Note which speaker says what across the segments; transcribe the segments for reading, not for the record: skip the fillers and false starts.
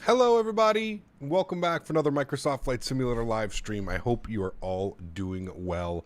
Speaker 1: Hello everybody, welcome back for another Microsoft Flight Simulator live stream. I hope you are all doing well.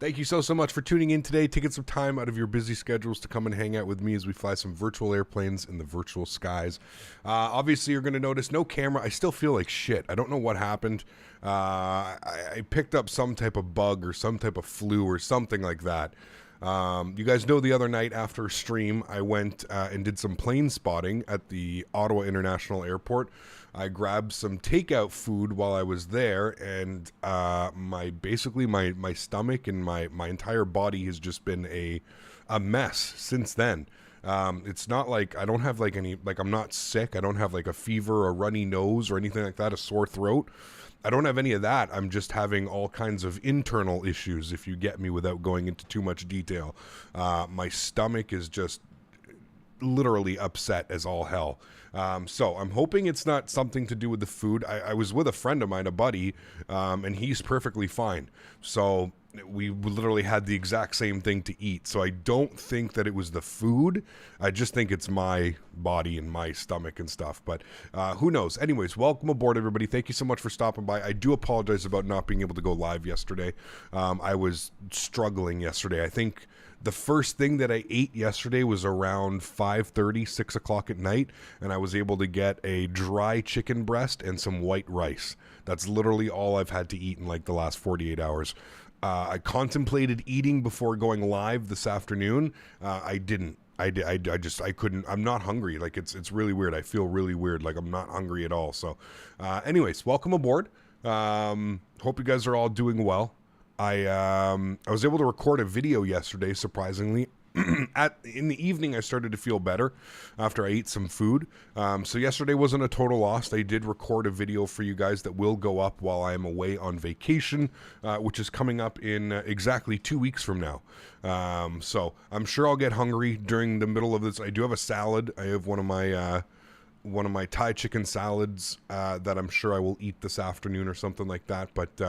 Speaker 1: Thank you so much for tuning in today, taking some time out of your busy schedules to come and hang out with me as we fly some virtual airplanes in the virtual skies. Obviously you're going to notice no camera. I still feel like shit. I don't know what happened. I picked up some type of bug or some type of flu or something like that. You guys know the other night after stream, I went and did some plane spotting at the Ottawa International Airport. I grabbed some takeout food while I was there, and basically my stomach and my entire body has just been a mess since then. It's not like I don't have like I'm not sick. I don't have like a fever, a runny nose, or anything like that, a sore throat. I don't have any of that. I'm just having all kinds of internal issues, if you get me, without going into too much detail. My stomach is just literally upset as all hell. So I'm hoping it's not something to do with the food. I was with a friend of mine, a buddy, and he's perfectly fine. So we literally had the exact same thing to eat. So I don't think that it was the food. I just think it's my body and my stomach and stuff. But who knows? Anyways, welcome aboard, everybody. Thank you so much for stopping by. I do apologize about not being able to go live yesterday. I was struggling yesterday. I think the first thing that I ate yesterday was around 5:30, 6 o'clock at night, and I was able to get a dry chicken breast and some white rice. That's literally all I've had to eat in like the last 48 hours. I contemplated eating before going live this afternoon. I didn't. I couldn't. I'm not hungry. Like it's really weird. I feel really weird. Like I'm not hungry at all. So, anyways, welcome aboard. Hope you guys are all doing well. I was able to record a video yesterday, surprisingly. In the evening, I started to feel better after I ate some food. So yesterday wasn't a total loss. I did record a video for you guys that will go up while I am away on vacation, which is coming up in exactly 2 weeks from now. So I'm sure I'll get hungry during the middle of this. I do have a salad. I have one of my Thai chicken salads that I'm sure I will eat this afternoon or something like that. But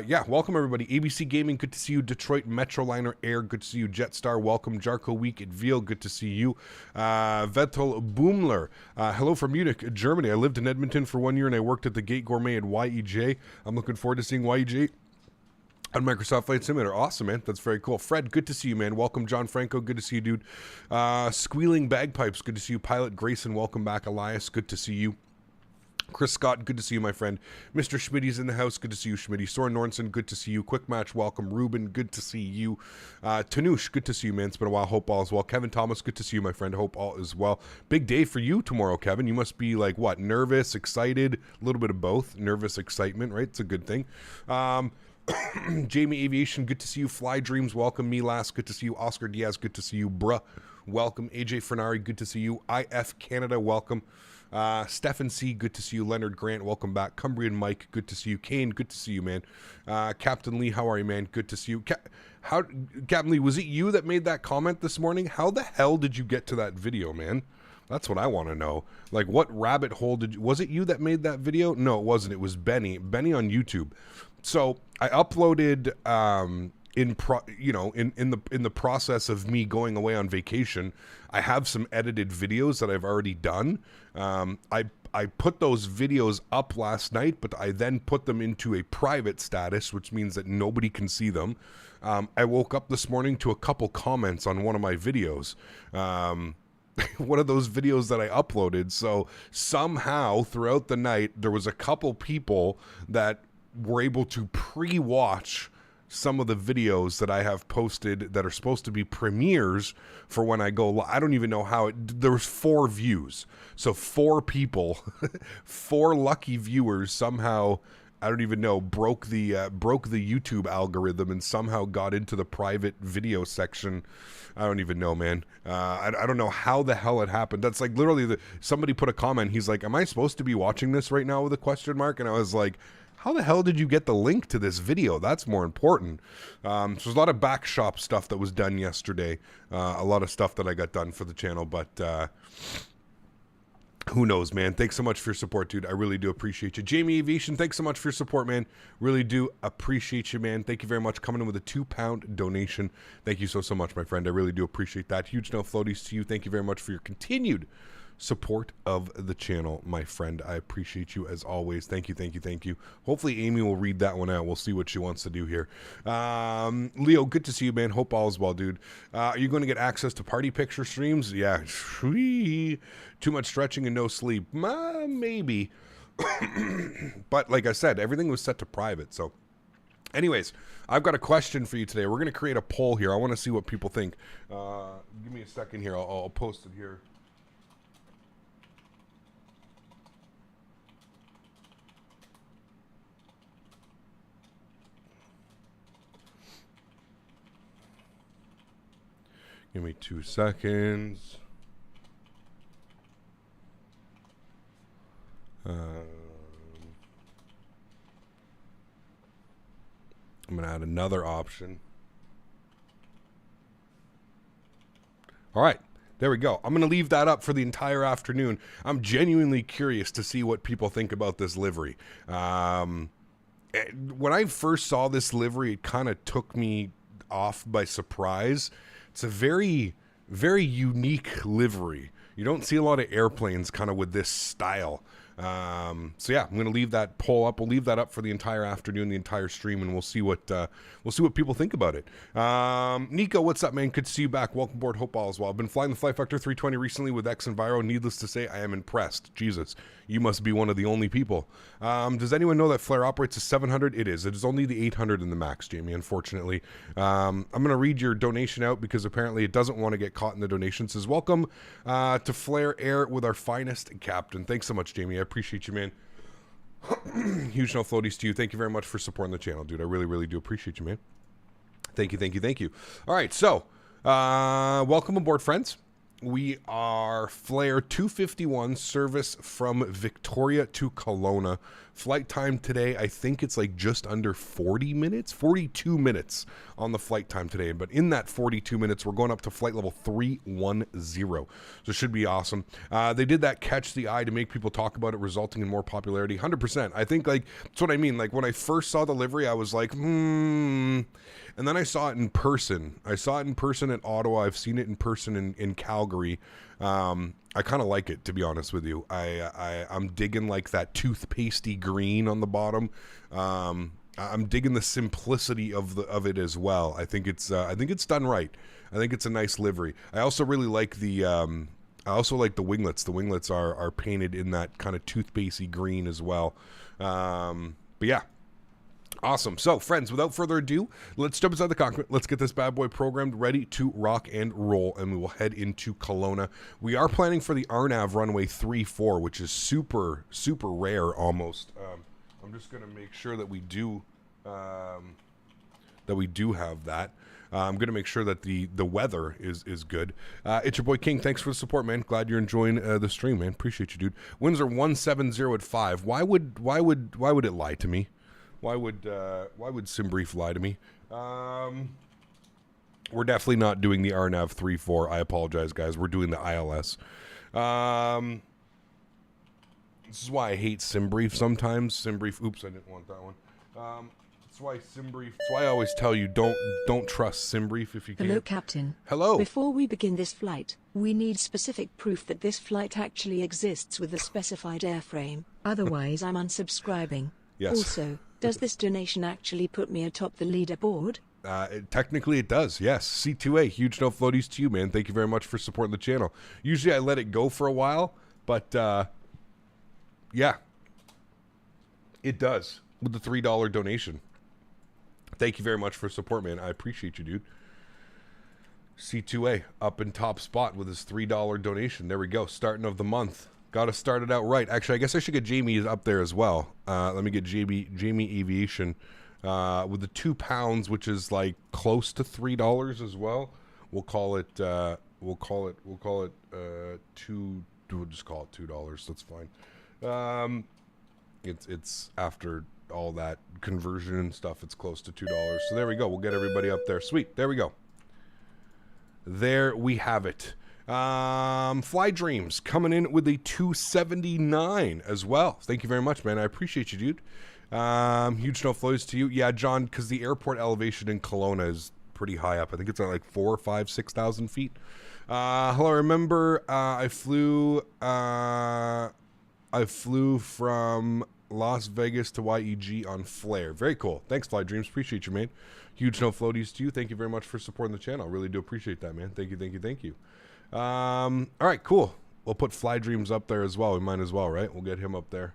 Speaker 1: yeah, welcome everybody. ABC Gaming, good to see you. Detroit Metroliner Air, good to see you. Jetstar, welcome. Jarko Week at Veal, good to see you. Vettel Boomler, hello from Munich, Germany. I lived in Edmonton for 1 year and I worked at the Gate Gourmet at YEJ. I'm looking forward to seeing YEJ on Microsoft Flight Simulator. Awesome, man. That's very cool. Fred, good to see you, man. Welcome. John Franco, good to see you, dude. Squealing Bagpipes, good to see you. Pilot Grayson, welcome back. Elias, good to see you. Chris Scott, good to see you, my friend. Mr. Schmitty's in the house, good to see you, Schmitty. Soren Nornson, good to see you. Quick Match, welcome. Ruben, good to see you. Tanush, good to see you, man. It's been a while. Hope all is well. Kevin Thomas, good to see you, my friend. Hope all is well. Big day for you tomorrow, Kevin. You must be like, what, nervous, excited? A little bit of both. Nervous, excitement, right? It's a good thing. Jamie Aviation, good to see you. Fly Dreams, welcome. Milas, good to see you. Oscar Diaz, good to see you. Bruh, welcome. AJ Fernari, good to see you. IF Canada, welcome. Stefan C, good to see you. Leonard Grant, welcome back. Cumbrian Mike, good to see you. Kane, good to see you, man. Captain Lee, how are you, man? Good to see you. Captain Lee, was it you that made that comment this morning? How the hell did you get to that video, man? That's what I want to know. Like, what rabbit hole was it you that made that video? No, it wasn't. It was Benny on YouTube. So I uploaded in the process of me going away on vacation. I have some edited videos that I've already done. I put those videos up last night, but I then put them into a private status, which means that nobody can see them. I woke up this morning to a couple comments on one of my videos. One of those videos that I uploaded. So somehow throughout the night, there was a couple people that were able to pre-watch some of the videos that I have posted that are supposed to be premieres for when I go. I don't even know how there was 4 views. So 4 people, 4 lucky viewers somehow, I don't even know, broke the YouTube algorithm and somehow got into the private video section. I don't even know, man. I don't know how the hell it happened. That's like literally somebody put a comment. He's like, am I supposed to be watching this right now with a question mark? And I was like, how the hell did you get the link to this video? That's more important. So there's a lot of back shop stuff that was done yesterday. A lot of stuff that I got done for the channel, but who knows, man. Thanks so much for your support, dude. I really do appreciate you. Jamie Aviation, thanks so much for your support, man. Really do appreciate you, man. Thank you very much. Coming in with a £2 donation. Thank you so much, my friend. I really do appreciate that. Huge no floaties to you. Thank you very much for your continued support of the channel, my friend. I appreciate you as always. Thank you, thank you, thank you. Hopefully Amy will read that one out. We'll see what she wants to do here. Leo, good to see you, man. Hope all is well, dude. Are you going to get access to party picture streams? Yeah. Too much stretching and no sleep. Maybe. But like I said, everything was set to private. So anyways, I've got a question for you today. We're going to create a poll here. I want to see what people think. Give me a second here. I'll post it here. Give me 2 seconds. I'm going to add another option. All right. There we go. I'm going to leave that up for the entire afternoon. I'm genuinely curious to see what people think about this livery. When I first saw this livery, it kind of took me off by surprise. It's a very, very unique livery. You don't see a lot of airplanes kind of with this style. So yeah, I'm going to leave that poll up. We'll leave that up for the entire afternoon, the entire stream, and we'll see what people think about it. Nico, what's up, man? Good to see you back. Welcome aboard. Hope all is well. I've been flying the Flight Factor 320 recently with X Enviro. Needless to say, I am impressed. Jesus, you must be one of the only people. Does anyone know that Flair operates a 700? It is. It is only the 800 in the max, Jamie, unfortunately. I'm going to read your donation out because apparently it doesn't want to get caught in the donation. It says, welcome to Flair Air with our finest captain. Thanks so much, Jamie. I appreciate you, man. Huge no floaties to you. Thank you very much for supporting the channel, dude. I really, really do appreciate you, man. Thank you, thank you, thank you. All right, so welcome aboard, friends. We are Flair 251 service from Victoria to Kelowna. Flight time today, I think it's like just under 40 minutes, 42 minutes on the flight time today. But in that 42 minutes, we're going up to flight level 310. So it should be awesome. They did that catch the eye to make people talk about it, resulting in more popularity. 100%. I think like that's what I mean. Like when I first saw the livery, I was like, And then I saw it in person. I saw it in person at Ottawa. I've seen it in person in Calgary. I kind of like it, to be honest with you. I'm digging like that toothpastey green on the bottom. I'm digging the simplicity of it as well. I think it's done right. I think it's a nice livery. I also really like the winglets. The winglets are painted in that kind of toothpastey green as well. But yeah. Awesome. So, friends, without further ado, let's jump inside the cockpit. Let's get this bad boy programmed, ready to rock and roll, and we will head into Kelowna. We are planning for the RNAV runway 34, which is super, super rare almost. I'm just going to make sure that we do have that. I'm going to make sure that the weather is good. It's your boy King. Thanks for the support, man. Glad you're enjoying the stream, man. Appreciate you, dude. Winds are 170 at 5. Why would it lie to me? Why would SimBrief lie to me? We're definitely not doing the RNAV 3-4. I apologize, guys. We're doing the ILS. This is why I hate SimBrief sometimes. SimBrief. Oops, I didn't want that one. That's why SimBrief. That's why I always tell you don't trust SimBrief if you can.
Speaker 2: Hello, Captain.
Speaker 1: Hello.
Speaker 2: Before we begin this flight, we need specific proof that this flight actually exists with the specified airframe. Otherwise, I'm unsubscribing.
Speaker 1: Yes.
Speaker 2: Also, does this donation actually put me atop the leaderboard?
Speaker 1: Technically it does, yes. C2A, huge no floaties to you, man. Thank you very much for supporting the channel. Usually I let it go for a while, but yeah, it does with the $3 donation. Thank you very much for support, man. I appreciate you, dude. C2A up in top spot with his $3 donation. There we go, starting of the month. Got to start it out right. Actually, I guess I should get Jamie up there as well. Let me get Jamie Aviation with the £2, which is like close to $3 as well. We'll call it two. We'll just call it $2. That's fine. It's after all that conversion and stuff. It's close to $2. So there we go. We'll get everybody up there. Sweet. There we go. There we have it. Fly Dreams coming in with a 279 as well. Thank you very much, man. I appreciate you, dude. Huge no flows to you. Yeah, John, because the airport elevation in Kelowna is pretty high up. I think it's at like 4,000, 5,000, 6,000 feet. Hello, remember I flew from Las Vegas to YEG on Flair. Very cool. Thanks, Fly Dreams. Appreciate you, man. Huge no floaties to you. Thank you very much for supporting the channel. Really do appreciate that, man. Thank you, thank you, thank you. All right, cool. We'll put Fly Dreams up there as well. We might as well, right? We'll get him up there.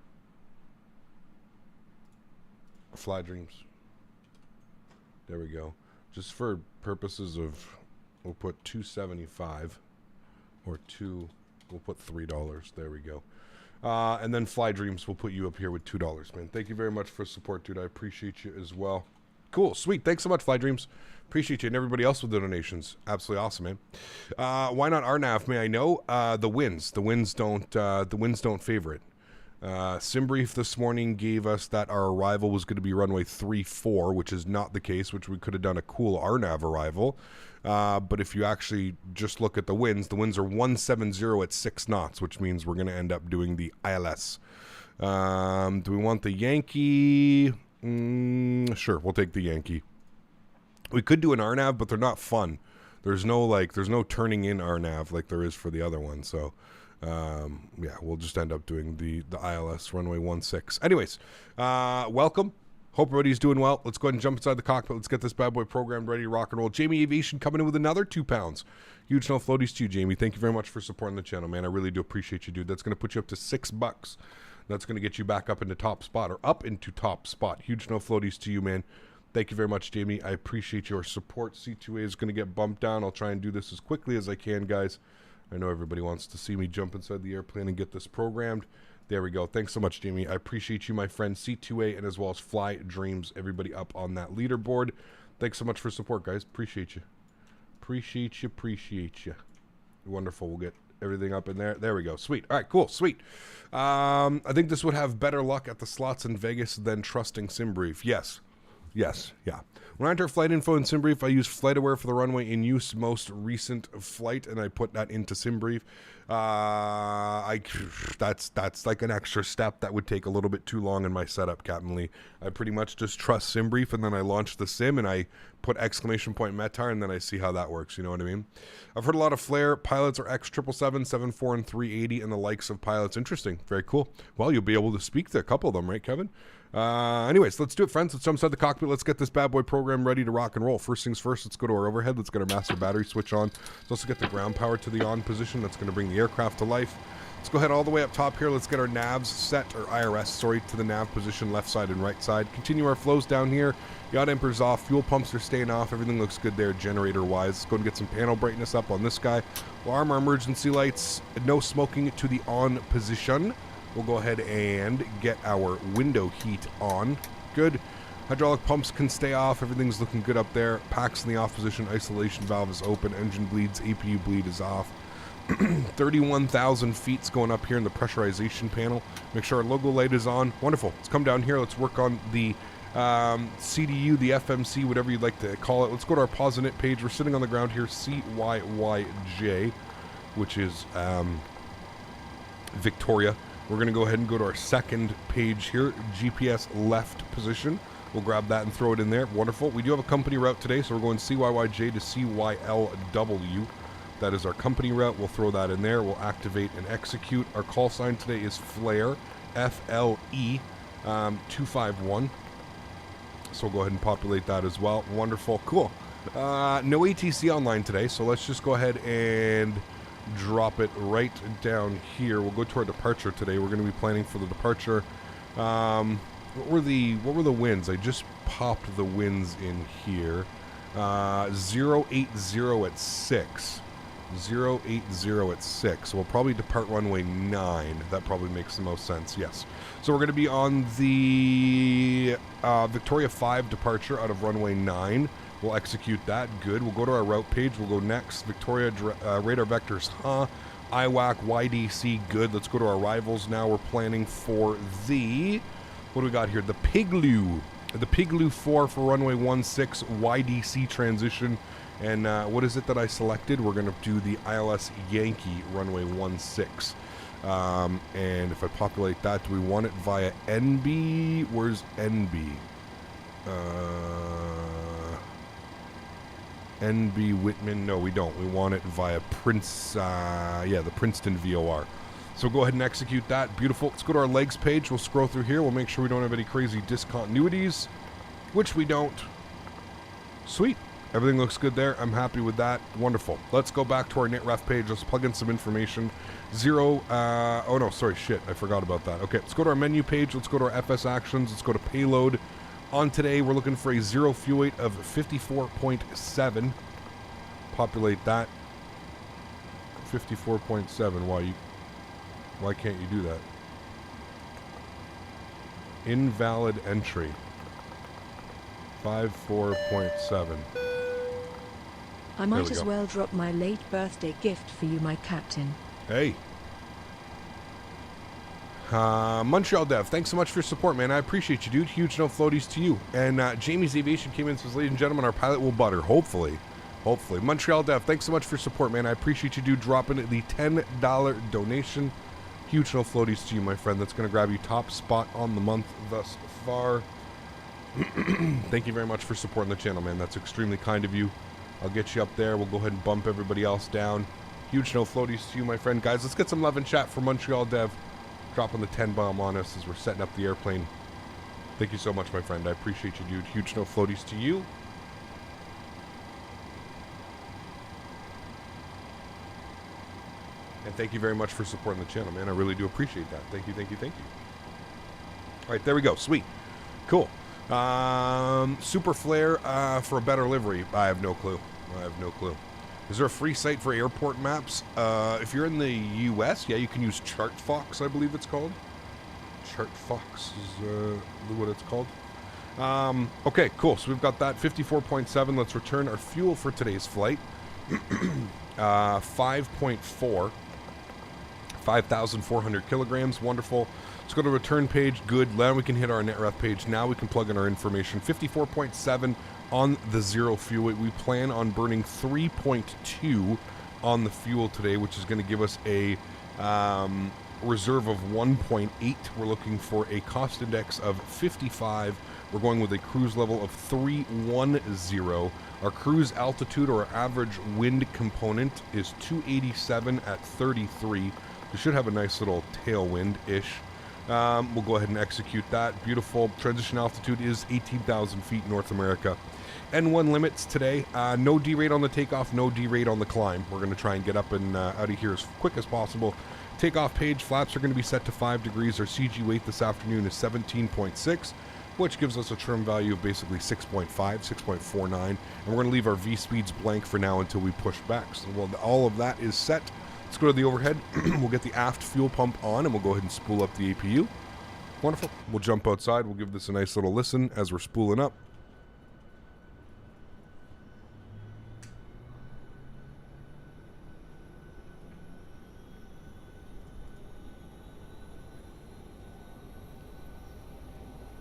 Speaker 1: Fly Dreams. There we go. Just for purposes of, we'll put $2.75 or we'll put $3. There we go. And then Fly Dreams will put you up here with $2, man. Thank you very much for support, dude. I appreciate you as well. Cool, sweet. Thanks so much, Fly Dreams. Appreciate you and everybody else with the donations. Absolutely awesome, man. Why not RNAV? May I know? The winds. The winds don't favor it. SimBrief this morning gave us that our arrival was going to be runway 34, which is not the case, which we could have done a cool RNAV arrival. But if you actually just look at the winds are 170 at 6 knots, which means we're going to end up doing the ILS. Do we want the Yankee? Sure, we'll take the Yankee. We could do an RNAV, but they're not fun. There's no turning in RNAV like there is for the other one. So, yeah, we'll just end up doing the ILS runway 16. Anyways, welcome. Hope everybody's doing well. Let's go ahead and jump inside the cockpit. Let's get this bad boy programmed, ready to rock and roll. Jamie Aviation coming in with another £2. Huge no floaties to you, Jamie. Thank you very much for supporting the channel, man. I really do appreciate you, dude. That's going to put you up to $6. That's going to get you back up into top spot, or up into top spot. Huge no floaties to you, man. Thank you very much, Jamie. I appreciate your support. C2A is going to get bumped down. I'll try and do this as quickly as I can, guys. I know everybody wants to see me jump inside the airplane and get this programmed. There we go. Thanks so much, Jamie. I appreciate you, my friend. C2A and as well as Fly Dreams, everybody up on that leaderboard. Thanks so much for support, guys. Appreciate you. Appreciate you. Appreciate you. Wonderful. We'll get everything up in there. There we go. Sweet. All right, cool. Sweet. I think this would have better luck at the slots in Vegas than trusting SimBrief. Yes. Yes. Yeah. When I enter flight info in SimBrief, I use FlightAware for the runway in use most recent flight, and I put that into SimBrief. That's like an extra step that would take a little bit too long in my setup, Captain Lee. I pretty much just trust SimBrief, and then I launch the sim, and I put exclamation point METAR, and then I see how that works. You know what I mean? I've heard a lot of Flair pilots are X777, 74, and 380, and the likes of pilots. Interesting. Very cool. Well, you'll be able to speak to a couple of them, right, Kevin? Anyways, let's do it, friends. Let's jump inside the cockpit. Let's get this bad boy program ready to rock and roll. First things first, let's go to our overhead. Let's get our master battery switch on. Let's also get the ground power to the on position. That's going to bring the aircraft to life. Let's go ahead all the way up top here. Let's get our navs set, or IRS, sorry, to the nav position, left side and right side. Continue our flows down here. Yacht emperor's off. Fuel pumps are staying off. Everything looks good there, generator-wise. Let's go and get some panel brightness up on this guy. We'll arm our emergency lights. No smoking to the on position. We'll go ahead and get our window heat on. Good. Hydraulic pumps can stay off. Everything's looking good up there. Packs in the off position. Isolation valve is open. Engine bleeds. APU bleed is off. 31,000 feet's going up here in the pressurization panel. Make sure our logo light is on. Wonderful. Let's come down here. Let's work on the CDU, the FMC, whatever you'd like to call it. Let's go to our pause init page. We're sitting on the ground here. CYYJ, which is Victoria. We're going to go ahead and go to our second page here, GPS left position. We'll grab that and throw it in there. Wonderful. We do have a company route today, so we're going CYYJ to CYLW. That is our company route. We'll throw that in there. We'll activate and execute. Our call sign today is Flair, FLE 251. So we'll go ahead and populate that as well. Wonderful. Cool. No ATC online today, so let's just go ahead and drop it right down here. We'll go to our departure today. We're going to be planning for the departure. What were the winds? I just popped the winds in here. 080 at 6. 080 at 6. So we'll probably depart runway 9. That probably makes the most sense. Yes. So we're going to be on the Victoria 5 departure out of runway 9. We'll execute that. Good. We'll go to our route page. We'll go next. Victoria radar vectors. IWAC, YDC. Good. Let's go to our arrivals now. We're planning for the... What do we got here? The Pigloo. The Pigloo 4 for runway 16. YDC transition. And what is it that I selected? We're going to do the ILS Yankee runway 16. And if I populate that, do we want it via NB? Where's NB? NB Whitman. No, we don't. We want it via the Princeton VOR. So go ahead and execute that. Beautiful. Let's go to our legs page. We'll scroll through here. We'll make sure we don't have any crazy discontinuities, which we don't. Sweet. Everything looks good there. I'm happy with that. Wonderful. Let's go back to our NitRef page. Let's plug in some information. Oh no, sorry, shit. I forgot about that. Okay, let's go to our menu page. Let's go to our FS actions. Let's go to payload. On today, we're looking for a 0 fuel weight of 54.7. Populate that. 54.7. Why can't you do that? Invalid entry. 54.7.
Speaker 2: I might as well drop my late birthday gift for you, my captain.
Speaker 1: Hey. Montreal Dev, thanks so much for your support, man. I appreciate you, dude. Huge no floaties to you. And Jamie's Aviation came in and says, ladies and gentlemen, our pilot will butter. Hopefully. Hopefully. Montreal Dev, thanks so much for your support, man. I appreciate you, dude, dropping the $10 donation. Huge no floaties to you, my friend. That's going to grab you top spot on the month thus far. Thank you very much for supporting the channel, man. That's extremely kind of you. I'll get you up there. We'll go ahead and bump everybody else down. Huge no floaties to you, my friend. Guys, let's get some love and chat for Montreal Dev. Dropping the 10 bomb on us as we're setting up the airplane. Thank you so much, my friend. I appreciate you, dude. Huge no floaties to you. And thank you very much for supporting the channel, man. I really do appreciate that. Thank you, thank you, thank you. All right, there we go. Sweet. Cool. Super Flair for a better livery. I have no clue. I have no clue. Is there a free site for airport maps? If you're in the US, yeah, you can use ChartFox, I believe it's called. ChartFox is what it's called. Okay, cool. So we've got that 54.7. Let's return our fuel for today's flight. 5.4. 5,400 kilograms. Wonderful. Let's go to return page. Good. Now we can hit our NetRef page. Now we can plug in our information. 54.7 on the 0 fuel weight. We plan on burning 3.2 on the fuel today, which is going to give us a reserve of 1.8. We're looking for a cost index of 55. We're going with a cruise level of 310. Our cruise altitude, or our average wind component, is 287 at 33. We should have a nice little tailwind-ish. We'll go ahead and execute that. Beautiful. Transition altitude is 18,000 feet North America. N1 limits today. No derate on the takeoff, no derate on the climb. We're going to try and get up and out of here as quick as possible. Takeoff page, flaps are going to be set to 5 degrees. Our CG weight this afternoon is 17.6, which gives us a trim value of basically 6.5, 6.49. And we're going to leave our V-speeds blank for now until we push back. So while all of that is set, let's go to the overhead. We'll get the aft fuel pump on, and we'll go ahead and spool up the APU. Wonderful. We'll jump outside. We'll give this a nice little listen as we're spooling up.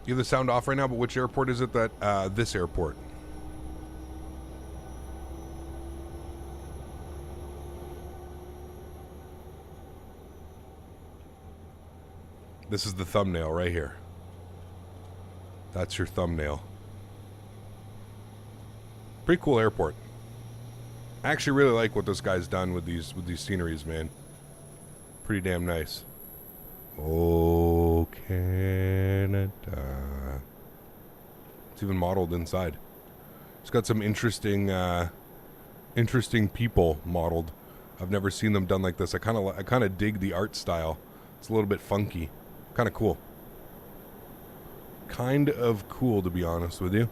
Speaker 1: You have the sound off right now, but which airport is it that, this airport? This is the thumbnail right here. That's your thumbnail. Pretty cool airport. I actually really like what this guy's done with these sceneries, man. Pretty damn nice. Oh, Canada. It's even modeled inside. It's got some interesting people modeled. I've never seen them done like this. I kind of dig the art style. It's a little bit funky. Kind of cool. Kind of cool, to be honest with you.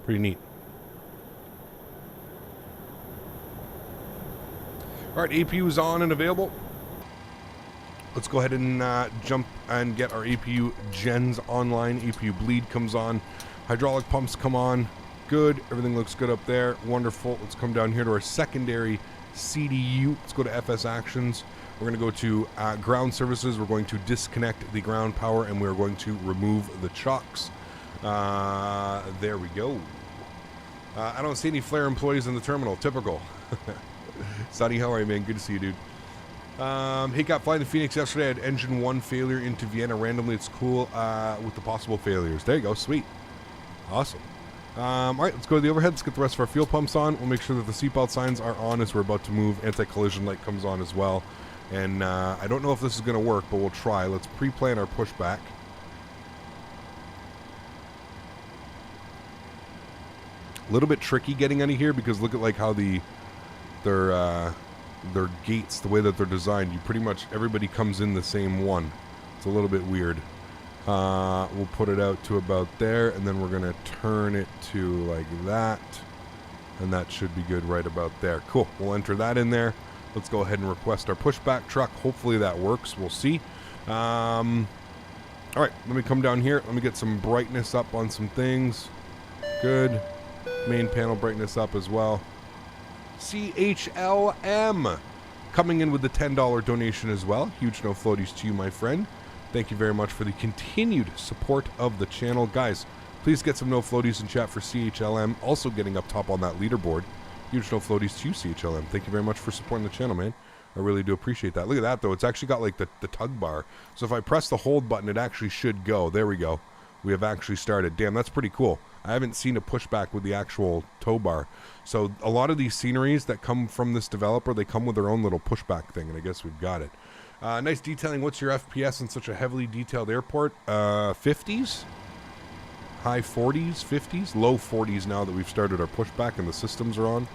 Speaker 1: Pretty neat. Alright, APU is on and available. Let's go ahead and jump and get our APU gens online. APU bleed comes on. Hydraulic pumps come on. Good. Everything looks good up there. Wonderful. Let's come down here to our secondary CDU. Let's go to FS actions. We're going to go to ground services. We're going to disconnect the ground power, and we're going to remove the chocks. There we go. I don't see any Flair employees in the terminal. Typical. Sonny, how are you, man? Good to see you, dude. Hey, got flying the Phoenix yesterday. I had engine 1 failure into Vienna randomly. It's cool with the possible failures. There you go. Sweet. Awesome. All right, let's go to the overhead. Let's get the rest of our fuel pumps on. We'll make sure that the seatbelt signs are on as we're about to move. Anti-collision light comes on as well. And I don't know if this is going to work, but we'll try. Let's pre-plan our pushback. A little bit tricky getting out of here because look at like how their gates, the way that they're designed, you pretty much everybody comes in the same one. It's a little bit weird. We'll put it out to about there, and then we're gonna turn it to like that, and that should be good right about there. Cool. We'll enter that in there. Let's go ahead and request our pushback truck. Hopefully that works. We'll see. All right, let me come down here. Let me get some brightness up on some things. Good. Main panel brightness up as well. CHLM coming in with the $10 donation as well. Huge no floaties to you, my friend. Thank you very much for the continued support of the channel. Guys, please get some no floaties in chat for CHLM. Also getting up top on that leaderboard. Huge no floaties to you, CHLM. Thank you very much for supporting the channel, man. I really do appreciate that. Look at that, though. It's actually got like the tug bar. So if I press the hold button, it actually should go. There we go. We have actually started. Damn, that's pretty cool. I haven't seen a pushback with the actual tow bar. So a lot of these sceneries that come from this developer, they come with their own little pushback thing, and I guess we've got it. Nice detailing. What's your FPS in such a heavily detailed airport? 50s? High 40s? 50s? Low 40s now that we've started our pushback and the systems are on.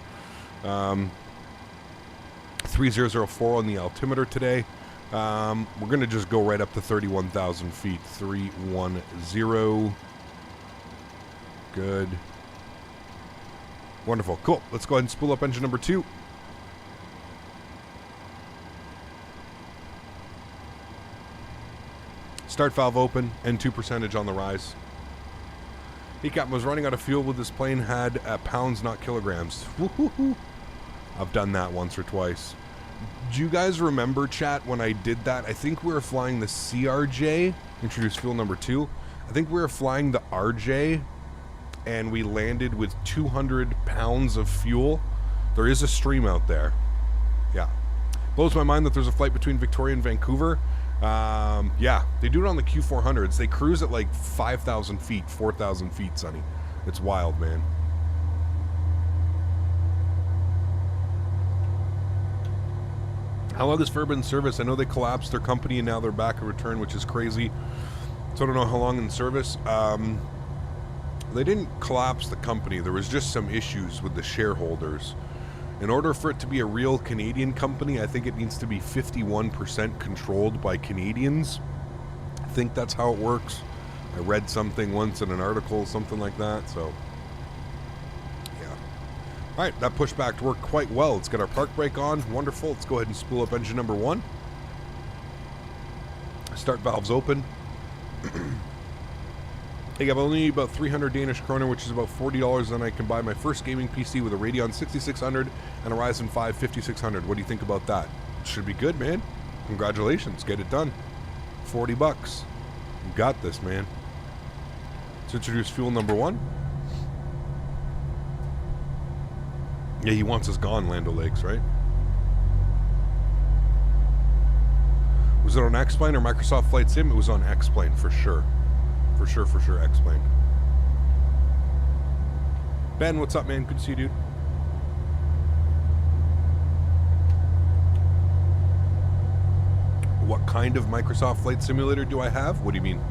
Speaker 1: 3004 on the altimeter today. We're going to just go right up to 31,000 feet. 310. Good. Wonderful. Cool. Let's go ahead and spool up engine number 2. Start valve open, N2 percentage on the rise. Hey, Captain, was running out of fuel with this plane, had pounds, not kilograms. Woo-hoo-hoo. I've done that once or twice. Do you guys remember, chat, when I did that? I think we were flying the CRJ, introduce fuel number 2. I think we were flying the RJ, and we landed with 200 pounds of fuel. There is a stream out there. Yeah. Blows my mind that there's a flight between Victoria and Vancouver. Yeah, they do it on the Q400s. They cruise at like 5,000 feet, 4,000 feet, Sonny. It's wild, man. How long has Flair been in service? I know they collapsed their company and now they're back in return, which is crazy. So I don't know how long in service. They didn't collapse the company. There was just some issues with the shareholders. In order for it to be a real Canadian company, I think it needs to be 51% controlled by Canadians. I think that's how it works. I read something once in an article, something like that, so yeah. All right, that pushback worked quite well. Let's get our park brake on. Wonderful. Let's go ahead and spool up engine number 1. Start valves open. I have only about 300 Danish kroner, which is about $40, and I can buy my first gaming PC with a Radeon 6600 and a Ryzen 5 5600. What do you think about that? Should be good, man. Congratulations. Get it done. 40 bucks. You got this, man. Let's introduce fuel number 1. Yeah, he wants us gone, Land O'Lakes, right? Was it on X-Plane or Microsoft Flight Sim? It was on X-Plane for sure. For sure, X-Plane. Ben, what's up, man? Good to see you, dude. What kind of Microsoft Flight Simulator do I have? What do you mean?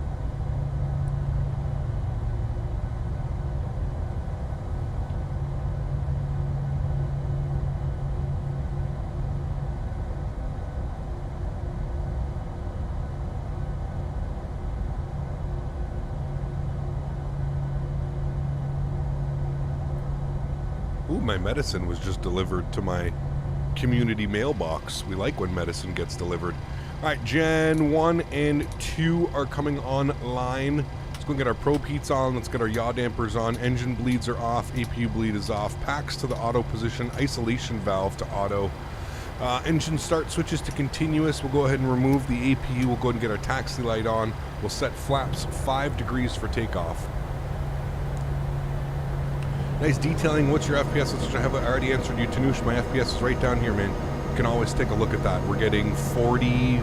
Speaker 1: My medicine was just delivered to my community mailbox. We like when medicine gets delivered. All right, Gen 1 and 2 are coming online. Let's go get our probe heats on. Let's get our yaw dampers on. Engine bleeds are off. APU bleed is off. Packs to the auto position. Isolation valve to auto. Engine start switches to continuous. We'll go ahead and remove the APU. We'll go ahead and get our taxi light on. We'll set flaps 5 degrees for takeoff. Nice detailing. What's your FPS? I have already answered you, Tanush. My FPS is right down here, man. You can always take a look at that. We're getting 40,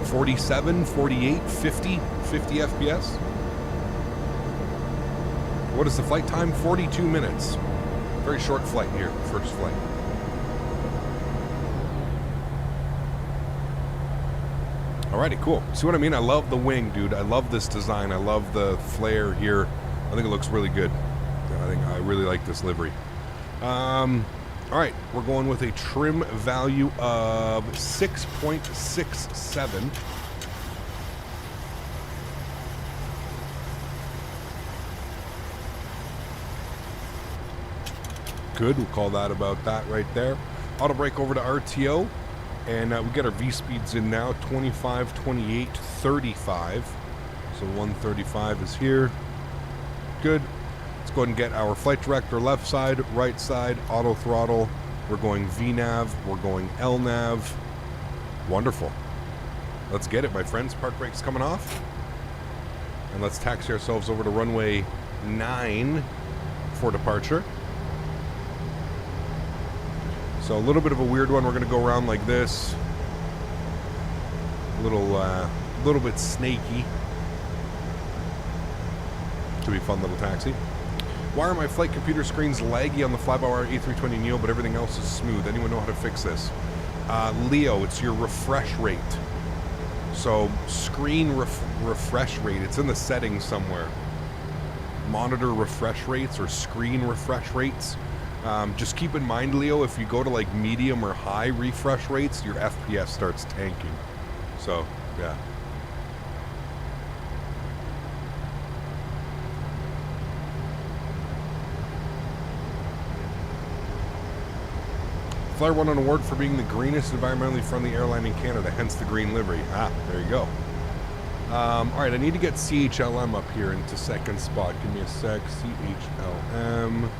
Speaker 1: 47, 48, 50 FPS. What is the flight time? 42 minutes. Very short flight here, first flight. Alrighty, cool. See what I mean? I love the wing, dude. I love this design. I love the Flair here. I think it looks really good. I really like this livery. Alright, we're going with a trim value of 6.67. Good, we'll call that about that right there. Auto brake over to RTO. And we get our V-speeds in now, 25, 28, 35. So 135 is here. Good. Let's go ahead and get our flight director left side, right side, auto throttle. We're going VNAV. We're going LNAV. Wonderful. Let's get it, my friends. Park brake's coming off. And let's taxi ourselves over to runway 9 for departure. So a little bit of a weird one. We're going to go around like this. A little bit snaky. Should be a fun little taxi. Why are my flight computer screens laggy on the fly-by-wire A320neo, but everything else is smooth? Anyone know how to fix this? Leo, it's your refresh rate. So screen refresh rate. It's in the settings somewhere. Monitor refresh rates or screen refresh rates. Just keep in mind, Leo, if you go to like medium or high refresh rates, your FPS starts tanking. So, yeah. Flair won an award for being the greenest environmentally friendly airline in Canada, hence the green livery. Ah, there you go. Alright, I need to get CHLM up here into second spot. Give me a sec. CHLM.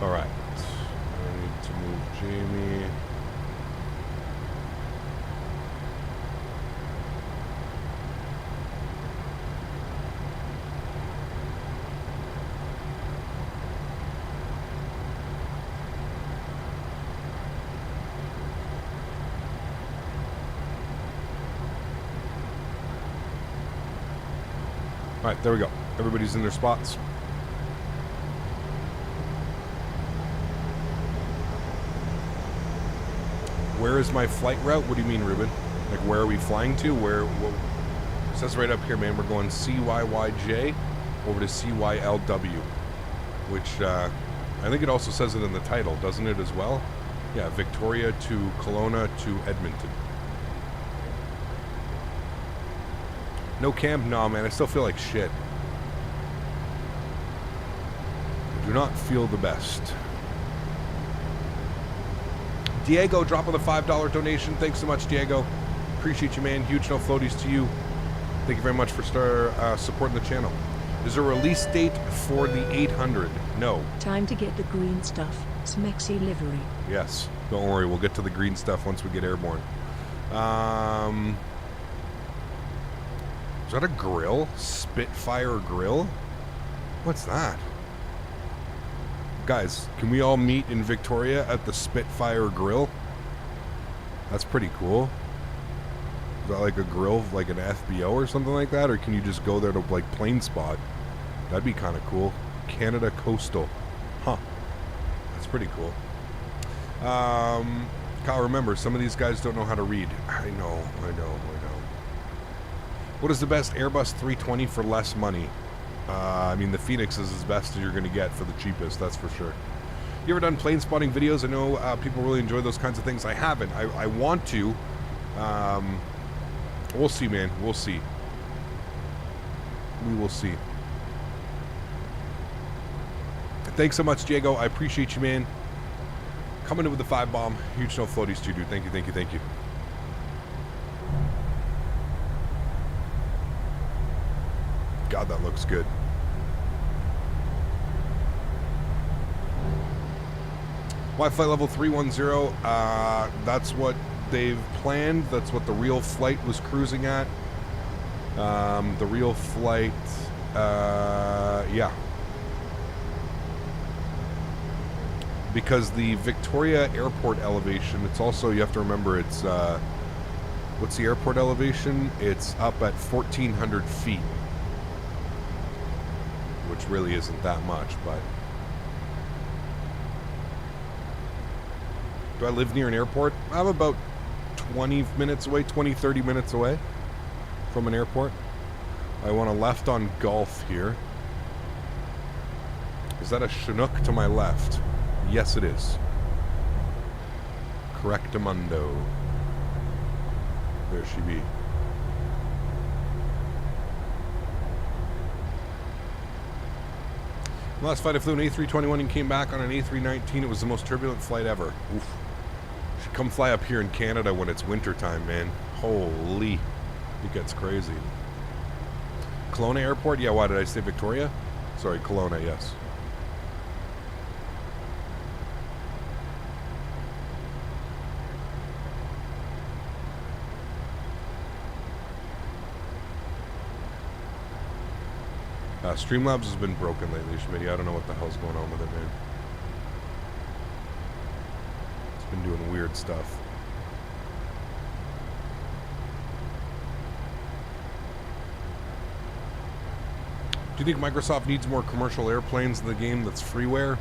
Speaker 1: Alright. I need to move Jamie. Alright, there we go. Everybody's in their spots. Where is my flight route? What do you mean, Ruben? Like, where are we flying to? Where? It says right up here, man. We're going CYYJ over to CYLW, which I think it also says it in the title, doesn't it, as well? Yeah, Victoria to Kelowna to Edmonton. No camp? No, man. I still feel like shit. I do not feel the best. Diego dropping the $5 donation. Thanks so much, Diego. Appreciate you, man. Huge no floaties to you. Thank you very much for supporting the channel. Is there a release date for the 800? No.
Speaker 2: Time to get the green stuff. Smexy livery.
Speaker 1: Yes. Don't worry. We'll get to the green stuff once we get airborne. Is that a grill? Spitfire grill? What's that? Guys, can we all meet in Victoria at the Spitfire Grill? That's pretty cool. Is that like a grill, like an FBO or something like that? Or can you just go there to like plane spot? That'd be kind of cool. Canada Coastal. Huh. That's pretty cool. Kyle, remember, some of these guys don't know how to read. I know. What is the best Airbus 320 for less money? I mean, the Phoenix is as best as you're going to get for the cheapest, that's for sure. You ever done plane spotting videos? I know people really enjoy those kinds of things. I haven't. I want to. We'll see, man. We'll see. We will see. Thanks so much, Diego. I appreciate you, man. Coming in with the 5-bomb. Huge no floaties to you, dude. Thank you. God, that looks good. Wi-Fi level 310, that's what they've planned. That's what the real Flite was cruising at. The real Flite, yeah. Because the Victoria Airport elevation, it's also, you have to remember, it's, what's the airport elevation? It's up at 1,400 feet. Which really isn't that much, but... Do I live near an airport? I'm about 20 minutes away, 20, 30 minutes away from an airport. I want a left on Gulf here. Is that a Chinook to my left? Yes, it is. Correctamundo. There she be. The last flight I flew an A321 and came back on an A319. It was the most turbulent flight ever. Oof. Should come fly up here in Canada when it's winter time, man. Holy. It gets crazy. Kelowna Airport? Yeah, why did I say Victoria? Sorry, Kelowna, yes. Streamlabs has been broken lately, Smitty. I don't know what the hell's going on with it, man. It's been doing weird stuff. Do you think Microsoft needs more commercial airplanes in the game that's freeware?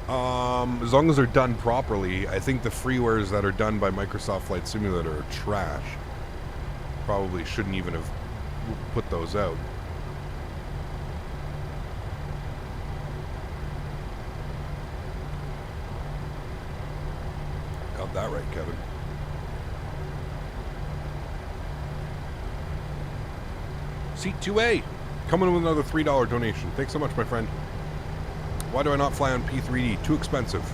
Speaker 1: As long as they're done properly. I think the freewares that are done by Microsoft Flight Simulator are trash. Probably shouldn't even have put those out. Got that right, Kevin. Seat 2A. Coming in with another $3 donation. Thanks so much, my friend. Why do I not fly on P3D? Too expensive.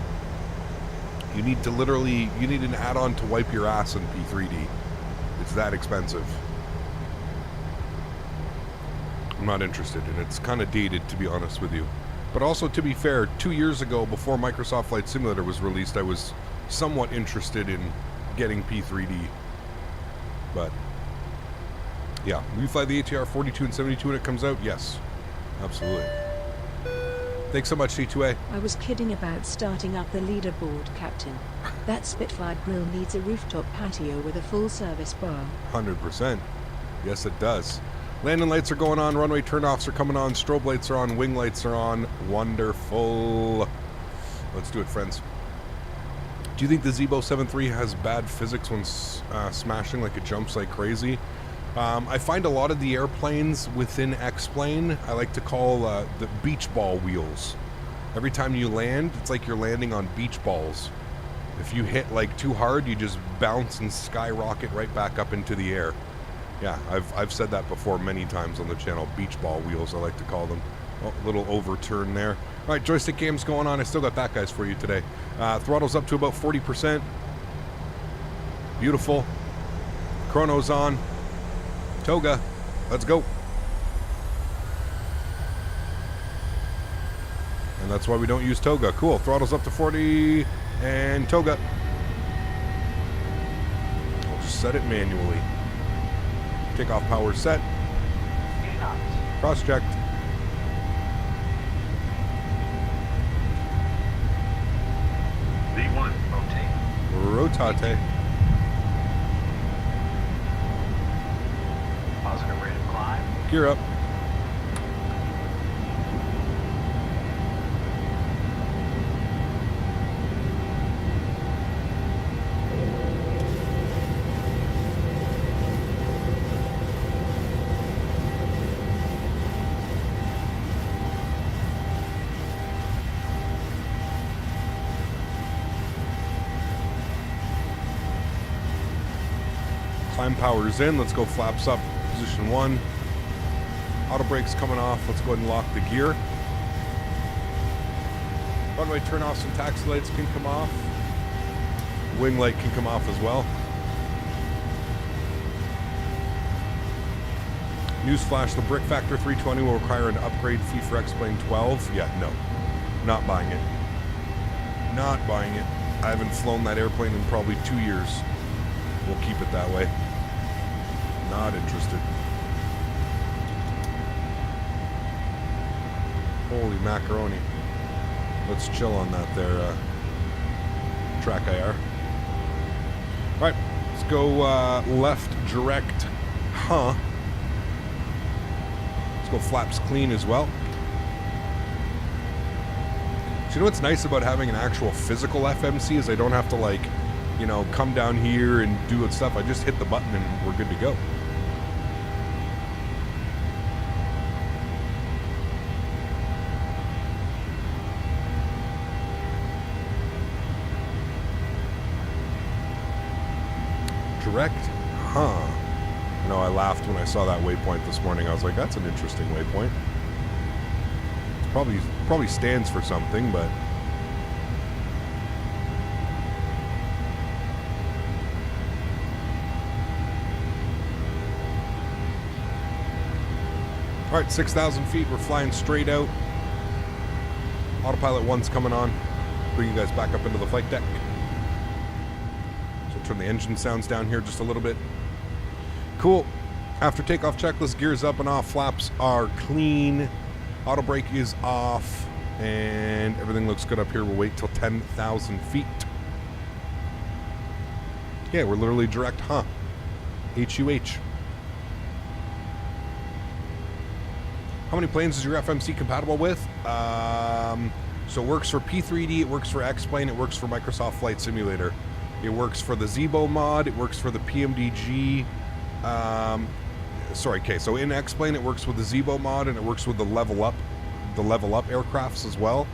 Speaker 1: You need to literally, you need an add-on to wipe your ass in P3D. It's that expensive. I'm not interested, and it's kind of dated, to be honest with you. But also, to be fair, 2 years ago, before Microsoft Flight Simulator was released, I was somewhat interested in getting P3D. But yeah, will you fly the ATR 42 and 72 when it comes out? Yes, absolutely. Thanks so much, C2A.
Speaker 2: I was kidding about starting up the leaderboard, Captain. That Spitfire grill needs a rooftop patio with a full-service bar.
Speaker 1: 100%. Yes, it does. Landing lights are going on, runway turnoffs are coming on, strobe lights are on, wing lights are on. Wonderful. Let's do it, friends. Do you think the Zebo 7.3 has bad physics when smashing, like it jumps like crazy? I find a lot of the airplanes within X-Plane, I like to call the beach ball wheels. Every time you land, it's like you're landing on beach balls. If you hit like too hard, you just bounce and skyrocket right back up into the air. Yeah, I've said that before many times on the channel. Beach ball wheels, I like to call them. Oh, little overturn there. All right, joystick game's going on. I still got that, guys, for you today. Throttle's up to about 40%. Beautiful. Chrono's on. Toga, let's go. And that's why we don't use Toga. Cool. Throttle's up to 40 and Toga. I'll just set it manually. Takeoff power set. Cross checked.
Speaker 3: V1,
Speaker 1: rotate.
Speaker 3: Positive rate of climb.
Speaker 1: Gear up. Climb power's in. Let's go flaps up. Position 1. Auto brakes coming off. Let's go ahead and lock the gear. Runway turnoffs and taxi lights can come off. Wing light can come off as well. Newsflash, the Brick Factor 320 will require an upgrade fee for X-Plane 12. Yeah, no. Not buying it. Not buying it. I haven't flown that airplane in probably 2 years. We'll keep it that way. Not interested. Holy macaroni. Let's chill on that there, track IR. Alright, let's go left direct. Huh. Let's go flaps clean as well. So you know what's nice about having an actual physical FMC is I don't have to, like, you know, come down here and do it stuff. I just hit the button and we're good to go. Direct? Huh. No, I laughed when I saw that waypoint this morning. I was like, that's an interesting waypoint. It probably stands for something, but... Alright, 6,000 feet. We're flying straight out. Autopilot 1's coming on. Bring you guys back up into the flight deck. So turn the engine sounds down here just a little bit. Cool. After takeoff checklist, gears up and off, flaps are clean, auto brake is off, and everything looks good up here. We'll wait till 10,000 feet. Yeah, we're literally direct, huh? HUH. How many planes is your FMC compatible with? So it works for P3D, it works for X-Plane, it works for Microsoft Flight Simulator. It works for the Zibo mod, it works for the PMDG. So in X-Plane it works with the Zibo mod and it works with the level up aircrafts as well.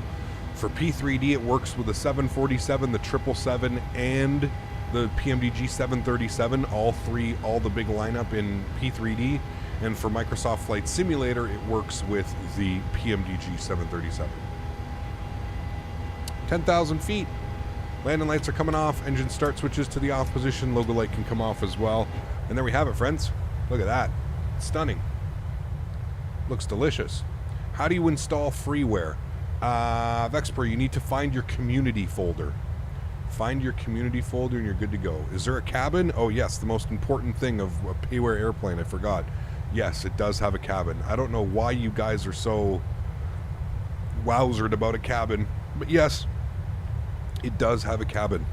Speaker 1: For P3D it works with the 747, the 777, and the PMDG 737, all the big lineup in P3D. And for Microsoft Flight Simulator it works with the PMDG 737. 10,000 feet. Landing lights are coming off, engine start switches to the off position, logo light can come off as well. And there we have it, friends. Look at that. Stunning. Looks delicious. How do you install freeware? Vexper, you need to find your community folder. Find your community folder and you're good to go. Is there a cabin? Oh yes, the most important thing of a payware airplane, I forgot. Yes, it does have a cabin. I don't know why you guys are so wowzered about a cabin, but yes, it does have a cabin.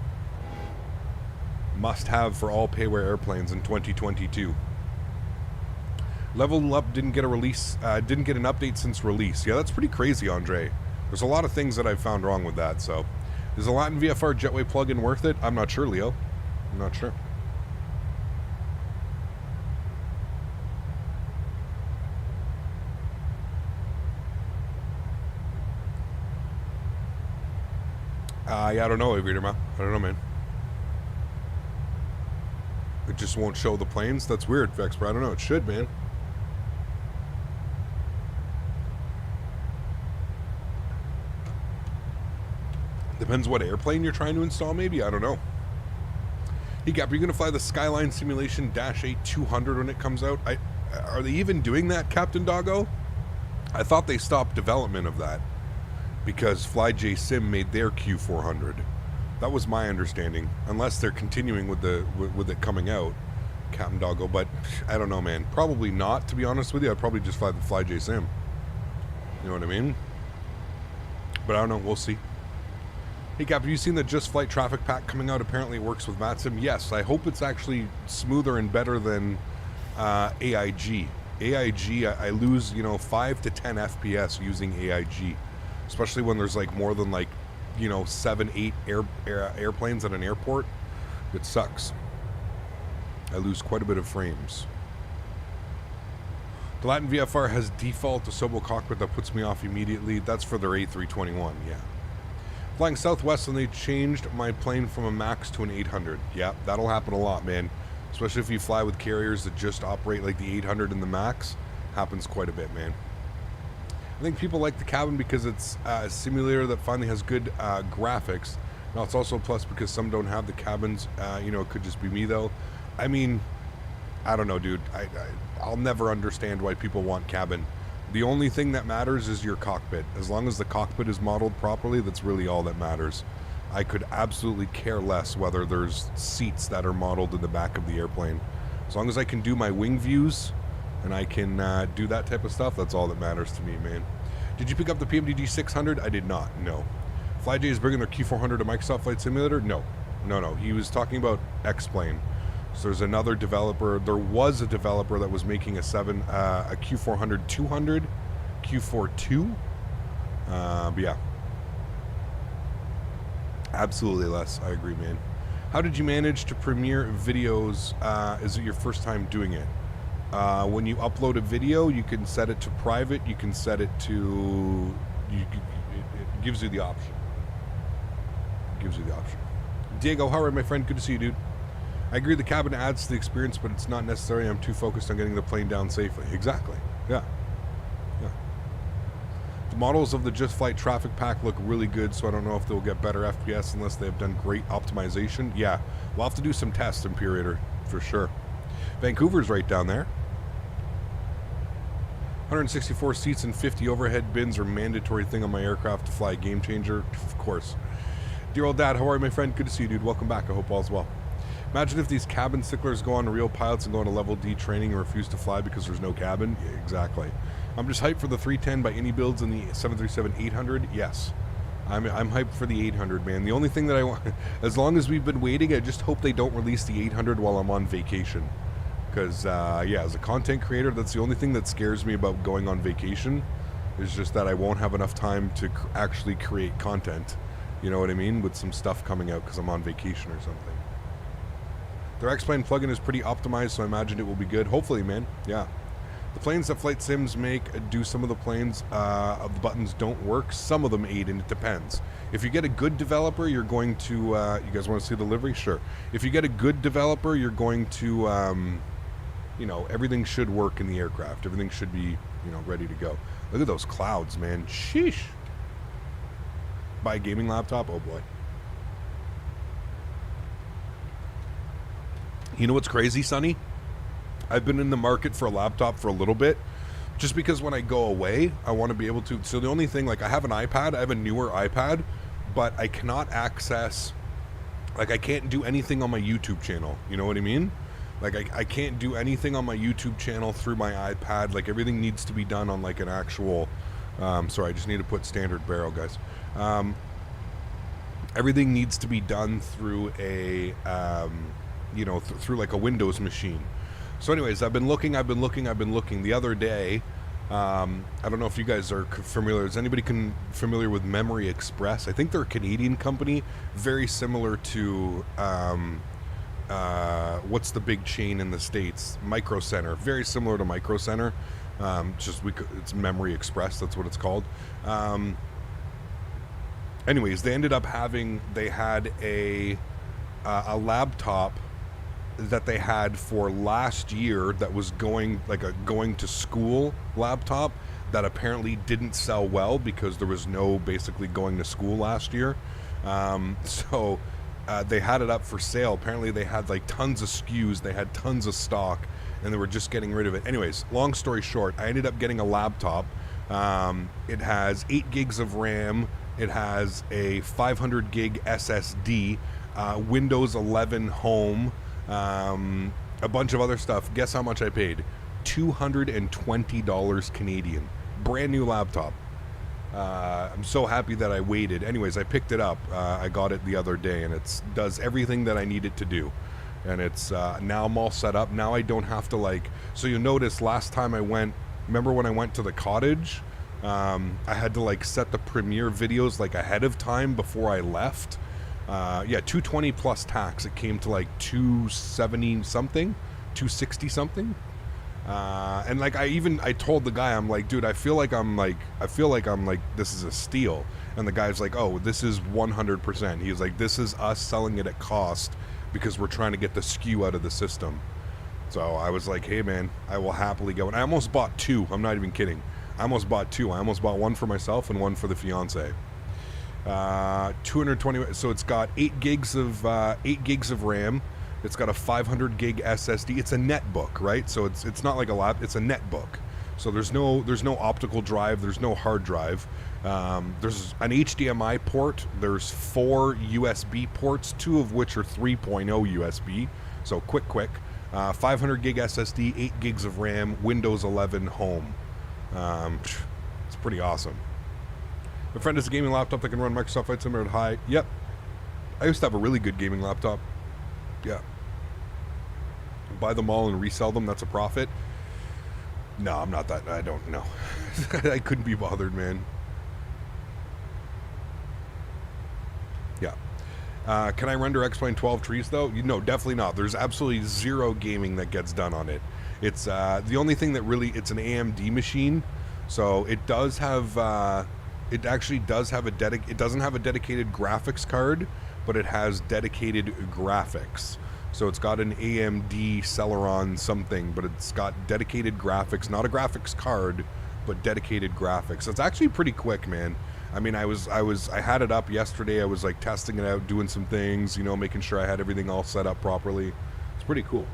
Speaker 1: Must have for all payware airplanes in 2022. Level Up didn't get a release, didn't get an update since release. Yeah, that's pretty crazy, Andre. There's a lot of things that I've found wrong with that, so. Is the Latin VFR Jetway plugin worth it? I'm not sure, Leo. I'm not sure. Yeah, I don't know, Aviator. I don't know, man. It just won't show the planes? That's weird, Vexper. I don't know. It should, man. Depends what airplane you're trying to install, maybe? I don't know. Hey, Gap, are you going to fly the Skyline Simulation Dash 8 200 when it comes out? Are they even doing that, Captain Doggo? I thought they stopped development of that because FlyJ Sim made their Q400. That was my understanding, unless they're continuing with it coming out, Captain Doggo. But I don't know, man. Probably not, to be honest with you. I'd probably just fly the FlyJ Sim. You know what I mean? But I don't know. We'll see. Hey, Cap, have you seen the Just Flight traffic pack coming out? Apparently it works with MatSim. Yes, I hope it's actually smoother and better than AIG. AIG, I lose, 5 to 10 FPS using AIG, especially when there's like more than 7, 8 airplanes at an airport. It sucks. I lose quite a bit of frames. The Latin VFR has default Asobo cockpit that puts me off immediately. That's for their A321, yeah. Flying Southwest and they changed my plane from a Max to an 800. Yeah, that'll happen a lot, man. Especially if you fly with carriers that just operate like the 800 and the Max. Happens quite a bit, man. I think people like the cabin because it's a simulator that finally has good graphics. Now, it's also a plus because some don't have the cabins. It could just be me, though. I mean, I don't know, dude. I'll never understand why people want cabin. The only thing that matters is your cockpit. As long as the cockpit is modeled properly, that's really all that matters. I could absolutely care less whether there's seats that are modeled in the back of the airplane. As long as I can do my wing views and I can do that type of stuff, that's all that matters to me, man. Did you pick up the PMDG 600? I did not, no. FlyJ is bringing their Q400 to Microsoft Flight Simulator? No. No. He was talking about X-Plane. So there's another developer. There was a developer that was making a Q400 200, Q42. But yeah. Absolutely less. I agree, man. How did you manage to premiere videos? Is it your first time doing it? When you upload a video, you can set it to private. You can set it to... It gives you the option. Diego, how are you, my friend? Good to see you, dude. I agree the cabin adds to the experience, but it's not necessary. I'm too focused on getting the plane down safely. Exactly. Yeah. The models of the Just Flight traffic pack look really good, so I don't know if they'll get better FPS unless they have done great optimization. Yeah, we'll have to do some tests, Imperator, for sure. Vancouver's right down there. 164 seats and 50 overhead bins are mandatory thing on my aircraft to fly. Game changer, of course. Dear old dad, how are you, my friend? Good to see you, dude. Welcome back. I hope all's well. Imagine if these cabin sticklers go on to real pilots and go on to level D training and refuse to fly because there's no cabin. Yeah, exactly. I'm just hyped for the 310 by any builds in the 737-800. Yes. I'm hyped for the 800, man. The only thing that I want, as long as we've been waiting, I just hope they don't release the 800 while I'm on vacation. Because, yeah, as a content creator, that's the only thing that scares me about going on vacation, is just that I won't have enough time to actually create content. You know what I mean? With some stuff coming out because I'm on vacation or something. Their X-Plane plugin is pretty optimized, so I imagine it will be good. Hopefully, man. Yeah. The planes that Flight Sims make do some of the planes of the buttons don't work. Some of them aid, and it depends. If you get a good developer, you're going to... you guys want to see the livery? Sure. If you get a good developer, you're going to... you know, everything should work in the aircraft. Everything should be, you know, ready to go. Look at those clouds, man. Sheesh. Buy a gaming laptop? Oh, boy. You know what's crazy, Sonny? I've been in the market for a laptop for a little bit, just because when I go away, I want to be able to... So the only thing, like, I have an iPad. I have a newer iPad, but I cannot access... Like, I can't do anything on my YouTube channel. You know what I mean? Like, I can't do anything on my YouTube channel through my iPad. Like, everything needs to be done on, like, an actual... sorry, I just need to put standard barrel, guys. Everything needs to be done through a... you know, through like a Windows machine. So anyways, I've been looking. The other day, I don't know if you guys are familiar. Is anybody familiar with Memory Express? I think they're a Canadian company, very similar to, what's the big chain in the States? Micro Center. Very similar to Micro Center. It's Memory Express, that's what it's called. Anyways, they ended up they had a laptop that they had for last year that was going to school laptop that apparently didn't sell well because there was no basically going to school last year. So they had it up for sale. Apparently they had like tons of SKUs, they had tons of stock, and they were just getting rid of it. Anyways, long story short, I ended up getting a laptop. It has 8 gigs of RAM. It has a 500 gig SSD, Windows 11 Home, a bunch of other stuff. Guess how much I paid? $220 Canadian. Brand new laptop. I'm so happy that I waited. Anyways, I picked it up. I got it the other day, and it does everything that I need it to do. And it's now I'm all set up. Now I don't have to like... So you notice last time I went... Remember when I went to the cottage? I had to like set the premiere videos like ahead of time before I left. Yeah, 220 plus tax. It came to like 270 something, 260 something. And like I told the guy, I'm like, dude, I feel like I'm like this is a steal. And the guy's like, oh, this is 100%. He's like, this is us selling it at cost because we're trying to get the SKU out of the system. So I was like, hey man, I will happily go. And I almost bought 2. I'm not even kidding. I almost bought 2. I almost bought one for myself and one for the fiance. 220. So it's got 8 gigs of RAM, It's got a 500 gig SSD. It's a netbook, right? So it's not like a lap. It's a netbook. So there's no optical drive. There's no hard drive. There's an HDMI port. There's 4 USB ports, 2 of which are 3.0 USB. So quick. 500 gig SSD, 8 gigs of RAM, Windows 11 home. It's pretty awesome. My friend has a gaming laptop that can run Microsoft Flight Simulator at high. Yep. I used to have a really good gaming laptop. Yeah. Buy them all and resell them. That's a profit. No, I'm not that. I don't know. I couldn't be bothered, man. Yeah. Can I render X-Plane 12 trees, though? No, definitely not. There's absolutely zero gaming that gets done on it. It's the only thing that really... It's an AMD machine, so it does have... it actually does have a it doesn't have a dedicated graphics card, but it has dedicated graphics. So it's got an AMD Celeron something, but it's got dedicated graphics, not a graphics card, but dedicated graphics. It's actually pretty quick, man. I mean, I had it up yesterday. I was like testing it out, doing some things, you know, making sure I had everything all set up properly. It's pretty cool.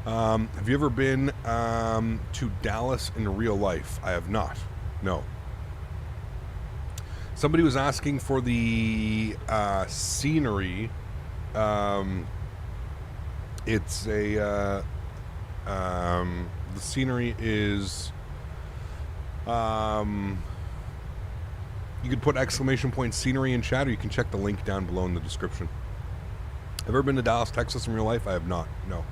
Speaker 1: Have you ever been to Dallas in real life? I have not. No. Somebody was asking for the scenery. It's a the scenery is you could put exclamation point scenery in chat, or you can check the link down below in the description. Have you ever been to Dallas, Texas in real life? I have not. No.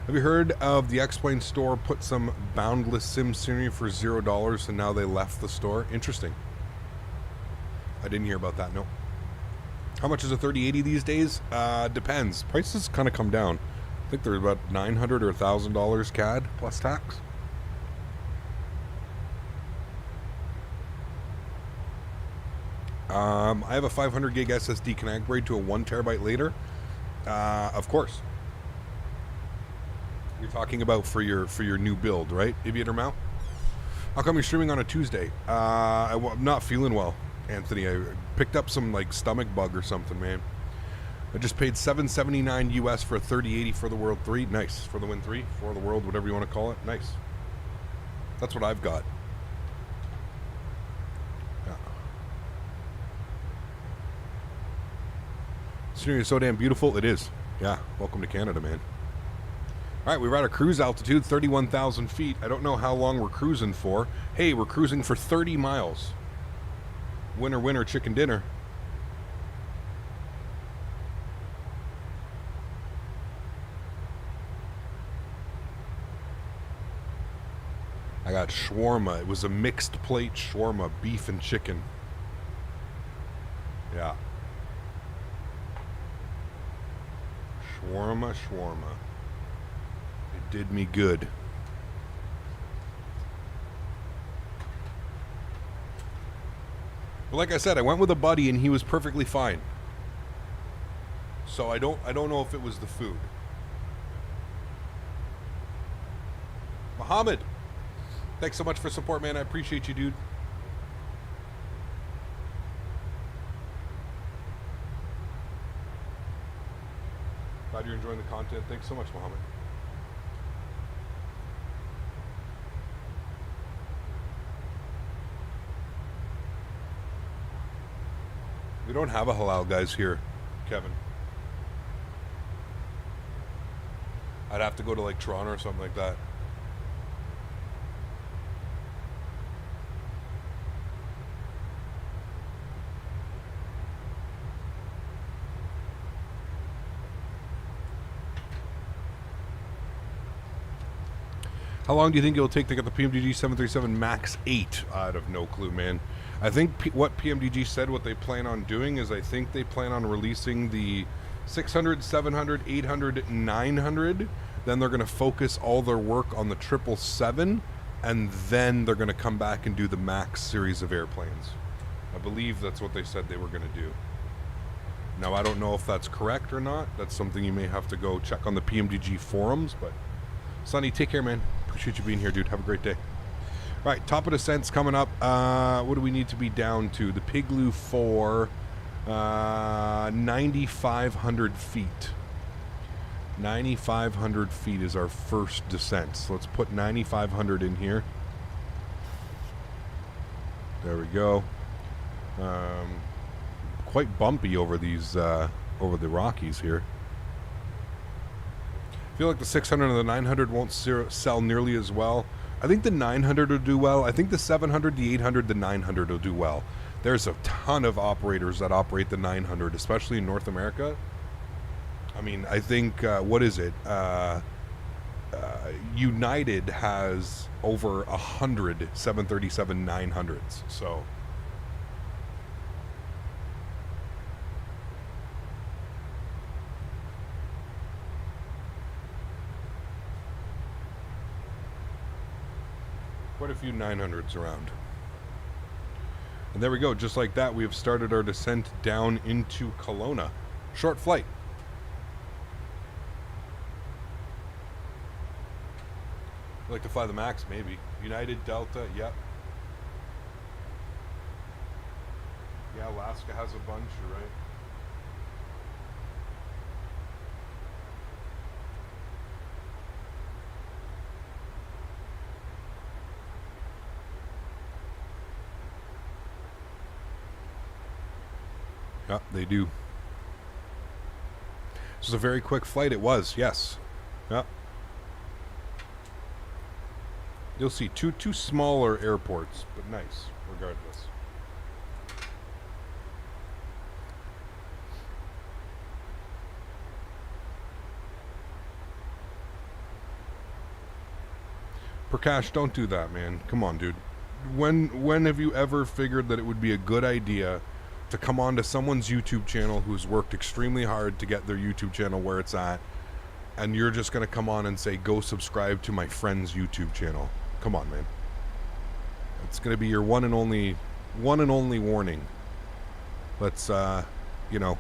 Speaker 1: Have you heard of the X-Plane store put some boundless sim scenery for $0 and now they left the store? Interesting. I didn't hear about that, no. How much is a 3080 these days? Depends. Prices kind of come down. I think they're about $900 or $1,000 CAD plus tax. I have a 500 gig SSD. Can I upgrade to a 1 terabyte later? Of course. You're talking about for your new build, right? Aviator mount? How come you're streaming on a Tuesday? I'm not feeling well, Anthony. I picked up some like stomach bug or something, man. I just paid $779 US for a 3080 for the World 3. Nice. For the Win 3, for the World, whatever you want to call it. Nice. That's what I've got. Yeah. Scenery is so damn beautiful. It is. Yeah. Welcome to Canada, man. All right, we're at our cruise altitude, 31,000 feet. I don't know how long we're cruising for. Hey, we're cruising for 30 miles. Winner, winner, chicken dinner. I got shawarma. It was a mixed plate shawarma, beef and chicken. Yeah. Shawarma. It did me good. But like I said, I went with a buddy and he was perfectly fine. So I don't know if it was the food. Muhammad, thanks so much for support, man. I appreciate you, dude. Glad you're enjoying the content. Thanks so much, Muhammad. We don't have a halal guys here, Kevin. I'd have to go to like Toronto or something like that. How long do you think it'll take to get the PMDG 737 MAX 8? I have no clue, man. I think what PMDG said, what they plan on doing is I think they plan on releasing the 600, 700, 800, 900. Then they're going to focus all their work on the 777, and then they're going to come back and do the MAX series of airplanes. I believe that's what they said they were going to do. Now, I don't know if that's correct or not. That's something you may have to go check on the PMDG forums, but Sonny, take care, man. Appreciate you being here, dude. Have a great day. Right, top of descent's coming up. What do we need to be down to? The Pigloo 4, 9,500 feet. 9,500 feet is our first descent. So let's put 9,500 in here. There we go. Quite bumpy over these, over the Rockies here. I feel like the 600 and the 900 won't sell nearly as well. I think the 900 will do well. I think the 700, the 800, the 900 will do well. There's a ton of operators that operate the 900, especially in North America. I mean, I think, what is it? United has over 100 737 900s, so... quite a few 900s around. And there we go, just like that, we have started our descent down into Kelowna. Short flight. I'd like to fly the MAX, maybe. United, Delta, yep. Yeah, Alaska has a bunch, you're right. Yeah, they do. This was a very quick flight. It was, yes. Yeah. You'll see two smaller airports, but nice, regardless. Prakash, don't do that, man. Come on, dude. When have you ever figured that it would be a good idea to come on to someone's YouTube channel who's worked extremely hard to get their YouTube channel where it's at, and you're just going to come on and say, go subscribe to my friend's YouTube channel? Come on, man. It's going to be your one and only warning. Let's, you know,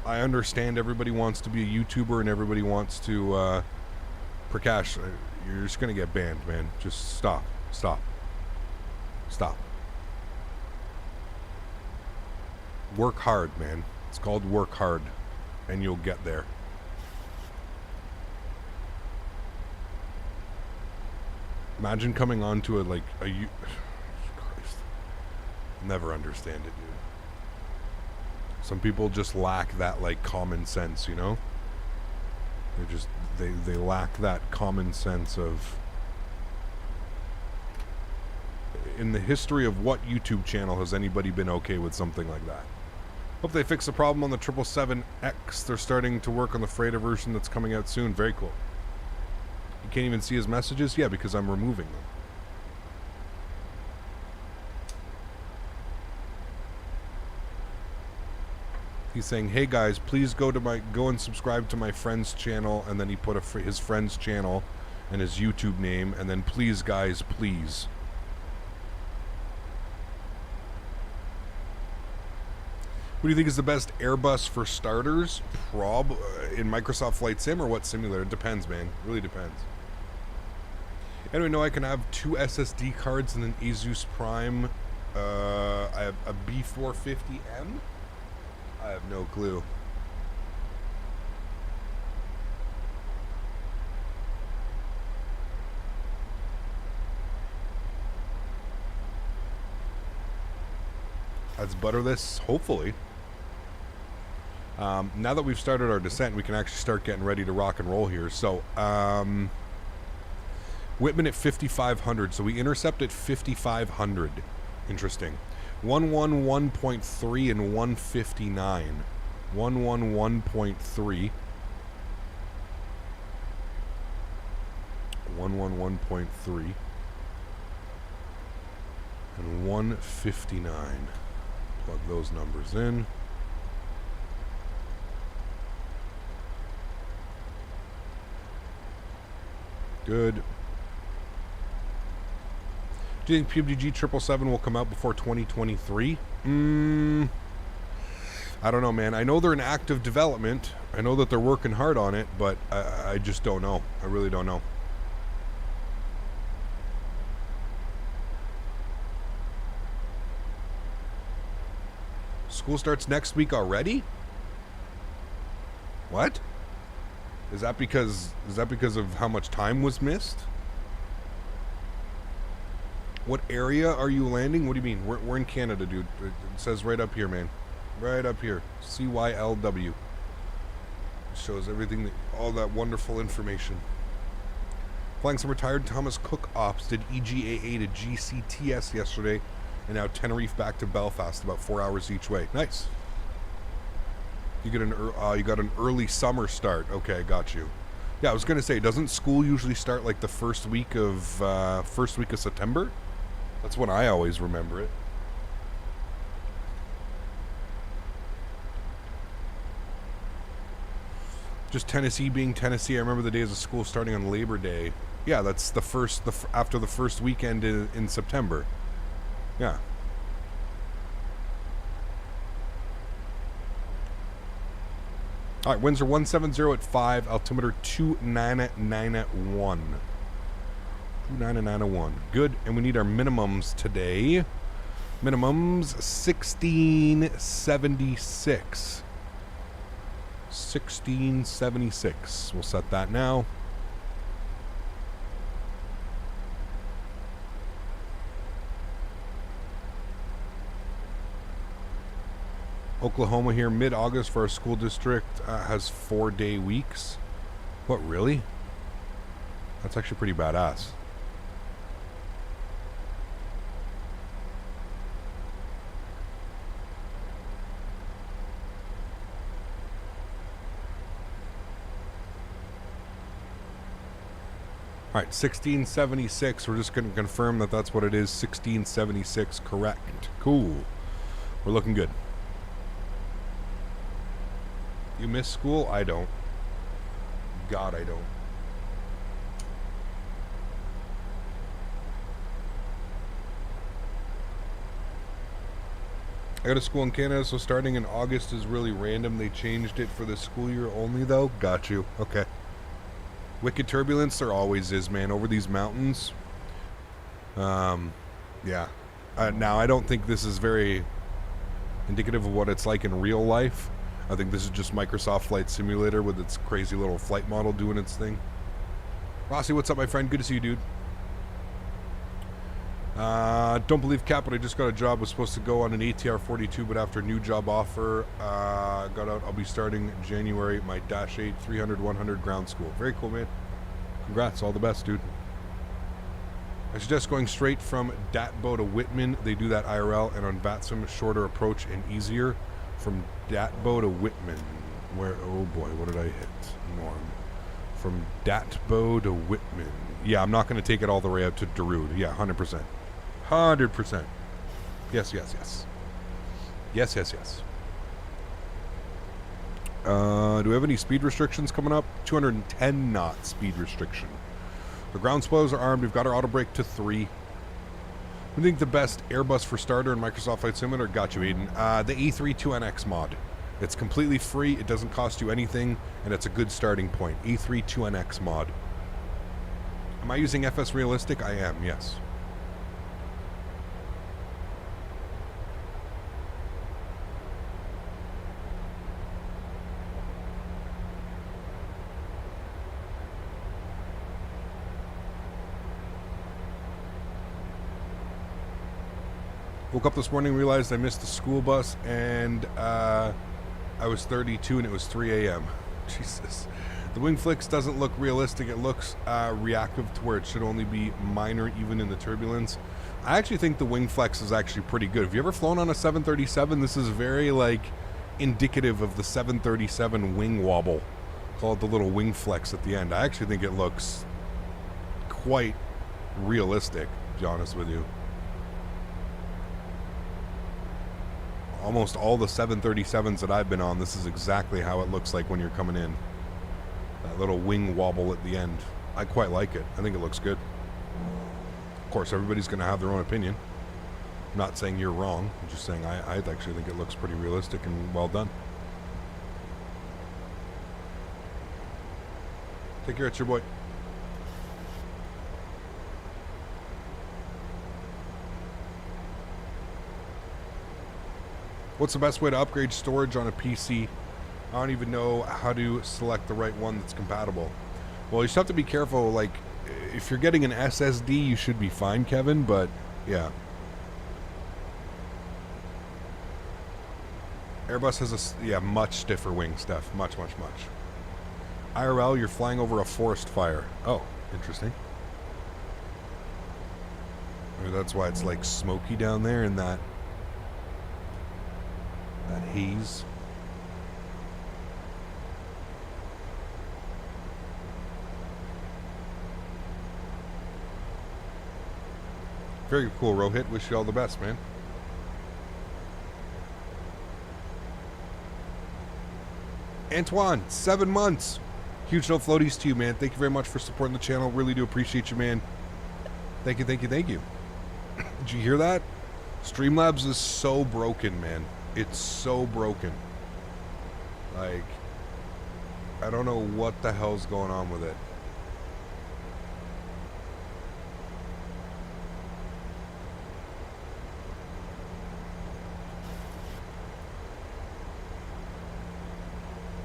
Speaker 1: I understand everybody wants to be a YouTuber and everybody wants to, Prakash, you're just going to get banned, man. Just stop. Work hard, man. It's called work hard, and you'll get there. Imagine coming on to a Christ. Never understand it, dude. Some people just lack that, like, common sense, you know? They lack that common sense of... In the history of what YouTube channel has anybody been okay with something like that? Hope they fix the problem on the 777X. They're starting to work on the freighter version that's coming out soon. Very cool. You can't even see his messages? Yeah, because I'm removing them. He's saying, hey guys, please go and subscribe to my friend's channel, and then he put his friend's channel and his YouTube name, and then please guys, please. What do you think is the best Airbus for starters? In Microsoft Flight Sim or what simulator? It depends, man. It really depends. Anyway, no, I can have 2 SSD cards and an Asus Prime. I have a B450M? I have no clue. That's butterless, hopefully. Now that we've started our descent, we can actually start getting ready to rock and roll here. So, Whitman at 5,500. So we intercept at 5,500. Interesting. 111.3 and 159. 111.3. 111.3. And 159. Plug those numbers in. Good. Do you think PMDG 777 will come out before 2023? I don't know, man. I know they're in active development. I know that they're working hard on it, but I just don't know. I really don't know. School starts next week already? What? Is that because of how much time was missed? What area are you landing? What do you mean? We're in Canada, dude. It says right up here, man. Right up here. CYLW. It shows everything, all that wonderful information. Flying some retired Thomas Cook ops did EGAA to GCTS yesterday, and now Tenerife back to Belfast, about 4 hours each way. Nice. You got an early summer start. Okay, got you. Yeah, I was gonna say, doesn't school usually start like the first week of September? That's when I always remember it. Just Tennessee being Tennessee. I remember the days of school starting on Labor Day. Yeah, that's after the first weekend in September. Yeah. All right, winds are 170 at 5, altimeter 2991. 2991. Good, and we need our minimums today. Minimums 1676. 1676. We'll set that now. Oklahoma here, mid-August for our school district, has 4-day weeks. What, really? That's actually pretty badass. All right, 1676. We're just going to confirm that that's what it is. 1676, correct. Cool. We're looking good. You miss school? I don't. God, I don't. I go to school in Canada, so starting in August is really random. They changed it for the school year only, though. Got you. Okay. Wicked turbulence, there always is, man, over these mountains. Yeah. Now, I don't think this is very indicative of what it's like in real life. I think this is just Microsoft Flight Simulator with its crazy little flight model doing its thing. Rossi, what's up, my friend? Good to see you, dude. Don't believe Cap, but I just got a job. Was supposed to go on an ATR 42, but after a new job offer, got out. I'll be starting January my Dash 8 300-100 ground school. Very cool, man. Congrats. All the best, dude. I suggest going straight from Datbo to Whitman. They do that IRL, and on VATSIM, shorter approach and easier. From Datbo to Whitman. Where, oh boy, what did I hit? Norm. From Datbo to Whitman. Yeah, I'm not going to take it all the way up to Darude. Yeah, 100%. 100%. Yes, yes, yes. Yes, yes, yes. Do we have any speed restrictions coming up? 210 knot speed restriction. The ground spoilers are armed. We've got our auto brake to 3. I think the best Airbus for starter in Microsoft Flight Simulator, got you, Aiden, the E32NX mod. It's completely free, it doesn't cost you anything, and it's a good starting point. E32NX mod. Am I using FS Realistic? I am, yes. Woke up this morning, realized I missed the school bus, and I was 32 and it was 3 a.m. Jesus. The wing flicks doesn't look realistic. It looks reactive to where it should only be minor even in the turbulence. I actually think the wing flex is actually pretty good. Have you ever flown on a 737? This is very like indicative of the 737 wing wobble, called the little wing flex at the end. I actually think it looks quite realistic, to be honest with you. Almost all the 737s that I've been on, this is exactly how it looks like when you're coming in. That little wing wobble at the end. I quite like it. I think it looks good. Of course, everybody's going to have their own opinion. I'm not saying you're wrong. I'm just saying I actually think it looks pretty realistic and well done. Take care, it's your boy. What's the best way to upgrade storage on a PC? I don't even know how to select the right one that's compatible. Well, you just have to be careful. Like, if you're getting an SSD, you should be fine, Kevin, but yeah. Airbus has a much stiffer wing, Steph. Much. IRL, you're flying over a forest fire. Oh, interesting. Maybe that's why it's like smoky down there in that haze. Very cool, Rohit. Wish you all the best, man. Antoine, 7 months. Huge no floaties to you, man. Thank you very much for supporting the channel. Really do appreciate you, man. Thank you. Did you hear that? Streamlabs is so broken, man. It's so broken. Like, I don't know what the hell's going on with it.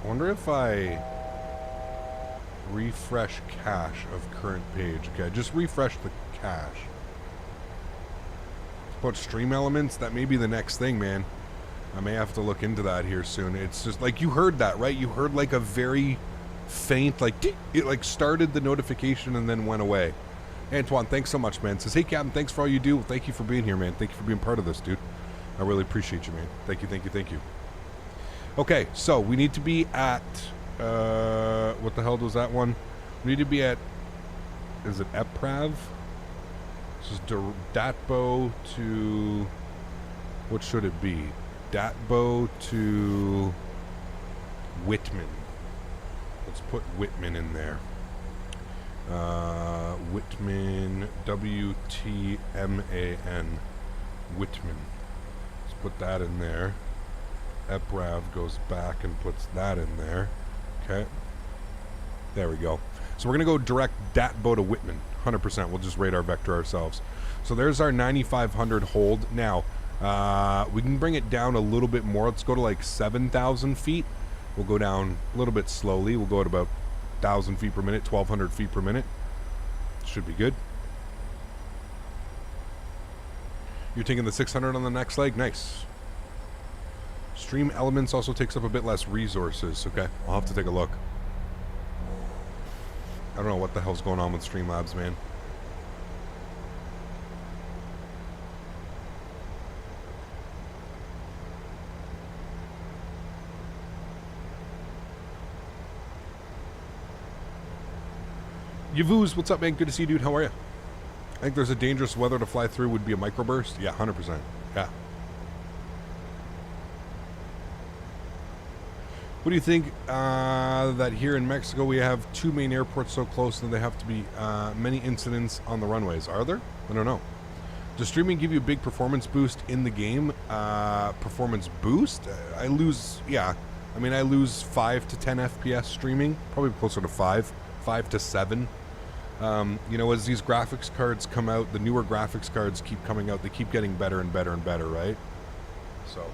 Speaker 1: I wonder if I refresh cache of current page. Okay, just refresh the cache. Put stream elements, that may be the next thing, man. I may have to look into that here soon. It's just like, you heard that, right? You heard like a very faint, like, it like started the notification and then went away. Antoine, thanks so much, man. Says, hey, Captain, thanks for all you do. Thank you for being here, man. Thank you for being part of this, dude. I really appreciate you, man. Thank you. Okay, so we need to be at, what the hell was that one? We need to be at, is it Eprav? This is Datbo to, what should it be? Datbo to Whitman. Let's put Whitman in there. Whitman, W-T-M-A-N. Whitman. Let's put that in there. Eprav goes back and puts that in there. Okay. There we go. So we're going to go direct Datbo to Whitman. 100%. We'll just rate our vector ourselves. So there's our 9,500 hold. Now, we can bring it down a little bit more. Let's go to like 7,000 feet. We'll go down a little bit slowly. We'll go at about 1,000 feet per minute, 1,200 feet per minute. Should be good. You're taking the 600 on the next leg? Nice. Stream elements also takes up a bit less resources. Okay, I'll have to take a look. I don't know what the hell's going on with Streamlabs, man. Yavuz, what's up, man? Good to see you, dude. How are you? I think there's a dangerous weather to fly through would be a microburst. Yeah, 100%. Yeah. What do you think that here in Mexico we have 2 main airports so close that they have to be many incidents on the runways? Are there? I don't know. Does streaming give you a big performance boost in the game? Performance boost? I lose, yeah. I mean, I lose 5 to 10 FPS streaming. Probably closer to 5 to 7. You know, as these graphics cards come out, the newer graphics cards keep coming out. They keep getting better and better and better, right? So...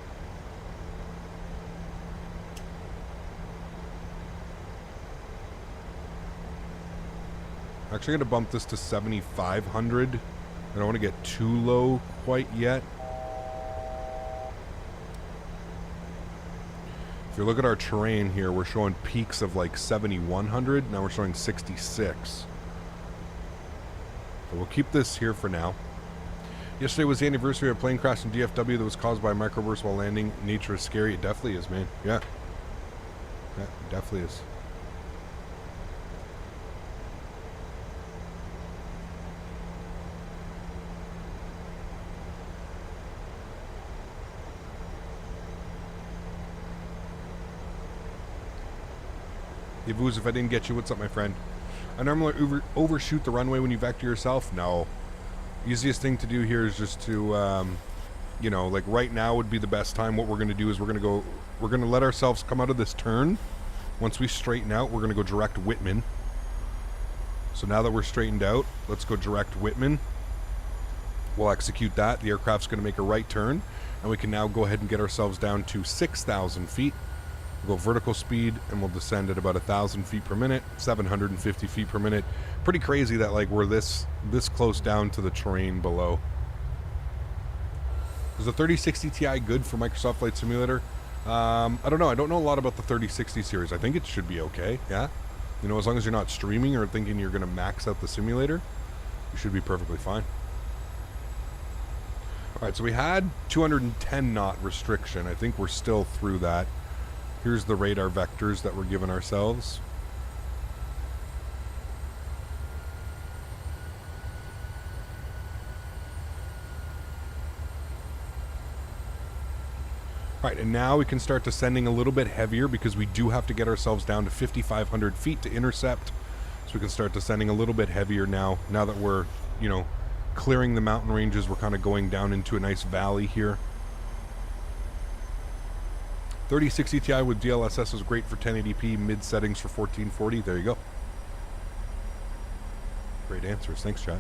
Speaker 1: Actually, I'm going to bump this to 7,500. I don't want to get too low quite yet. If you look at our terrain here, we're showing peaks of like 7,100. Now we're showing 66. So we'll keep this here for now. Yesterday was the anniversary of a plane crash in DFW that was caused by a microburst while landing. Nature is scary. It definitely is, man. Yeah. Yeah, it definitely is. Yavuz, if I didn't get you, what's up, my friend? I normally overshoot the runway when you vector yourself. No. Easiest thing to do here is just to, you know, like right now would be the best time. What we're going to do is we're going to let ourselves come out of this turn. Once we straighten out, we're going to go direct Whitman. So now that we're straightened out, let's go direct Whitman. We'll execute that. The aircraft's going to make a right turn. And we can now go ahead and get ourselves down to 6,000 feet. We'll go vertical speed, and we'll descend at about 1,000 feet per minute, 750 feet per minute. Pretty crazy that like we're this close down to the terrain below. Is the 3060 Ti good for Microsoft Flight Simulator? I don't know. I don't know a lot about the 3060 series. I think it should be okay. Yeah, you know, as long as you're not streaming or thinking you're going to max out the simulator, you should be perfectly fine. All right, so we had 210 knot restriction. I think we're still through that. Here's the radar vectors that we're giving ourselves. All right, and now we can start descending a little bit heavier because we do have to get ourselves down to 5,500 feet to intercept. So we can start descending a little bit heavier now that we're, you know, clearing the mountain ranges. We're kind of going down into a nice valley here. 3060 Ti with DLSS is great for 1080p, mid settings for 1440. There you go. Great answers. Thanks, chat.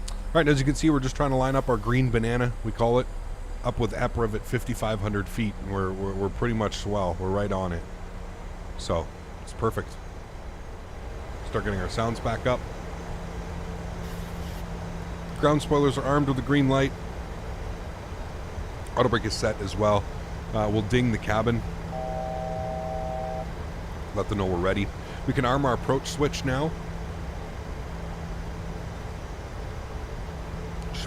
Speaker 1: All right, as you can see, we're just trying to line up our green banana, we call it, up with EPREV at 5,500 feet. And we're pretty much swell. We're right on it. So, it's perfect. Start getting our sounds back up. Ground spoilers are armed with a green light. Auto brake is set as well. We'll ding the cabin. Let them know we're ready. We can arm our approach switch now.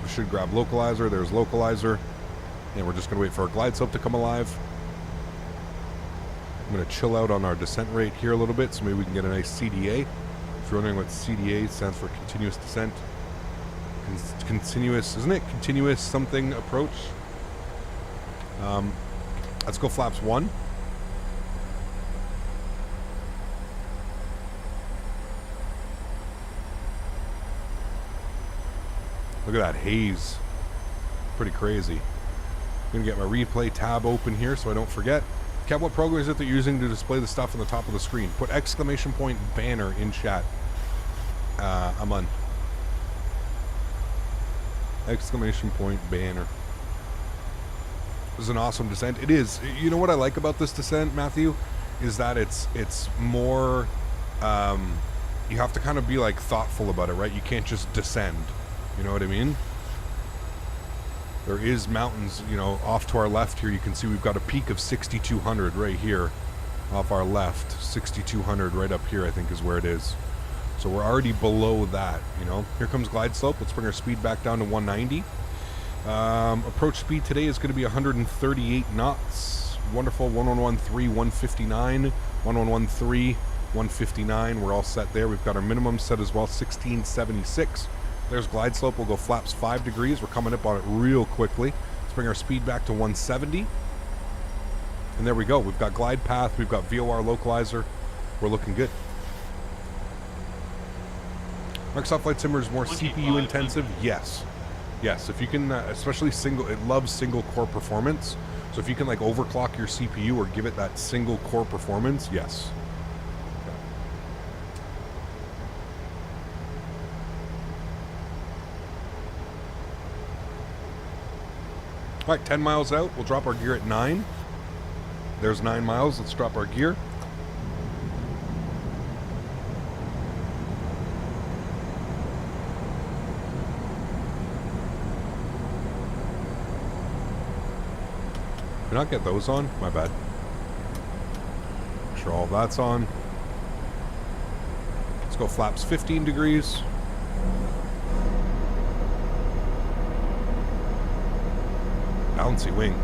Speaker 1: We should grab localizer. There's localizer. And we're just going to wait for our glide slope to come alive. I'm going to chill out on our descent rate here a little bit, so maybe we can get a nice CDA. If you're wondering what CDA stands for, continuous descent. Continuous, isn't it? Continuous something approach. Let's go flaps 1. Look at that haze. Pretty crazy. I'm going to get my replay tab open here so I don't forget. Kev, what program is it that you're using to display the stuff on the top of the screen? Put exclamation point banner in chat. I'm on. Exclamation point banner. This is an awesome descent. It is. You know what I like about this descent, Matthew? Is that it's more, you have to kind of be like thoughtful about it, right? You can't just descend. You know what I mean? There is mountains, you know, off to our left here. You can see we've got a peak of 6,200 right here off our left. 6,200 right up here, I think, is where it is. So we're already below that, you know. Here comes glide slope. Let's bring our speed back down to 190. Approach speed today is going to be 138 knots. Wonderful. 1113, 159. 1113, 159. We're all set there. We've got our minimum set as well, 1676. There's glide slope. We'll go flaps 5 degrees. We're coming up on it real quickly. Let's bring our speed back to 170. And there we go. We've got glide path. We've got VOR localizer. We're looking good. Microsoft Flight Simulator is more CPU intensive. Yes. Yes. If you can, especially it loves single core performance. So if you can like overclock your CPU or give it that single core performance, yes. All right, 10 miles out. We'll drop our gear at 9. There's 9 miles. Let's drop our gear. Did I not get those on? My bad. Make sure all that's on. Let's go flaps 15 degrees. Bouncy wing.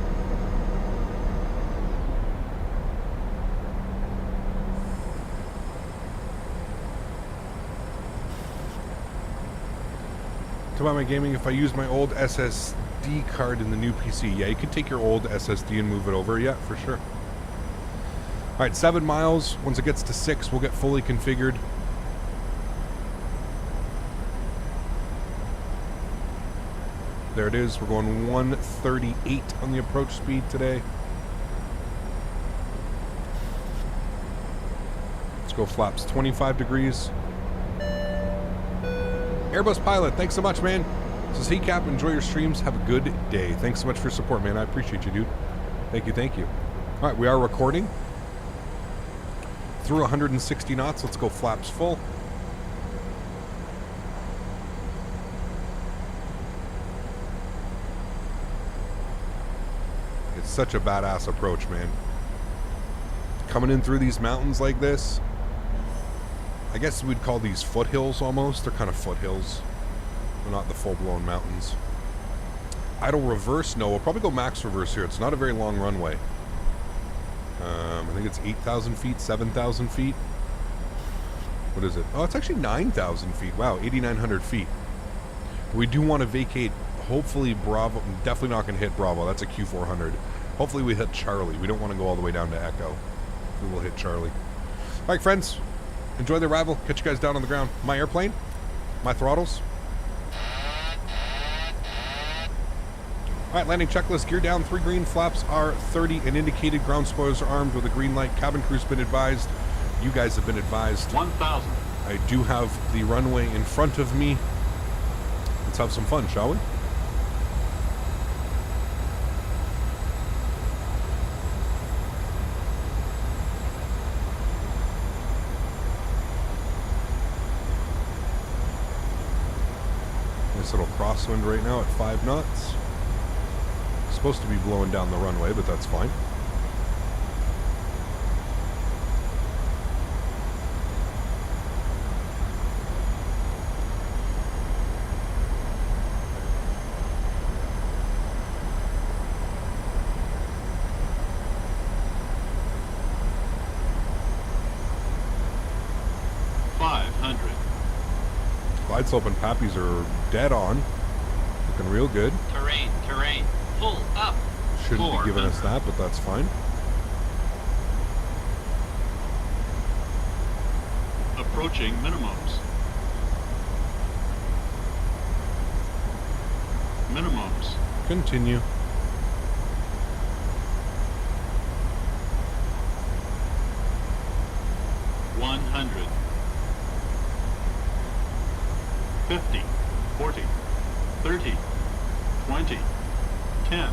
Speaker 1: Come on, my gaming. If I use my old SSD card in the new PC, yeah, you can take your old SSD and move it over. Yeah, for sure. All right, 7 miles. Once it gets to 6, we'll get fully configured. There it is. We're going 138 on the approach speed today. Let's go flaps 25 degrees. Airbus pilot, thanks so much, man. So see, Cap, enjoy your streams. Have a good day. Thanks so much for your support, man. I appreciate you, dude. Thank you, thank you. All right, we are recording. Through 160 knots. Let's go flaps full. It's such a badass approach, man. Coming in through these mountains like this. I guess we'd call these foothills almost. They're kind of foothills. They're not the full-blown mountains. Idle reverse? No, we'll probably go max reverse here. It's not a very long runway. I think it's 8,000 feet, 7,000 feet. What is it? Oh, it's actually 9,000 feet. Wow, 8,900 feet. We do want to vacate, hopefully, Bravo. Definitely not going to hit Bravo. That's a Q400. Hopefully we hit Charlie. We don't want to go all the way down to Echo. We will hit Charlie. All right, friends. Enjoy the arrival. Catch you guys down on the ground. My airplane. My throttles. All right, landing checklist. Gear down. 3 green. Flaps are 30 and indicated. Ground spoilers are armed with a green light. Cabin crew's been advised. You guys have been advised.
Speaker 3: 1,000.
Speaker 1: I do have the runway in front of me. Let's have some fun, shall we? Nice little crosswind right now at 5 knots. Supposed to be blowing down the runway, but that's fine. Glide slope and pappies are dead on. Looking real good.
Speaker 3: Terrain. Pull up.
Speaker 1: Shouldn't be giving us that, but that's fine.
Speaker 3: Approaching minimums. Continue. 100. 50, 40, 30, 20, 10.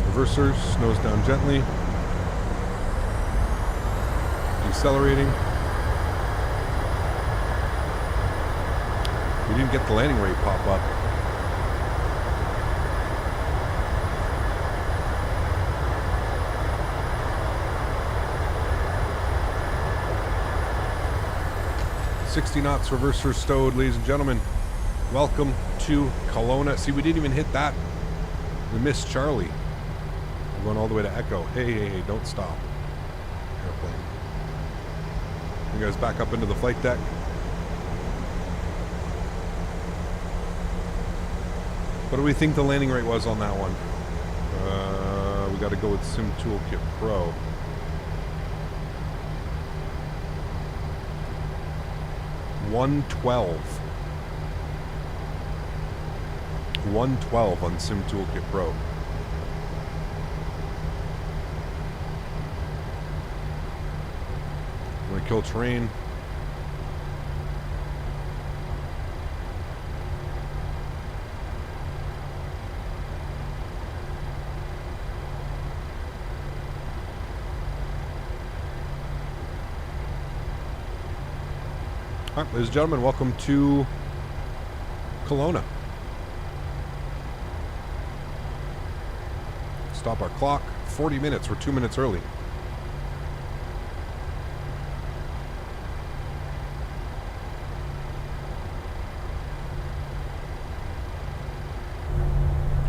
Speaker 1: Reversers, nose down gently. Decelerating. We didn't get the landing rate pop up. .60 knots, reverser stowed, ladies and gentlemen. Welcome to Kelowna. See, we didn't even hit that. We missed Charlie. We're going all the way to Echo. Hey, don't stop. Airplane. You guys back up into the flight deck. What do we think the landing rate was on that one? We got to go with Sim Toolkit Pro. $112 on Sim Toolkit Pro. I'm going to kill terrain. All right, ladies and gentlemen, welcome to Kelowna. Stop our clock. 40 minutes. We're 2 minutes early.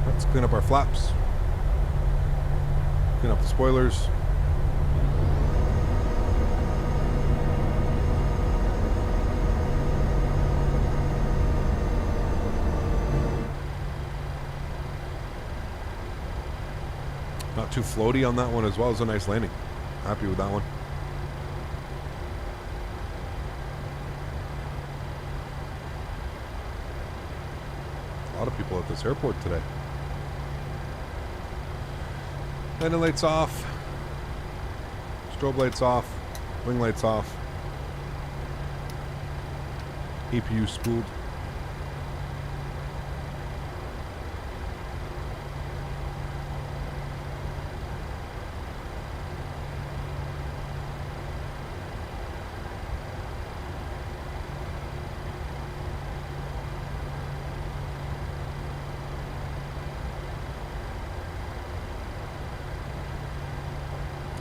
Speaker 1: Let's clean up our flaps. Clean up the spoilers. Not too floaty on that one as well. It was a nice landing. Happy with that one. A lot of people at this airport today. Landing lights off. Strobe lights off. Wing lights off. APU spooled.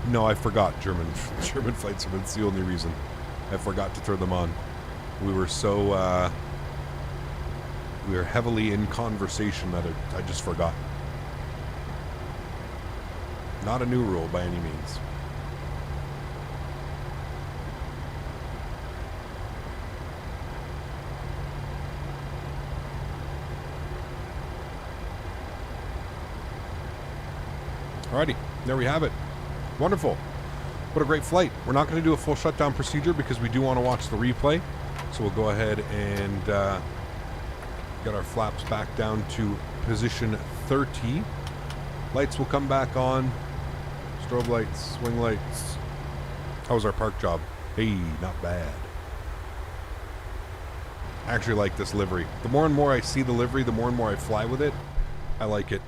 Speaker 1: No, I forgot German flight sim. That's the only reason. I forgot to turn them on. We were so, we were heavily in conversation that I just forgot. Not a new rule by any means. Alrighty, there we have it. Wonderful. What a great flight. We're not going to do a full shutdown procedure because we do want to watch the replay. So we'll go ahead and get our flaps back down to position 30. Lights will come back on. Strobe lights, swing lights. How was our park job? Hey, not bad. I actually like this livery. The more and more I see the livery, the more and more I fly with it. I like it.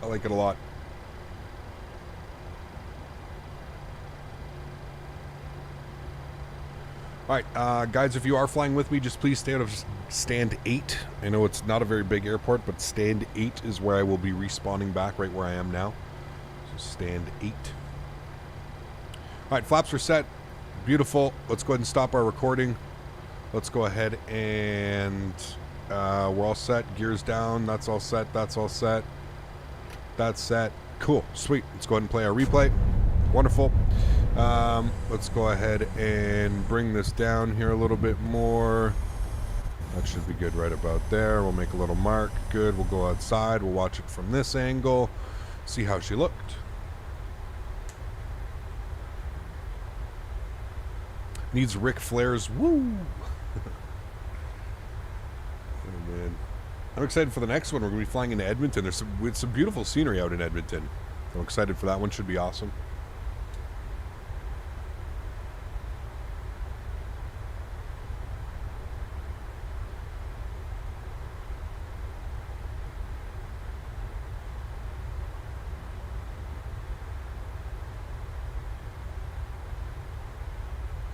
Speaker 1: I like it a lot. Alright, guys, if you are flying with me, just please stay out of stand 8. I know it's not a very big airport, but stand 8 is where I will be respawning back, right where I am now. So stand 8. Alright, flaps are set. Beautiful. Let's go ahead and stop our recording. Let's go ahead and we're all set. Gears down. That's all set. That's all set. That's set. Cool. Sweet. Let's go ahead and play our replay. Wonderful. Let's go ahead and bring this down here a little bit more. That should be good right about there. We'll make a little mark. Good. We'll go outside. We'll watch it from this angle. See how she looked. Needs Ric Flair's woo. Oh, man. I'm excited for the next one. We're going to be flying into Edmonton. There's some beautiful scenery out in Edmonton. I'm excited for that one. Should be awesome.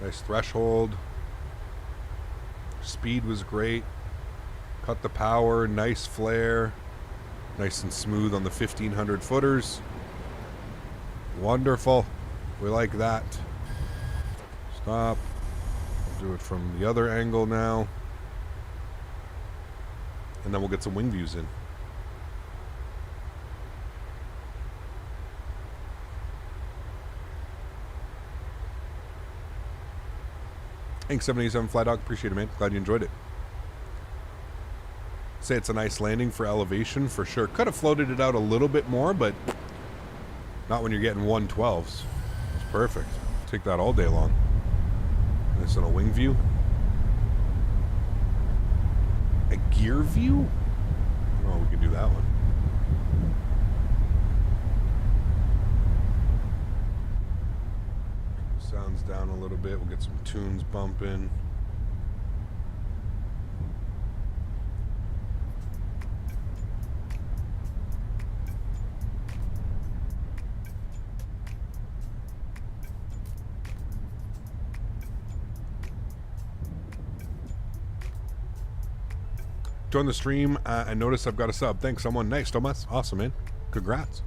Speaker 1: Nice threshold. Speed was great. Cut the power. Nice flare. Nice and smooth on the 1500 footers. Wonderful. We like that. Stop. We'll do it from the other angle now. And then we'll get some wing views in. Thanks, 787 Fly Dog. Appreciate it, man. Glad you enjoyed it. Say it's a nice landing for elevation, for sure. Could have floated it out a little bit more, but not when you're getting 112s. It's perfect. Take that all day long. Nice on a wing view. A gear view? Oh, we can do that one. Sounds down a little bit. We'll get some tunes bumping. Join the stream. I noticed I've got a sub. Thanks, someone. Nice, Thomas. Awesome, man. Congrats.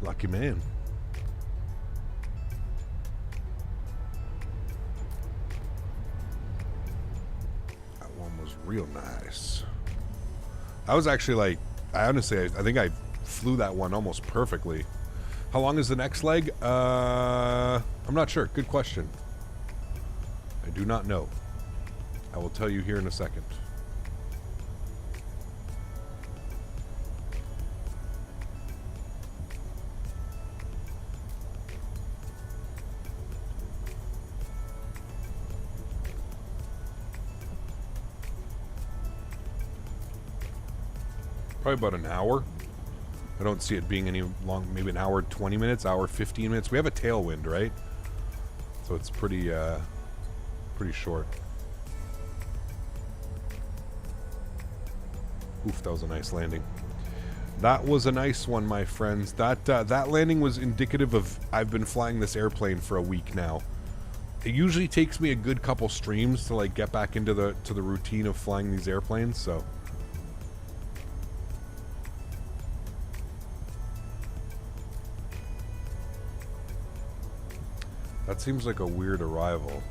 Speaker 1: Lucky man. Real nice. I was actually like, I honestly, I think I flew that one almost perfectly. How long is the next leg? I'm not sure. Good question. I do not know. I will tell you here in a second. Probably about an hour. I don't see it being any long, maybe an hour 20 minutes, hour 15 minutes. We have a tailwind, right? So it's pretty short. Oof, that was a nice landing. That was a nice one, my friends. That landing was indicative of I've been flying this airplane for a week now. It usually takes me a good couple streams to like get back into the routine of flying these airplanes, so That seems like a weird arrival.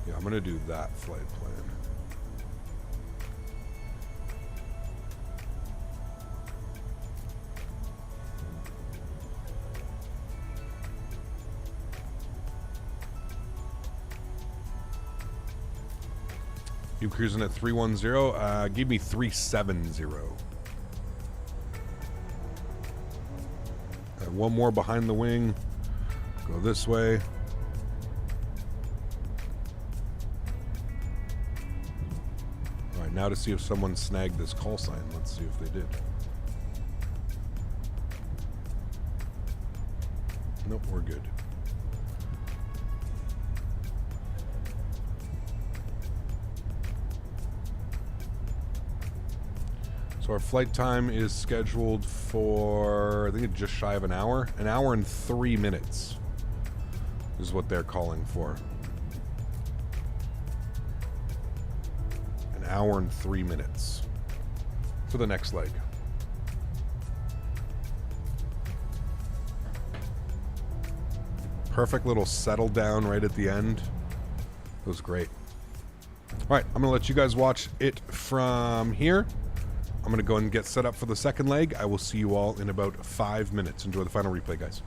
Speaker 1: Yeah, I'm gonna do that flight plan. You cruising at 310? Give me 370. One more behind the wing. Go this way. All right, now to see if someone snagged this call sign. Let's see if they did. Nope, we're good. So our flight time is scheduled for, I think it's just shy of an hour. An hour and 3 minutes is what they're calling for. An hour and 3 minutes for the next leg. Perfect little settle down right at the end. It was great. All right, I'm going to let you guys watch it from here. I'm going to go and get set up for the second leg. I will see you all in about 5 minutes. Enjoy the final replay, guys.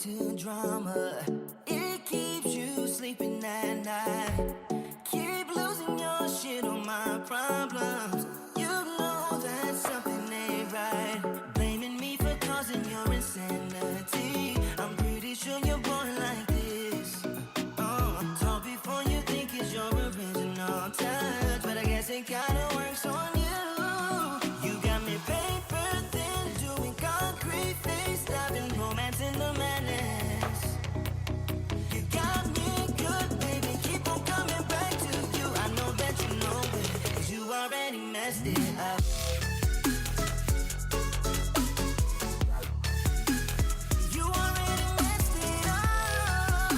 Speaker 4: into drama. It keeps you sleeping at night. Keep losing your shit on my problems. You know that something ain't right. Blaming me for causing your insanity. I'm pretty sure you're born like this. Talk before you think it's your original touch, but I guess it kinda works on you. You got me paper thin, doing concrete face, stopping romance in the madness. You got me good, baby, keep on coming back to you. I know that you know it, 'cause you already messed it up. You already messed it up.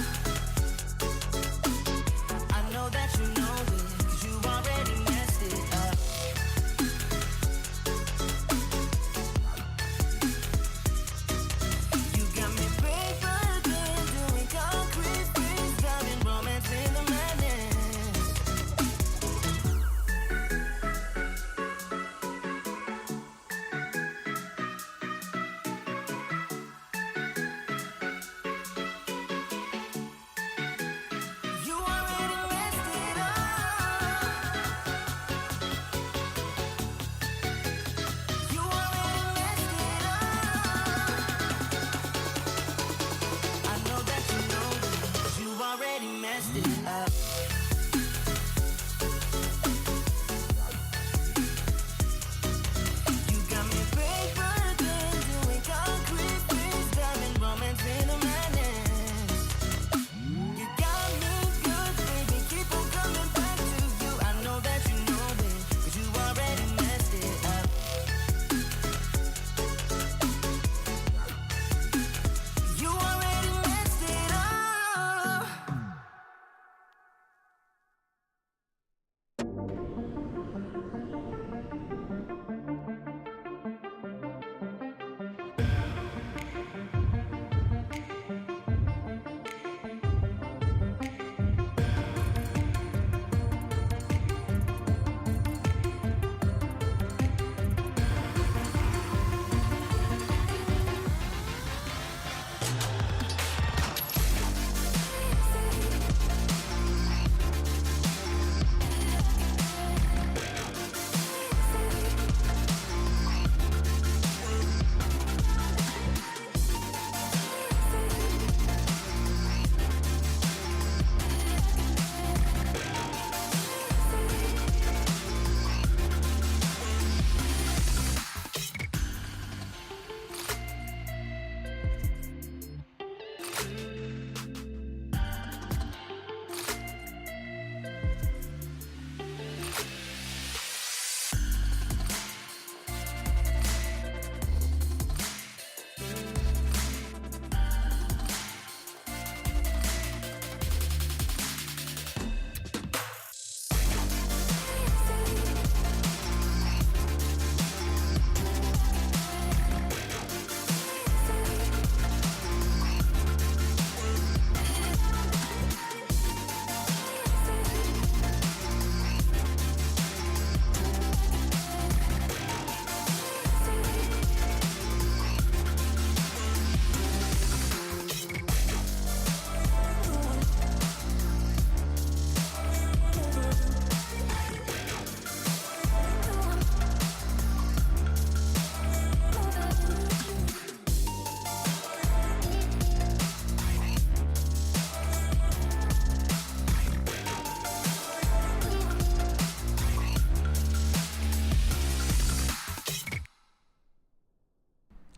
Speaker 4: I know that you know it, 'cause you already messed it up. You got me paper thin, doing concrete things, driving romance in the madness. You already messed it up. You already messed it up. I know that you know it, 'cause you already messed it up. You got me paper thin, doing concrete things, driving romance in the madness. You got me good, baby, keep on coming back to you. I know that you know it, 'cause you already messed it up. You already messed it up.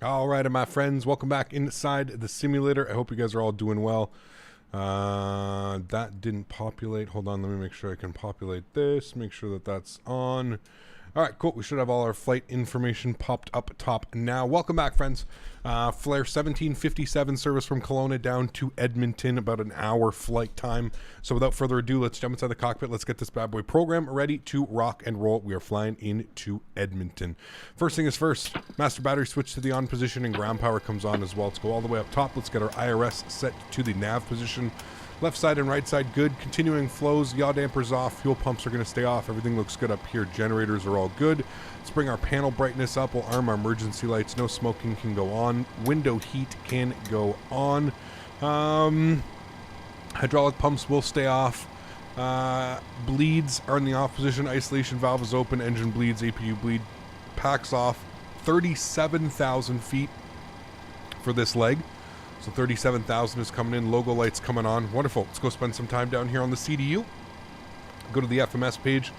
Speaker 1: All right, my friends, welcome back inside the simulator. I hope you guys are all doing well. That didn't populate. Hold on, let me make sure I can populate this. Make sure that that's on. All right, cool. We should have all our flight information popped up top now. Welcome back, friends. Flair 1757 service from Kelowna down to Edmonton, about an hour flight time. So without further ado, let's jump inside the cockpit. Let's get this bad boy program ready to rock and roll. We are flying into Edmonton. First thing is first, master battery switch to the on position and ground power comes on as well. Let's go all the way up top. Let's get our IRS set to the nav position. Left side and right side, good. Continuing flows, yaw dampers off, fuel pumps are going to stay off. Everything looks good up here. Generators are all good. Let's bring our panel brightness up. We'll arm our emergency lights. No smoking can go on. Window heat can go on. Hydraulic pumps will stay off. Bleeds are in the off position. Isolation valve is open. Engine bleeds. APU bleed. Packs off. 37,000 feet for this leg. So 37,000 is coming in. Logo lights coming on. Wonderful. Let's go spend some time down here on the CDU. Go to the FMS page.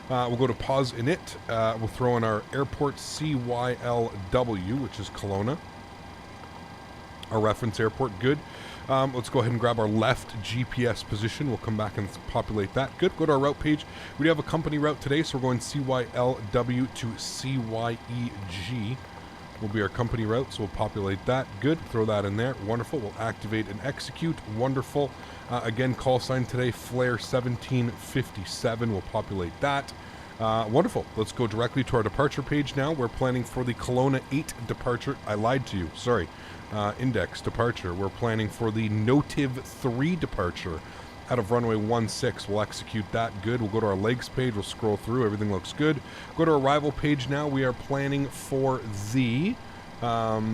Speaker 1: We'll go to pause init. We'll throw in our airport CYLW, which is Kelowna. Our reference airport. Good. Let's go ahead and grab our left GPS position. We'll come back and populate that. Good. Go to our route page. We do have a company route today, so we're going CYLW to CYEG. Will be our company route, so we'll populate that. Good. Throw that in there. Wonderful. We'll activate and execute. Wonderful. Again, call sign today, Flair 1757. We'll populate that. Wonderful. Let's go directly to our departure page now. We're planning for the Kelowna 8 departure. I lied to you. Sorry. Index departure. We're planning for the Notiv 3 departure out of runway 16. We'll execute that. Good. We'll go to our legs page. We'll scroll through. Everything looks good. Go to arrival page now. We are planning for the what are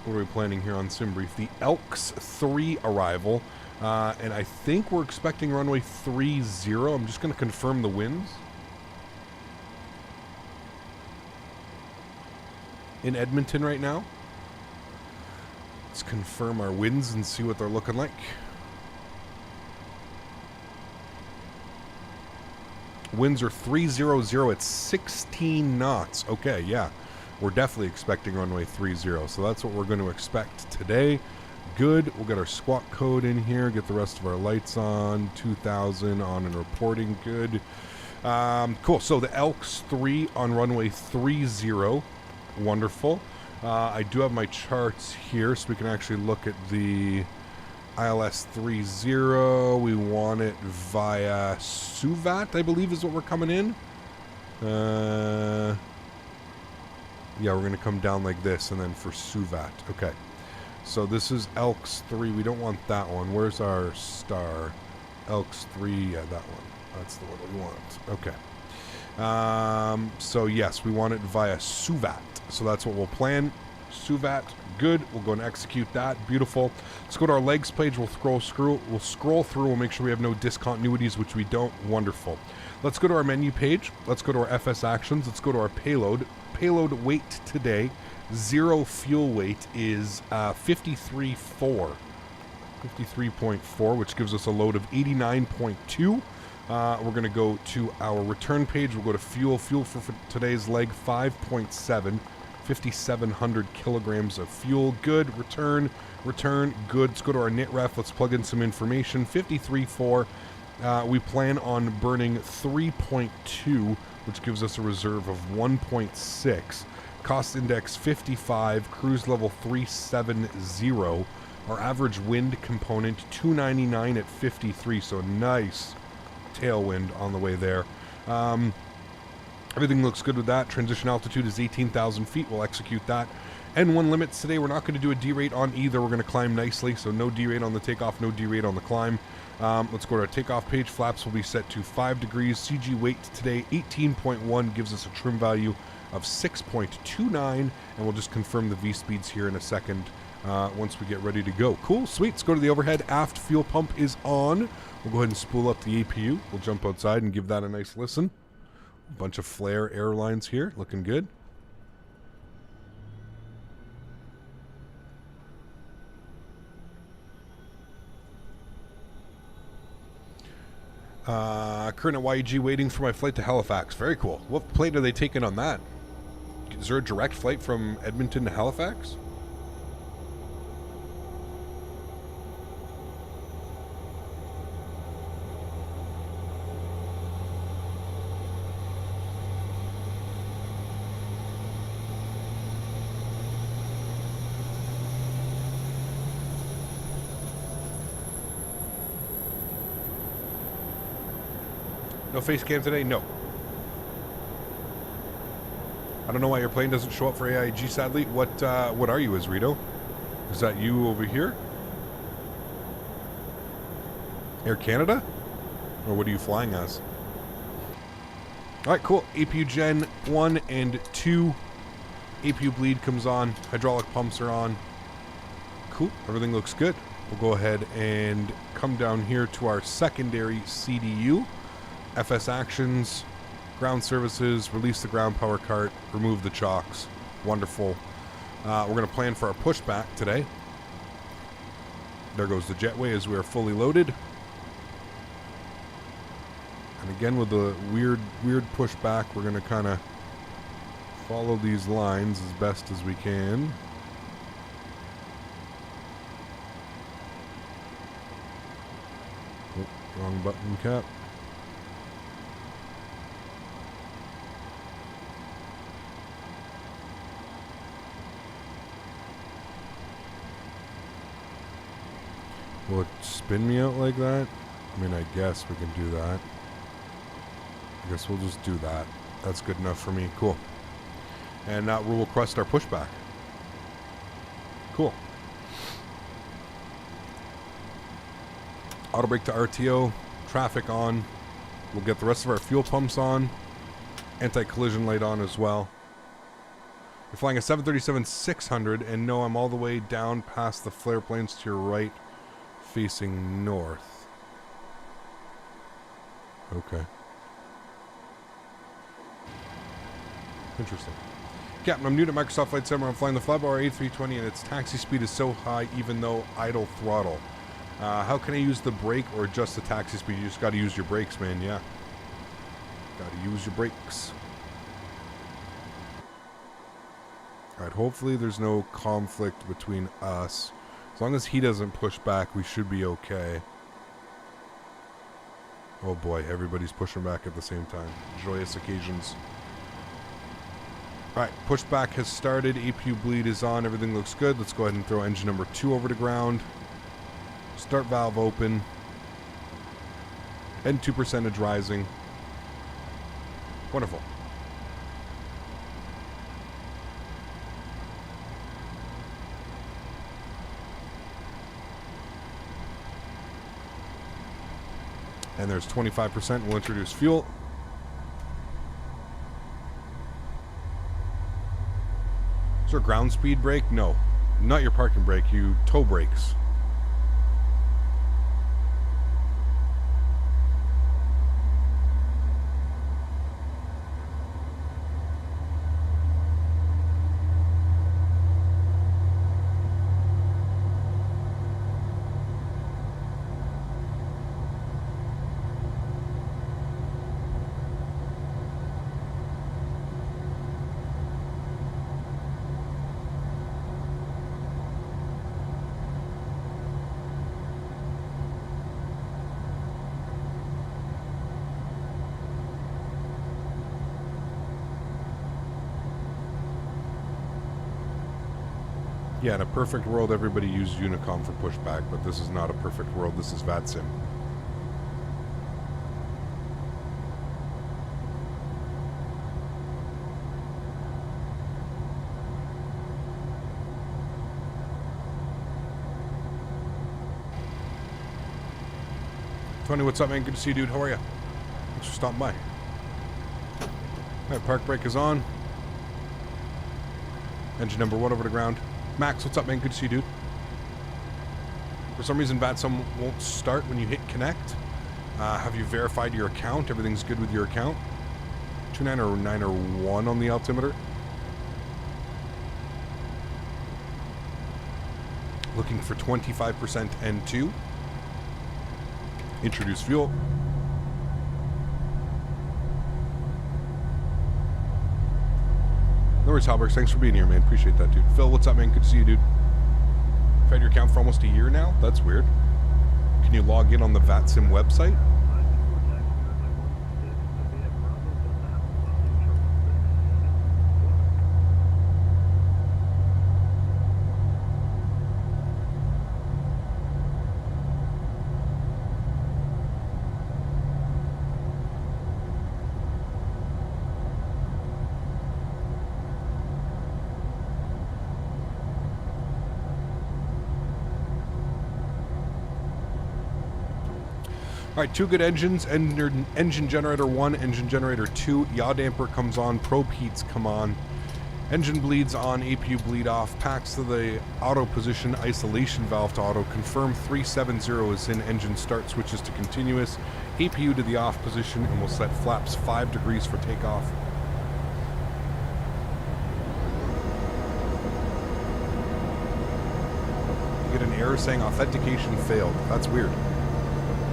Speaker 1: we planning here on SimBrief? The Elks 3 arrival. And I think we're expecting runway 30. I'm just going to confirm the winds. In Edmonton right now. Let's confirm our winds and see what they're looking like. Winds are 300 at 16 knots. Okay, yeah. We're definitely expecting runway 30. So that's what we're going to expect today. Good. We'll get our squawk code in here. Get the rest of our lights on. 2000 on and reporting. Good. Cool. So the Elks 3 on runway 30. Wonderful. I do have my charts here, so we can actually look at the ILS 30. We want it via Suvat, I believe is what we're coming in. Yeah, we're going to come down like this, and then for Suvat. Okay. So this is Elks 3. We don't want that one. Where's our star? Elks 3. Yeah, that one. That's the one we want. Okay. So yes, we want it via Suvat. So that's what we'll plan. Suvat, good. We'll go and execute that. Beautiful. Let's go to our legs page. We'll scroll through. We'll make sure we have no discontinuities, which we don't. Wonderful. Let's go to our menu page. Let's go to our FS actions. Let's go to our payload. Payload weight today. 0 fuel weight is 53.4. 53.4, which gives us a load of 89.2. We're going to go to our return page. We'll go to fuel. Fuel for today's leg, 5.7. 5,700 kilograms of fuel. Good. Return. Good. Let's go to our knit ref. Let's plug in some information. 53.4. We plan on burning 3.2, which gives us a reserve of 1.6. Cost index 55. Cruise level 370. Our average wind component 299 at 53. So nice tailwind on the way there. Everything looks good with that. Transition altitude is 18,000 feet. We'll execute that. N1 limits today. We're not going to do a derate on either. We're going to climb nicely. So no derate on the takeoff, no derate on the climb. Let's go to our takeoff page. Flaps will be set to 5 degrees. CG weight today 18.1 gives us a trim value of 6.29. And we'll just confirm the V speeds here in a second once we get ready to go. Cool. Sweet. Let's go to the overhead. Aft fuel pump is on. We'll go ahead and spool up the APU. We'll jump outside and give that a nice listen. A bunch of Flair Airlines here. Looking good. Current at YEG waiting for my flight to Halifax. Very cool. What plane are they taking on that? Is there a direct flight from Edmonton to Halifax? No face cam today? No. I don't know why your plane doesn't show up for AIG, sadly. What are you, Isrito? Is that you over here? Air Canada? Or what are you flying as? Alright, cool. APU Gen 1 and 2. APU bleed comes on. Hydraulic pumps are on. Cool. Everything looks good. We'll go ahead and come down here to our secondary CDU. FS actions, ground services, release the ground power cart, remove the chocks. Wonderful. We're going to plan for our pushback today. There goes the jetway as we are fully loaded. And again with the weird pushback, we're going to kind of follow these lines as best as we can. Oh, wrong button cap. Will it spin me out like that? I mean, I guess we can do that. I guess we'll just do that. That's good enough for me. Cool. And now we'll request our pushback. Cool. Auto brake to RTO. Traffic on. We'll get the rest of our fuel pumps on. Anti-collision light on as well. You're flying a 737-600, and no, I'm all the way down past the flare planes to your right, facing north. Okay. Interesting. Captain, I'm new to Microsoft Flight Simulator. I'm flying the Flybar A320 and its taxi speed is so high even though idle throttle. How can I use the brake or just the taxi speed? You just got to use your brakes, man. Yeah. Got to use your brakes. Alright, hopefully there's no conflict between us. As long as he doesn't push back, we should be okay. Oh boy, everybody's pushing back at the same time. Joyous occasions. Alright, pushback has started. APU bleed is on. Everything looks good. Let's go ahead and throw engine number 2 over to ground. Start valve open. N2 percentage rising. Wonderful. And there's 25%. We'll introduce fuel. Is there a ground speed brake? No. Not your parking brake. You tow brakes. Yeah, in a perfect world, everybody used Unicom for pushback, but this is not a perfect world. This is VATSIM. Tony, what's up, man? Good to see you, dude. How are you? Thanks for stopping by. All right, park brake is on. Engine number 1 over to ground. Max, what's up, man? Good to see you, dude. For some reason, VATSIM won't start when you hit connect. Have you verified your account? Everything's good with your account? 29 or 9 or 1 on the altimeter. Looking for 25% N2. Introduce fuel. No worries, Halbergs. Thanks for being here, man. Appreciate that, dude. Phil, what's up, man? Good to see you, dude. You've had your account for almost a year now? That's weird. Can you log in on the VATSIM website? right, 2 good engines. Engine generator 1, engine generator 2. Yaw damper comes on. Probe heats come on. Engine bleeds on. APU bleed off. Packs to the auto position. Isolation valve to auto. Confirm 370 is in. Engine start switches to continuous. APU to the off position, and we'll set flaps 5 degrees for takeoff. You get an error saying authentication failed. That's weird.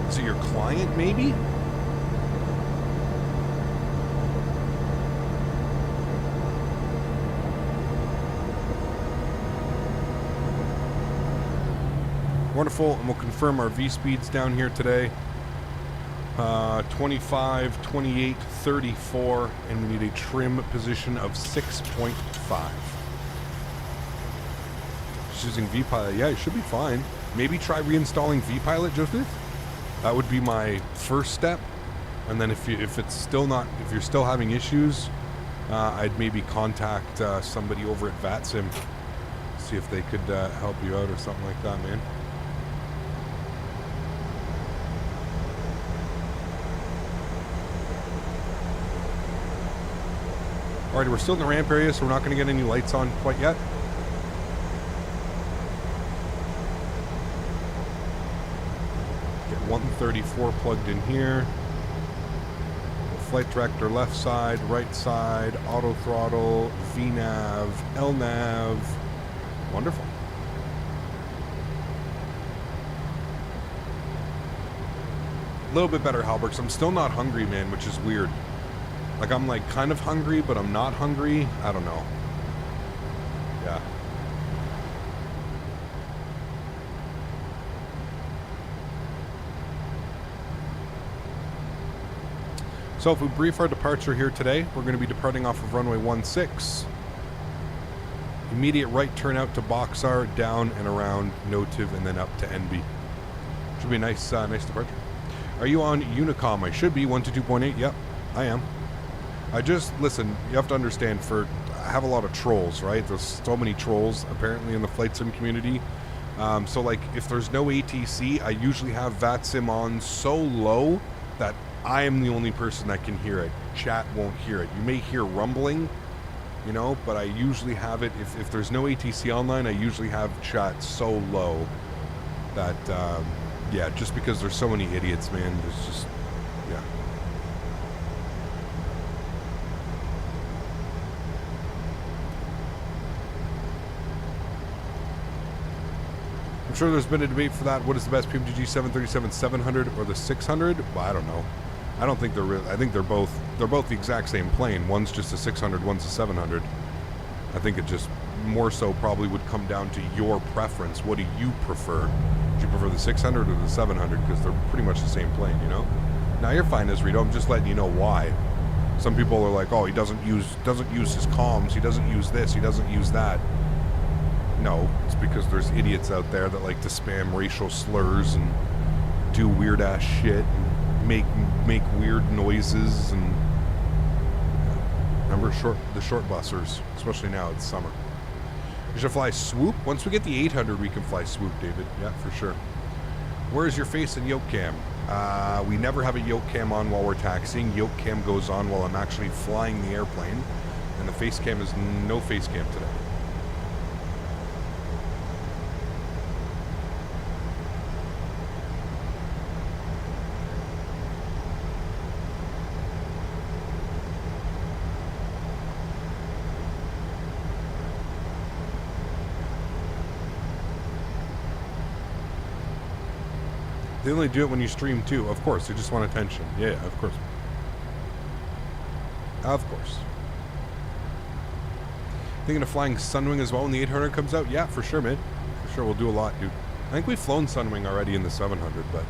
Speaker 1: Is it your client, maybe? Wonderful, and we'll confirm our V-speeds down here today. 25, 28, 34, and we need a trim position of 6.5. Just using VPilot, yeah, it should be fine. Maybe try reinstalling VPilot, Joseph. That would be my first step. And then if you're still having issues, I'd maybe contact somebody over at VATSIM, see if they could help you out or something like that, man. Alright, we're still in the ramp area, so we're not going to get any lights on quite yet. Get 134 plugged in here. Flight director left side, right side, auto throttle, VNav, LNav. Wonderful. A little bit better, Halbergs. I'm still not hungry, man, which is weird. Like, I'm like kind of hungry, but I'm not hungry. I don't know. Yeah. So if we brief our departure here today, we're going to be departing off of runway 16. Immediate right turn out to Boxar, down and around Notiv, and then up to NB. Should be a nice departure. Are you on Unicom? I should be 122.8. Yep, I am. Listen, you have to understand, I have a lot of trolls, right? There's so many trolls, apparently, in the flight sim community. So, like, if there's no ATC, I usually have VATSIM on so low that I am the only person that can hear it. Chat won't hear it. You may hear rumbling, you know, but I usually have it, if there's no ATC online, I usually have chat so low that, yeah, just because there's so many idiots, man, there's just, yeah. I'm sure there's been a debate for that. What is the best PMDG, 737-700 or the 600? Well, I don't know. I don't think they're really. I think they're both the exact same plane. One's just a 600, one's a 700. I think it just more so probably would come down to your preference. What do you prefer? Do you prefer the 600 or the 700? Because they're pretty much the same plane, you know. Now you're fine, Esrito. I'm just letting you know why. Some people are like, oh, he doesn't use his comms. He doesn't use this. He doesn't use that. No, it's because there's idiots out there that like to spam racial slurs and do weird ass shit and make weird noises and remember the short bussers, especially now it's summer. You should fly swoop. Once we get the 800, we can fly swoop, David. Yeah, for sure. Where's your face and yoke cam? We never have a yoke cam on while we're taxiing. Yoke cam goes on while I'm actually flying the airplane, and the face cam is no face cam today. They only do it when you stream too. Of course, they just want attention. Yeah, of course. Of course. Thinking of flying Sunwing as well when the 800 comes out? Yeah, for sure, man. For sure, we'll do a lot, dude. I think we've flown Sunwing already in the 700, but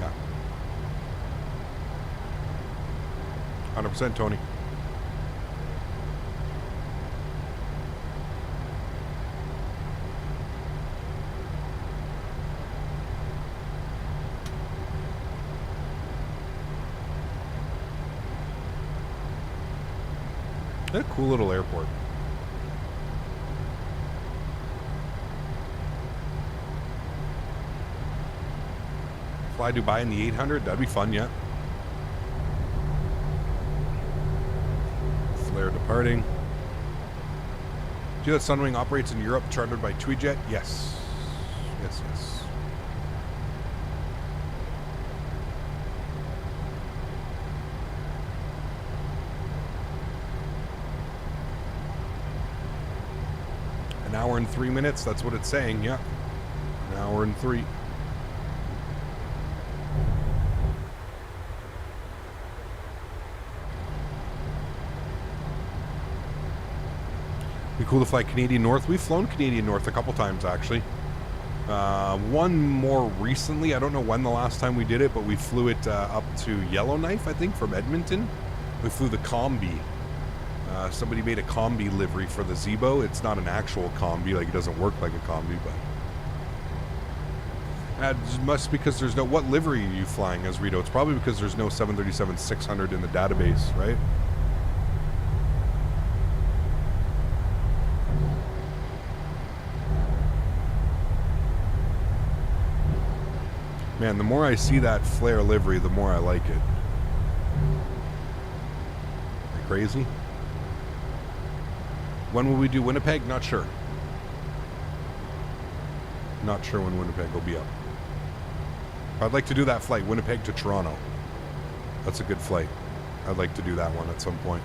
Speaker 1: yeah. 100%, Tony. A cool little airport. Fly Dubai in the 800. That'd be fun, yeah. Flair departing. Do you know that Sunwing operates in Europe, chartered by TuiJet? Yes. Yes, yes. An hour and 3 minutes, that's what it's saying, yeah. An hour and 3. Be cool to fly Canadian North. We've flown Canadian North a couple times, actually. One more recently. I don't know when the last time we did it, but we flew it up to Yellowknife, I think, from Edmonton. We flew the Combi. Somebody made a Combi livery for the Zibo. It's not an actual Combi, like it doesn't work like a Combi, but it must because there's no. What livery are you flying as Rito? It's probably because there's no 737-600 in the database, right? Man, the more I see that Flair livery, the more I like it. Are you crazy? When will we do Winnipeg? Not sure. Not sure when Winnipeg will be up. I'd like to do that flight, Winnipeg to Toronto. That's a good flight. I'd like to do that one at some point.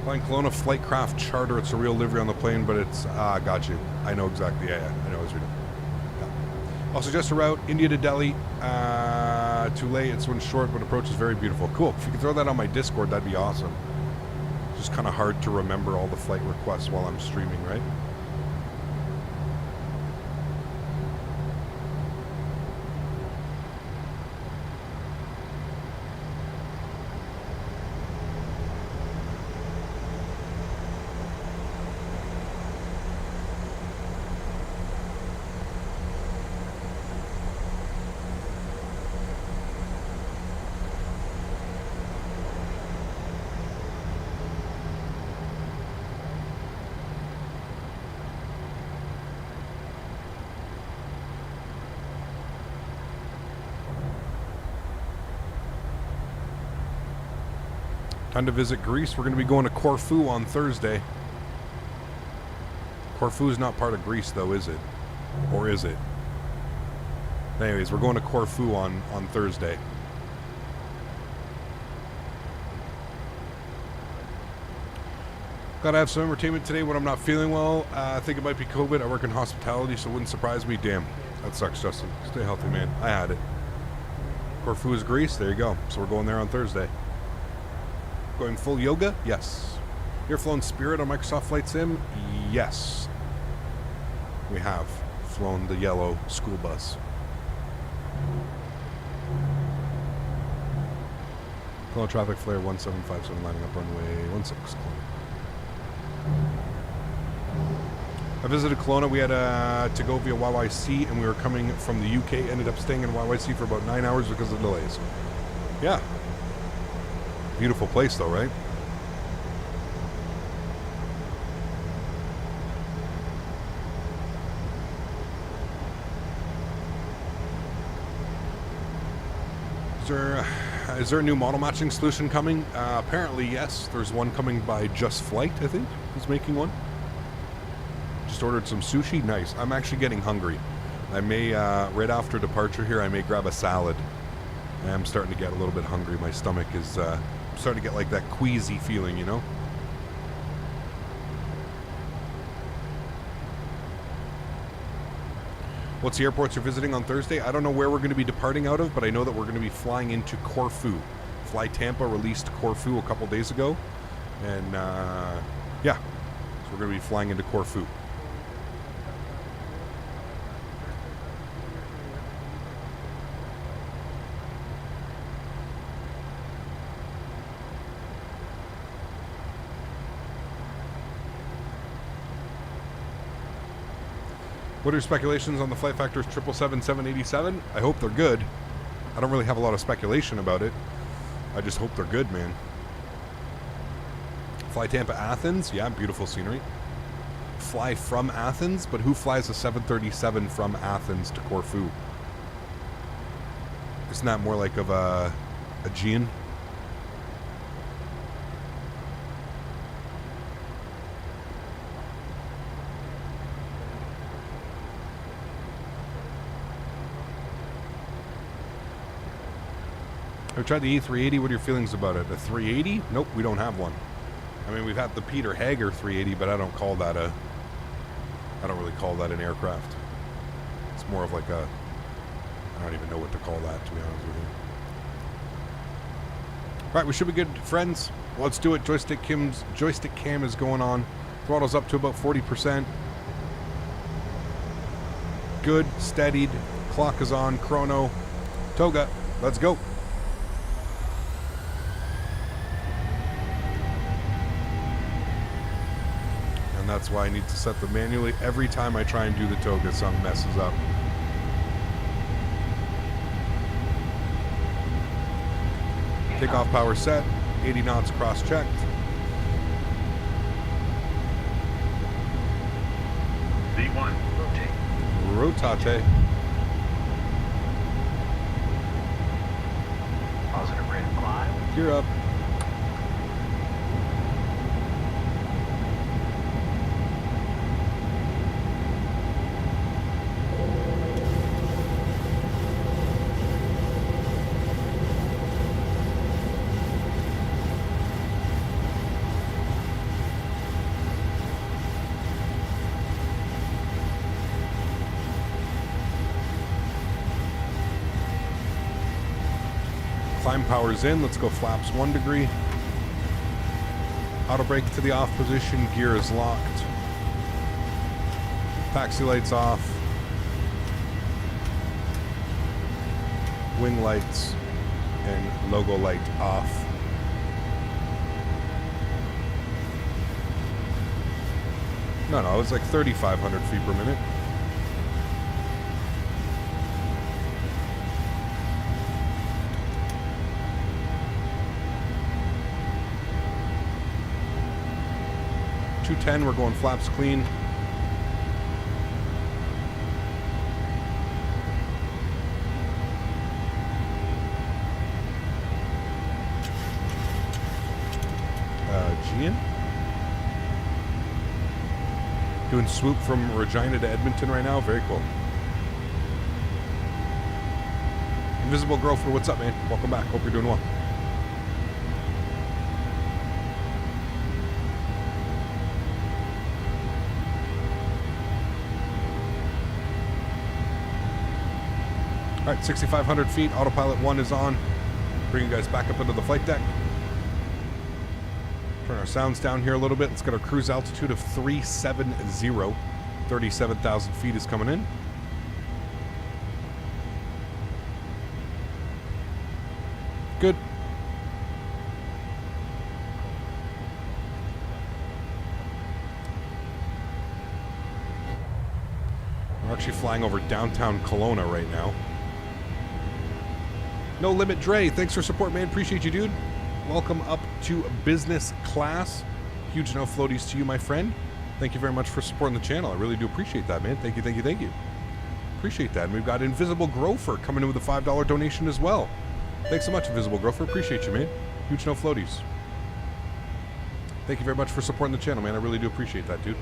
Speaker 1: Flying Kelowna Flightcraft Charter. It's a real livery on the plane, but it's... got you. I know exactly. Yeah, I know what you're doing. Yeah. I'll suggest a route, India to Delhi. Too late. It's one short, but approach is very beautiful. Cool. If you could throw that on my Discord, that'd be awesome. It's just kind of hard to remember all the flight requests while I'm streaming, right? Time to visit Greece. We're going to be going to Corfu on Thursday. Corfu is not part of Greece, though, is it? Or is it? Anyways, we're going to Corfu on Thursday. Gotta have some entertainment today when I'm not feeling well. I think it might be COVID. I work in hospitality, so it wouldn't surprise me. Damn, that sucks, Justin. Stay healthy, man. I had it. Corfu is Greece. There you go. So we're going there on Thursday. Going full yoga? Yes. You ever flown Spirit on Microsoft Flight Sim? Yes. We have flown the yellow school bus. Kelowna traffic flare 1757 lining up runway 16. I visited Kelowna. We had to go via YYC, and we were coming from the UK. Ended up staying in YYC for about 9 hours because of delays. Yeah. Beautiful place, though, right? Is there a new model matching solution coming? Apparently, yes. There's one coming by Just Flight, I think, who's making one. Just ordered some sushi. Nice. I'm actually getting hungry. I may, right after departure here, I may grab a salad. I am starting to get a little bit hungry. My stomach is starting to get like that queasy feeling, you know? What's the airports you're visiting on Thursday? I don't know where we're going to be departing out of, but I know that we're going to be flying into Corfu. Fly Tampa released Corfu a couple days ago. And, yeah. So we're going to be flying into Corfu. What are your speculations on the flight factors 777-787? I hope they're good. I don't really have a lot of speculation about it. I just hope they're good, man. Fly Tampa Athens. Yeah, beautiful scenery. fly from Athens, but who flies a 737 from Athens to Corfu? Isn't that more like of a Aegean? I've tried the E380. What are your feelings about it? The 380? Nope, we don't have one. I mean, we've had the Peter Hager 380, but I don't really call that an aircraft. It's more of like a, I don't even know what to call that, to be honest with you. All right, we should be good, friends. Let's do it. Joystick cam is going on. Throttle's up to about 40%. Good, steadied. Clock is on. Chrono. Toga, let's go. And that's why I need to set them manually. Every time I try and do the Toga, something messes up. Takeoff power set, 80 knots cross-checked.
Speaker 3: V1,
Speaker 1: Rotate.
Speaker 5: Positive rate of climb.
Speaker 1: Gear up. Climb power's in. Let's go flaps 1 degree. Auto brake to the off position. Gear is locked. Taxi lights off. Wing lights and logo light off. No, it's like 3,500 feet per minute. .210, we're going flaps clean. Gian? Doing swoop from Regina to Edmonton right now. Very cool. Invisible Grofer, what's up, man? Welcome back. Hope you're doing well. All right, 6,500 feet. Autopilot 1 is on. Bring you guys back up into the flight deck. Turn our sounds down here a little bit. Let's get our cruise altitude of 370. 37,000 feet is coming in. Good. We're actually flying over downtown Kelowna right now. No Limit Dre, thanks for support, man. Appreciate you, dude. Welcome up to business class. Huge no floaties to you, my friend. Thank you very much for supporting the channel. I really do appreciate that, man. Thank you, thank you, thank you. Appreciate that. And we've got Invisible Grofer coming in with a $5 donation as well. Thanks so much, Invisible Grofer. Appreciate you, man. Huge no floaties. Thank you very much for supporting the channel, man. I really do appreciate that, dude.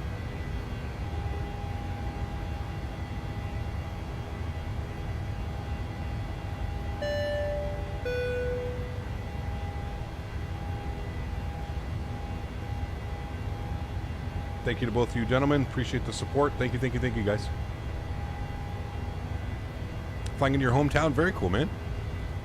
Speaker 1: Thank you to both of you gentlemen. Appreciate the support. Thank you, thank you, thank you, guys. Flying into your hometown. Very cool, man.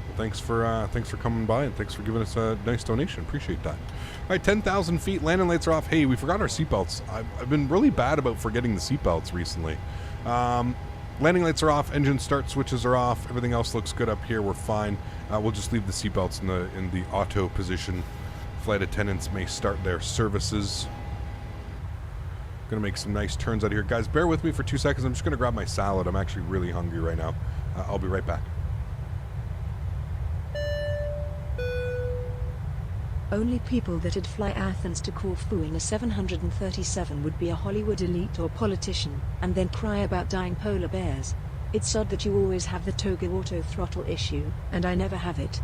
Speaker 1: Well, thanks for coming by and thanks for giving us a nice donation. Appreciate that. All right, 10,000 feet. Landing lights are off. Hey, we forgot our seatbelts. I've been really bad about forgetting the seatbelts recently. Landing lights are off. Engine start switches are off. Everything else looks good up here. We're fine. We'll just leave the seatbelts in the auto position. Flight attendants may start their services. Gonna make some nice turns out of here. Guys, bear with me for 2 seconds. I'm just gonna grab my salad. I'm actually really hungry right now. I'll be right back.
Speaker 2: Only people that'd fly Athens to Corfu in a 737 would be a Hollywood elite or politician, and then cry about dying polar bears. It's odd that you always have the toga auto throttle issue, and I never have it.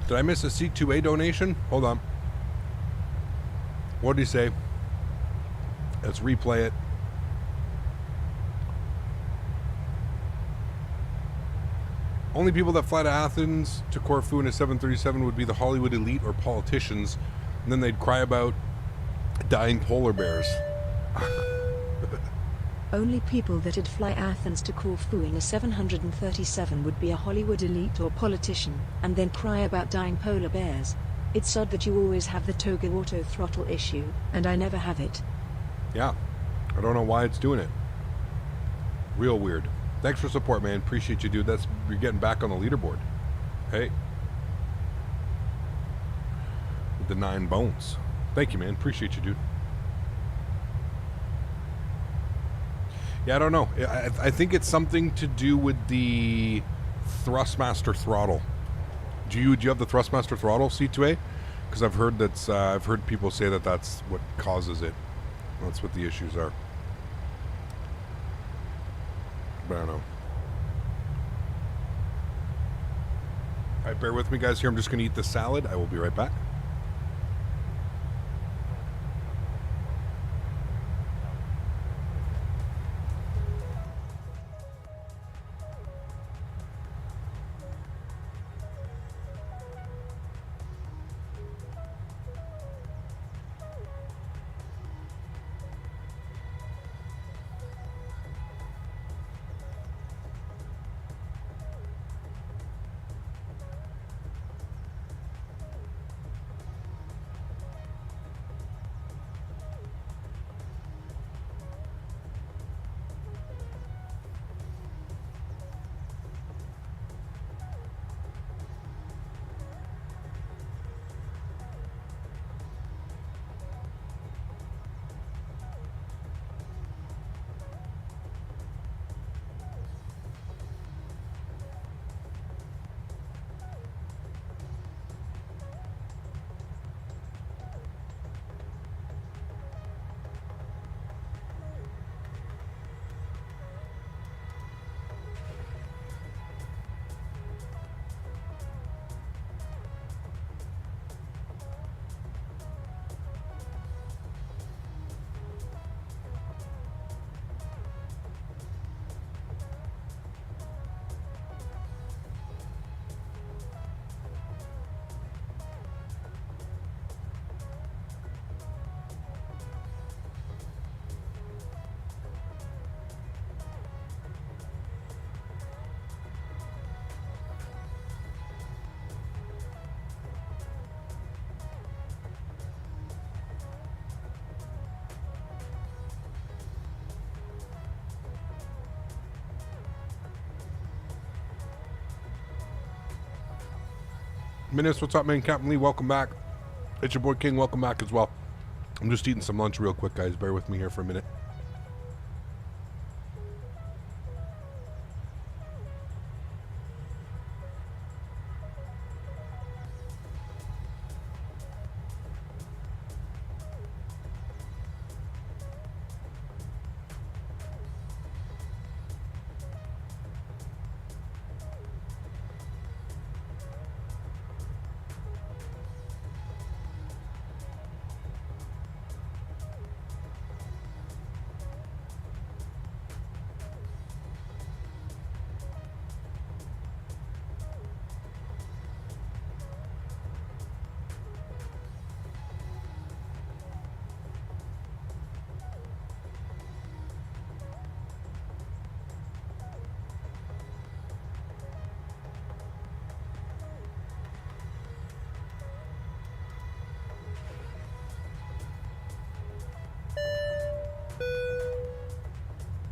Speaker 1: Did I miss a C2A donation? Hold on. What did he say? Let's replay it. Only people that fly to Athens to Corfu in a 737 would be the Hollywood elite or politicians, and then they'd cry about dying polar bears.
Speaker 2: Only people that'd fly Athens to Corfu in a 737 would be a Hollywood elite or politician, and then cry about dying polar bears. It's odd that you always have the toga auto throttle issue, and I never have it.
Speaker 1: Yeah, I don't know why it's doing it. Real weird. Thanks for support, man. Appreciate you, dude. You're getting back on the leaderboard. Hey. With the 9 bones. Thank you, man. Appreciate you, dude. Yeah, I don't know. I think it's something to do with the Thrustmaster throttle. Do you have the Thrustmaster throttle C2A? Because I've heard people say that that's what causes it. That's what the issues are. But I don't know. Alright, bear with me, guys. Here, I'm just going to eat the salad. I will be right back. Menace, what's up, man? Captain Lee, welcome back. It's your boy King, welcome back as well. I'm just eating some lunch real quick, guys. Bear with me here for a minute.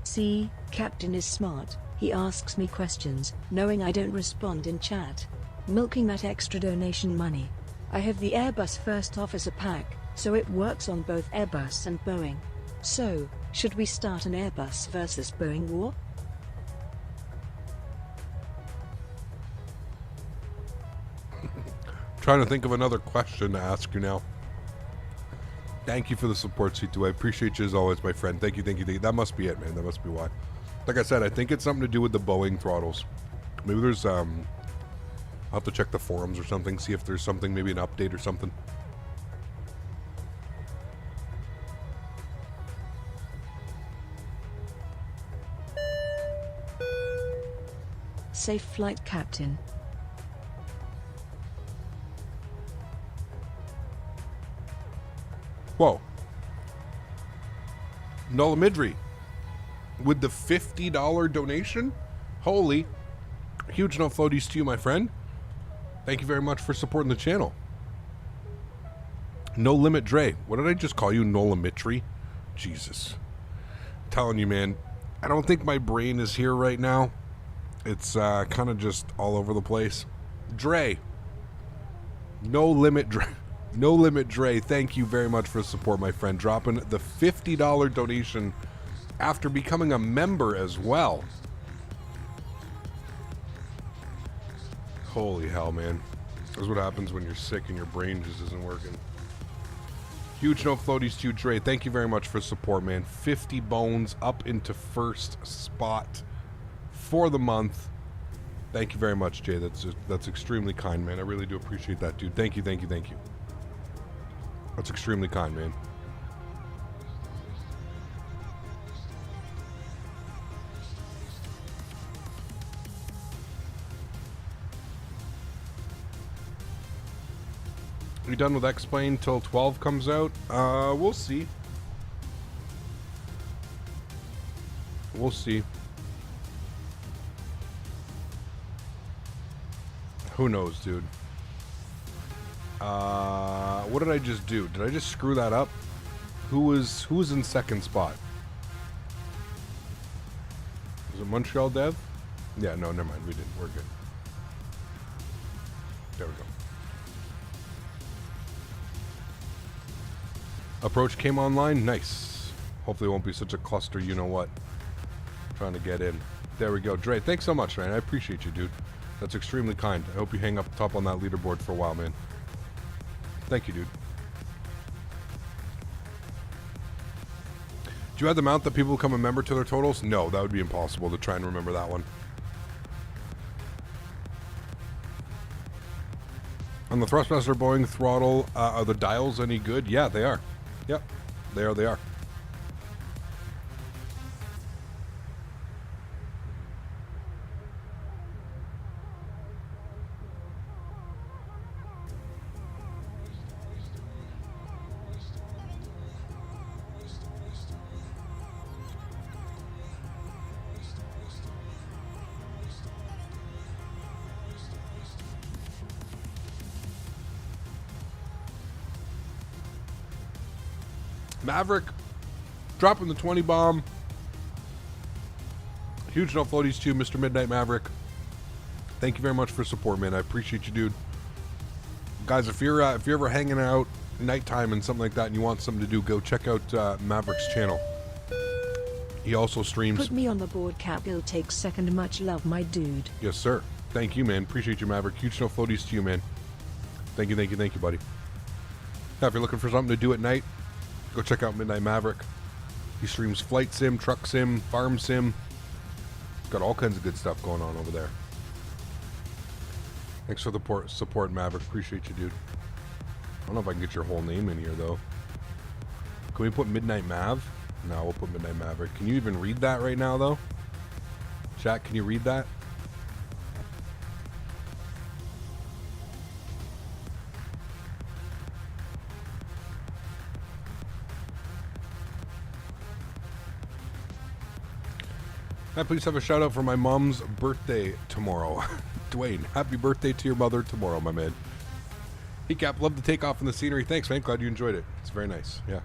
Speaker 2: See, Captain is smart. He asks me questions, knowing I don't respond in chat. Milking that extra donation money. I have the Airbus First Officer pack, so it works on both Airbus and Boeing. So, should we start an Airbus versus Boeing war?
Speaker 1: Trying to think of another question to ask you now. Thank you for the support, C2. I appreciate you as always, my friend. Thank you, thank you, thank you. That must be it, man. That must be why. Like I said, I think it's something to do with the Boeing throttles. Maybe there's, I'll have to check the forums or something, see if there's something, maybe an update or something.
Speaker 2: Safe flight, Captain.
Speaker 1: Whoa. Nola Midri with the $50 donation. Holy. Huge no floaties to you, my friend. Thank you very much for supporting the channel. No Limit Dre. What did I just call you? Nola Mitri? Jesus. I'm telling you, man. I don't think my brain is here right now. It's kind of just all over the place. Dre. No Limit Dre. No Limit Dre, thank you very much for the support, my friend. Dropping the $50 donation after becoming a member as well. Holy hell, man. That's what happens when you're sick and your brain just isn't working. Huge no floaties to you, Dre. Thank you very much for support, man. 50 bones up into first spot for the month. Thank you very much, Jay. That's extremely kind, man. I really do appreciate that, dude. Thank you, thank you, thank you. That's extremely kind, man. Are you done with X-Plane till 12 comes out? We'll see. We'll see. Who knows, dude? What did I just do? Did I just screw that up? Who was in second spot? Was it Montreal Dev? Yeah, no, never mind. We didn't. We're good. There we go. Approach came online. Nice. Hopefully it won't be such a cluster, you know what. Trying to get in. There we go. Dre, thanks so much, man. I appreciate you, dude. That's extremely kind. I hope you hang up top on that leaderboard for a while, man. Thank you, dude. Do you have the amount that people become a member to their totals? No, that would be impossible to try and remember that one. On the Thrustmaster Boeing throttle, are the dials any good? Yeah, they are. Yep, they are. Maverick dropping the 20 bomb. Huge no floaties to you, Mr. Midnight Maverick. Thank you very much for support, man. I appreciate you, dude. Guys, if you're ever hanging out nighttime and something like that and you want something to do, go check out Maverick's channel. He also streams.
Speaker 2: Put me on the board, Cap. It'll take second. Much love, my dude.
Speaker 1: Yes, sir. Thank you, man. Appreciate you, Maverick. Huge snow floaties to you, man. Thank you, buddy. Now, if you're looking for something to do at night, go check out Midnight Maverick. He streams flight sim, truck sim, farm sim. He's got all kinds of good stuff going on over there. Thanks for the support, Maverick. Appreciate you, dude. I don't know if I can get your whole name in here, though. Can we put Midnight Mav? No, we'll put Midnight Maverick. Can you even read that right now, though? Chat, can you read that? Please have a shout out for my mom's birthday tomorrow. Dwayne, happy birthday to your mother tomorrow, my man. Hey, Cap, love the takeoff and the scenery. Thanks, man. Glad you enjoyed it. It's very nice. Yeah.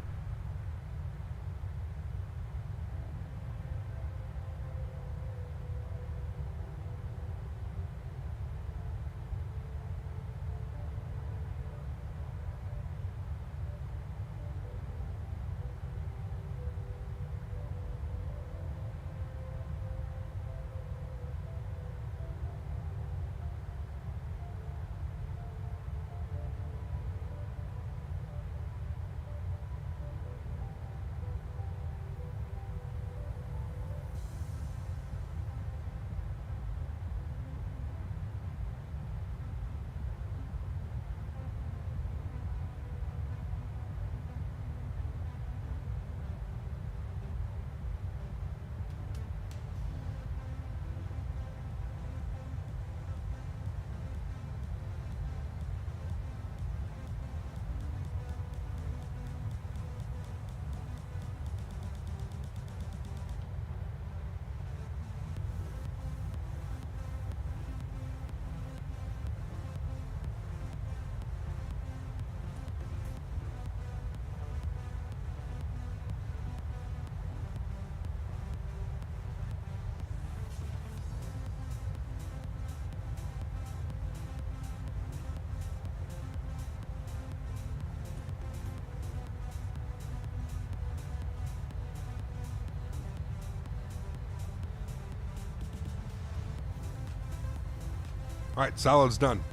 Speaker 1: All right, salad's done.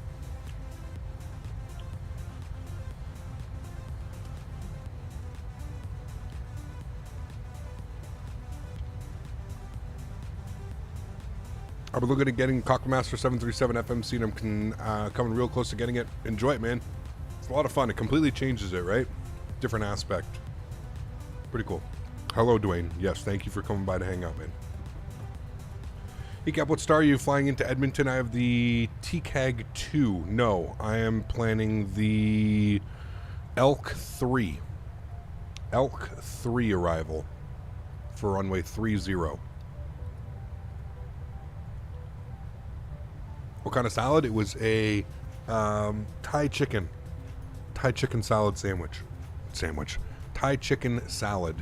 Speaker 1: I've been looking at getting Cockmaster 737 FMC, and I'm coming real close to getting it. Enjoy it, man. It's a lot of fun. It completely changes it, right? Different aspect. Pretty cool. Hello, Dwayne. Yes, thank you for coming by to hang out, man. Hey, Cap, what star are you flying into Edmonton? I have the TCAG 2. No, I am planning the Elk 3. Elk 3 arrival for runway 30. What kind of salad? It was a Thai chicken salad sandwich. Thai chicken salad.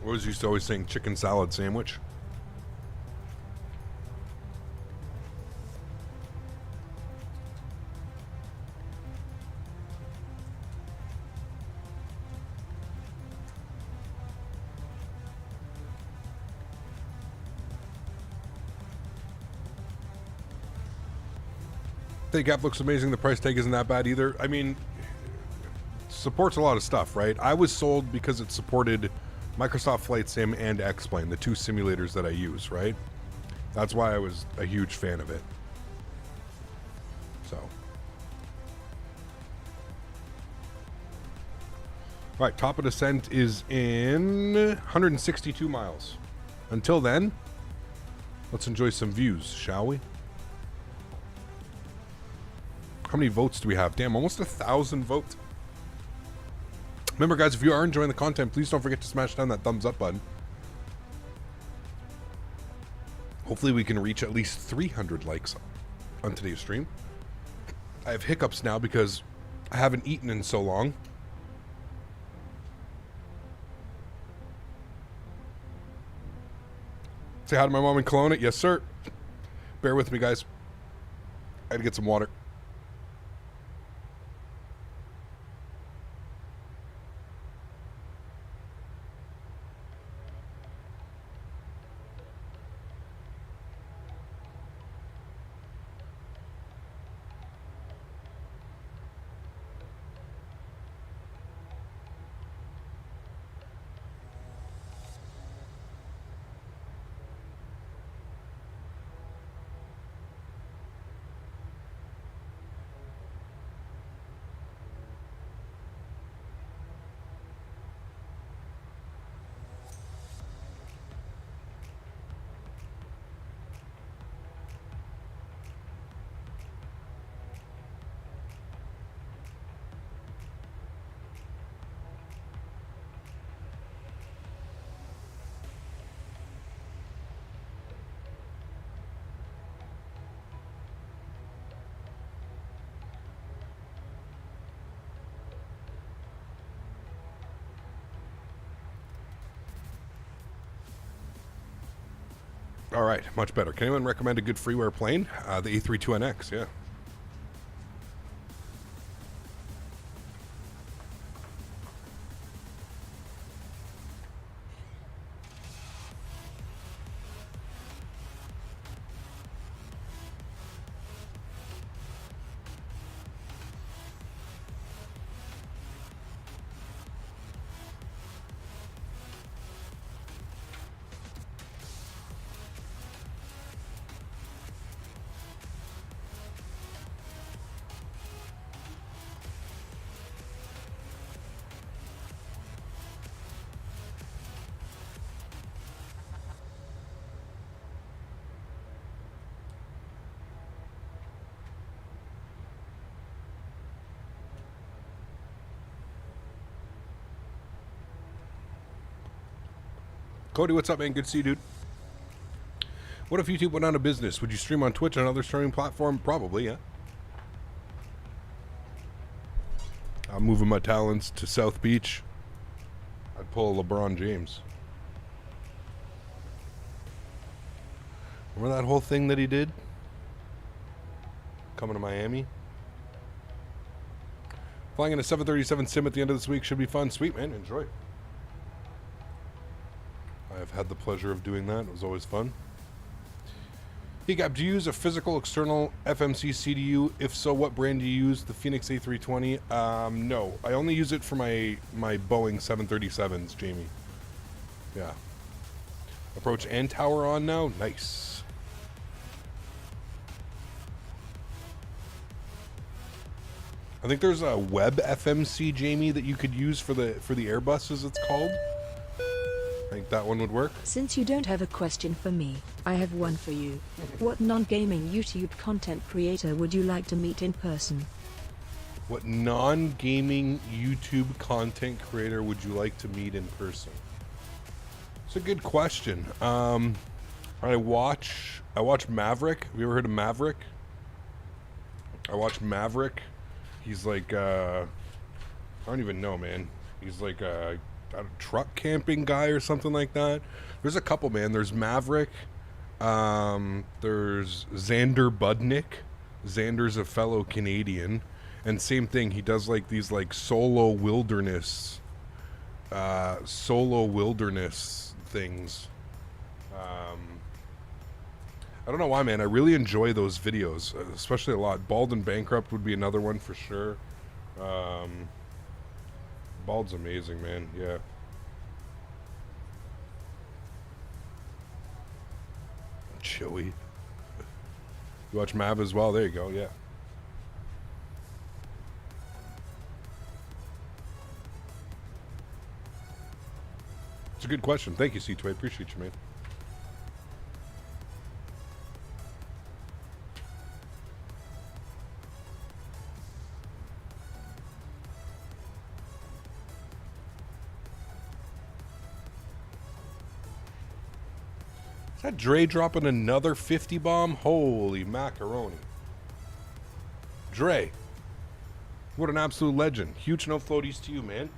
Speaker 1: What was used to always saying chicken salad sandwich? Takeoff looks amazing. The price tag isn't that bad either. I mean, supports a lot of stuff, right? I was sold because it supported Microsoft Flight Sim and X-Plane, the two simulators that I use, right? That's why I was a huge fan of it. So. All right, top of descent is in 162 miles. Until then, let's enjoy some views, shall we? How many votes do we have? Damn, almost 1,000 votes. Remember, guys, if you are enjoying the content, please don't forget to smash down that thumbs up button. Hopefully we can reach at least 300 likes on today's stream. I have hiccups now because I haven't eaten in so long. Say hi to my mom in Kelowna. Yes, sir. Bear with me, guys. I had to get some water. All right, much better. Can anyone recommend a good freeware plane? The A32NX, yeah. Cody, what's up, man? Good to see you, dude. What if YouTube went out of business? Would you stream on Twitch or another streaming platform? Probably, yeah. I'm moving my talents to South Beach. I'd pull a LeBron James. Remember that whole thing that he did? Coming to Miami? Flying in a 737 sim at the end of this week should be fun. Sweet, man. Enjoy. I've had the pleasure of doing that. It was always fun. Hey, Gab, do you use a physical external FMC CDU? If so, what brand do you use? The Phoenix A320? No. I only use it for my Boeing 737s, Jamie. Yeah. Approach and tower on now? Nice. I think there's a web FMC, Jamie, that you could use for the Airbus, as it's called. I think that one would work.
Speaker 2: Since you don't have a question for me, I have one for you. What non-gaming YouTube content creator would you like to meet in person?
Speaker 1: What non-gaming YouTube content creator would you like to meet in person? It's a good question. I watch Maverick. Have you ever heard of Maverick? I watch Maverick. He's like I don't even know, man. He's like a truck camping guy or something like that. There's a couple, man. There's Maverick. There's Xander Budnick. Xander's a fellow Canadian, and same thing. He does like these like solo wilderness things. I don't know why, man. I really enjoy those videos, especially a lot. Bald and Bankrupt would be another one for sure. Bald's amazing, man. Yeah. Joey. You watch Mav as well? There you go. Yeah. It's a good question. Thank you, C2. I appreciate you, man. Is that Dre dropping another 50 bomb? Holy macaroni. Dre, what an absolute legend. Huge no floaties to you, man.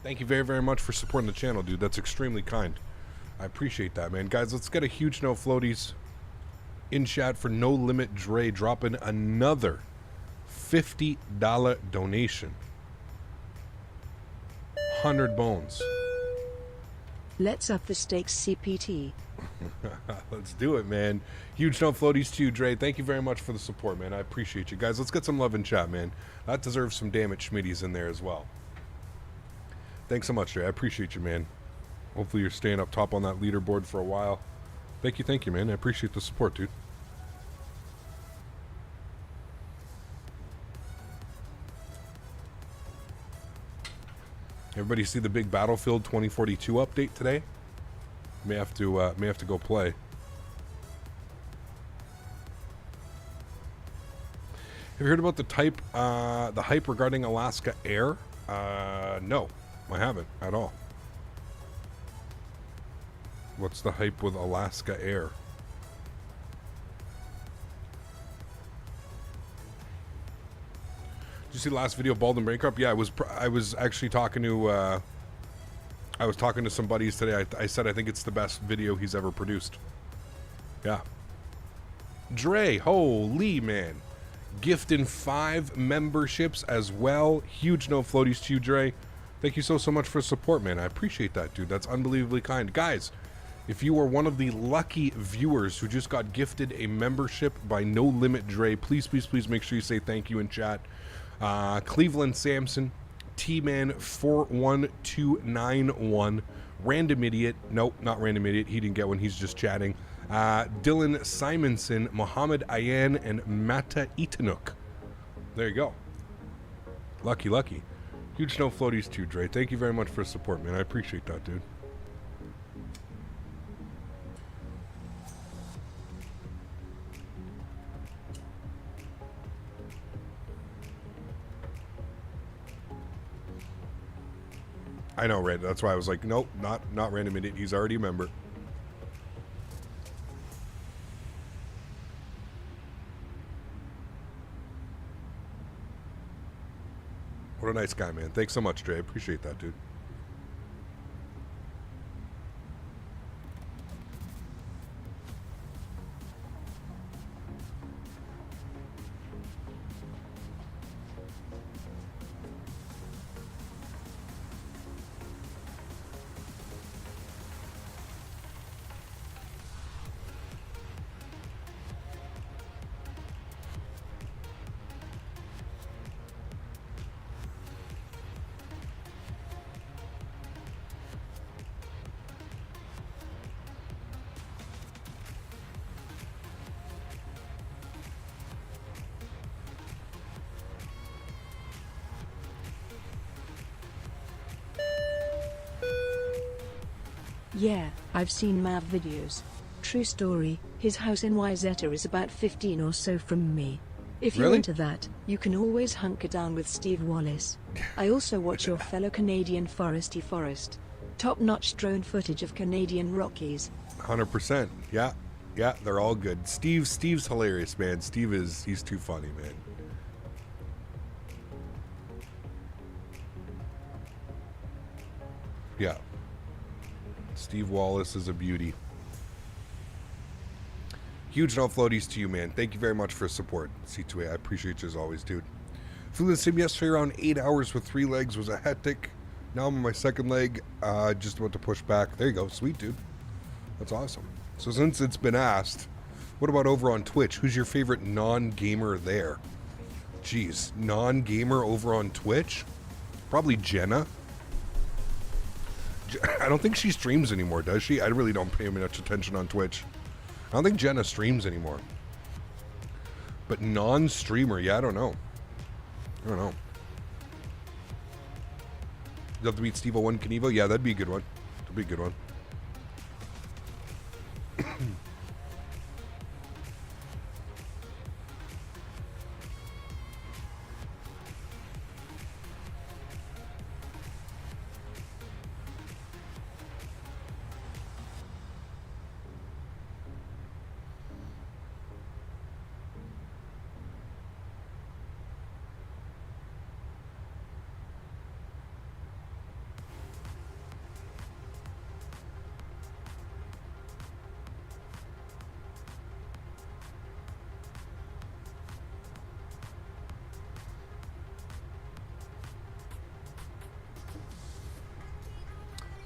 Speaker 1: Thank you very, very much for supporting the channel, dude. That's extremely kind. I appreciate that, man. Guys, let's get a huge no floaties in chat for No Limit Dre dropping another $50 donation. 100 bones.
Speaker 2: Let's up the stakes, CPT.
Speaker 1: Let's do it, man. Huge no floaties to you, Dre. Thank you very much for the support, man. I appreciate you. Guys, let's get some love in chat, man. That deserves some damage Schmitties in there as well. Thanks so much, Dre. I appreciate you, man. Hopefully you're staying up top on that leaderboard for a while. Thank you, man. I appreciate the support, dude. Everybody see the big Battlefield 2042 update today? May have to go play. Have you heard about the hype regarding Alaska Air? No, I haven't at all. What's the hype with Alaska Air? Did you see the last video, Bald and Bankrupt? Yeah, I was actually talking to I was talking to some buddies today. I said I think it's the best video he's ever produced. Yeah. Dre, holy man. Gifting 5 memberships as well. Huge no floaties to you, Dre. Thank you so much for support, man. I appreciate that, dude. That's unbelievably kind. Guys, if you are one of the lucky viewers who just got gifted a membership by No Limit Dre, please make sure you say thank you in chat. Cleveland Samson, T-Man 41291, Random Idiot. Nope, not Random Idiot. He didn't get one. He's just chatting. Dylan Simonson, Mohammed Ayan, and Mata Itanuk. There you go. Lucky. Huge no floaties too, Dre. Thank you very much for support, man. I appreciate that, dude. I know, Red. That's why I was like, nope, not Random Idiot. He's already a member. What a nice guy, man. Thanks so much, Dre. I appreciate that, dude.
Speaker 2: Yeah, I've seen Mav videos. True story, his house in Wyzetta is about 15 or so from me. If you're
Speaker 1: Really?
Speaker 2: into that, you can always hunker down with Steve Wallace. I also watch your fellow Canadian Foresty Forest. Top-notch drone footage of Canadian Rockies.
Speaker 1: 100%. Yeah, they're all good. Steve's hilarious, man. He's too funny, man. Yeah. Steve Wallace is a beauty. Huge no floaties to you, man. Thank you very much for support, C2A. I appreciate you as always, dude. Flew the sim yesterday around 8 hours with 3 legs. Was a hectic. Now I'm on my second leg. Just about to push back. There you go. Sweet, dude. That's awesome. So since it's been asked, what about over on Twitch? Who's your favorite non-gamer there? Jeez, non-gamer over on Twitch? Probably Jenna. I don't think she streams anymore, does she? I really don't pay much attention on Twitch. I don't think Jenna streams anymore. But non-streamer, yeah, I don't know. You have to beat Steve-O1 Knievo? Yeah, that'd be a good one. That'd be a good one.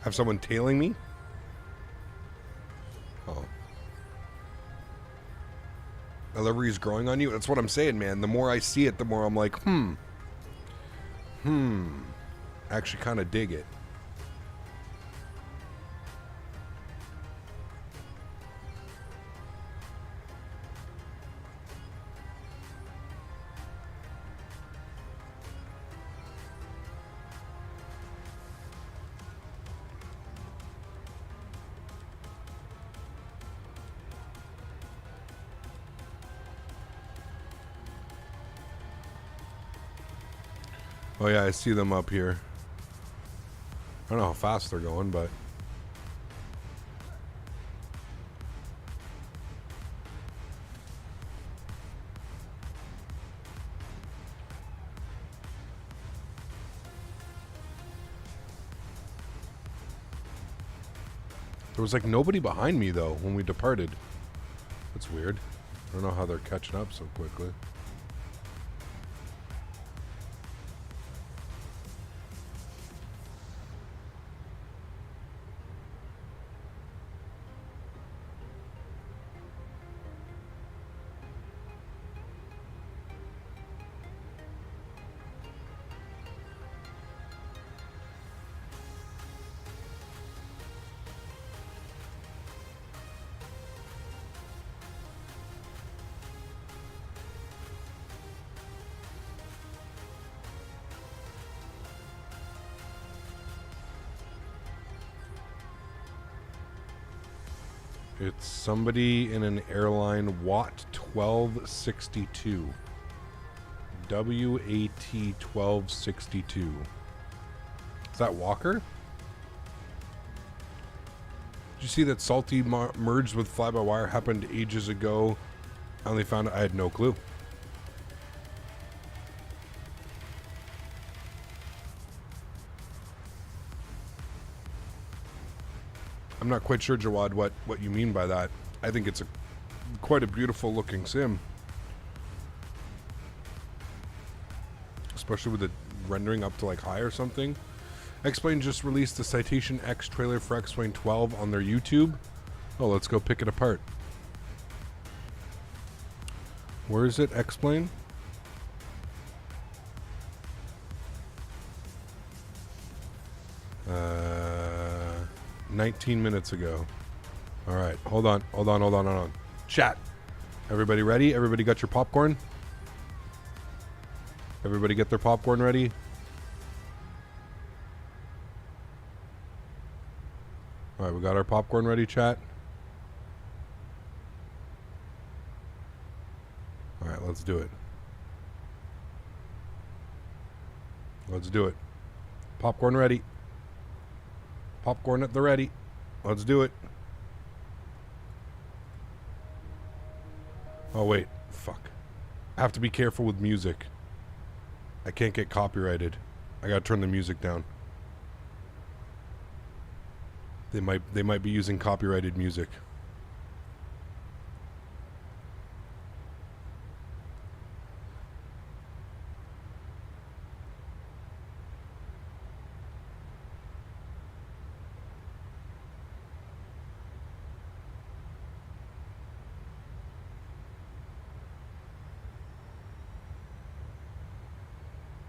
Speaker 1: Have someone tailing me? Oh. The livery is growing on you? That's what I'm saying, man. The more I see it, the more I'm like, actually kind of dig it. Oh yeah, I see them up here. I don't know how fast they're going, but... There was like nobody behind me though when we departed. That's weird. I don't know how they're catching up so quickly. It's somebody in an airline WAT 1262. WAT 1262. Is that Walker? Did you see that Salty merged with Fly-by-Wire happened ages ago? I only found I had no clue. I'm not quite sure, Jawad, what you mean by that. I think it's quite a beautiful looking sim. Especially with the rendering up to like high or something. X-Plane just released the Citation X trailer for X-Plane 12 on their YouTube. Oh, let's go pick it apart. Where is it, X-Plane? 19 minutes ago. All right, hold on. Chat. Everybody ready? Everybody got your popcorn? Everybody get their popcorn ready? All right, we got our popcorn ready, chat. All right, let's do it. Let's do it. Popcorn ready. Popcorn at the ready. Let's do it. Oh, wait. Fuck. I have to be careful with music. I can't get copyrighted. I gotta turn the music down. They might be using copyrighted music.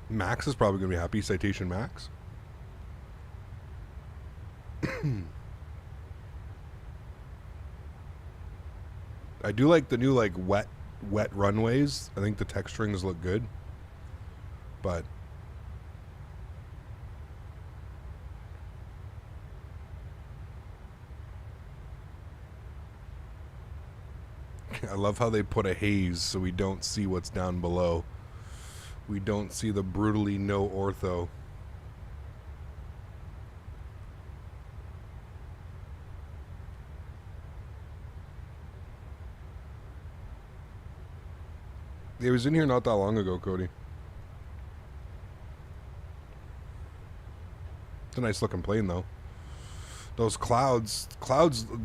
Speaker 1: Max is probably going to be happy. Citation Max. I do like the new like wet runways. I think the texturings look good. But I love how they put a haze so we don't see what's down below. We don't see the brutally no ortho. It was in here not that long ago, Cody. It's a nice looking plane, though. Those clouds,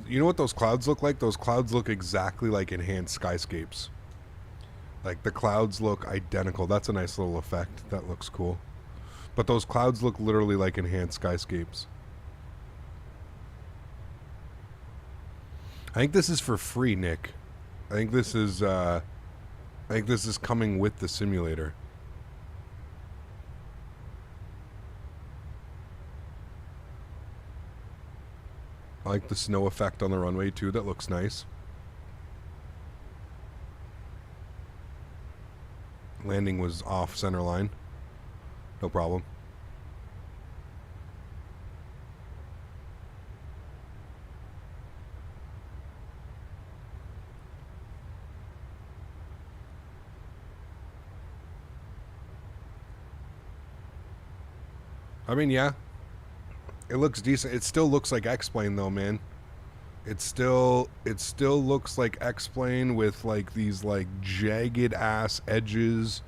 Speaker 1: you know what those clouds look like? Those clouds look exactly like enhanced skyscapes. Like, the clouds look identical. That's a nice little effect. That looks cool. But those clouds look literally like enhanced skyscapes. I think this is for free, Nick. I think this is coming with the simulator. I like the snow effect on the runway, too. That looks nice. Landing was off center line. No problem. I mean, yeah. It looks decent. It still looks like X-Plane though, man. It still looks like X-Plane with like these like jagged ass edges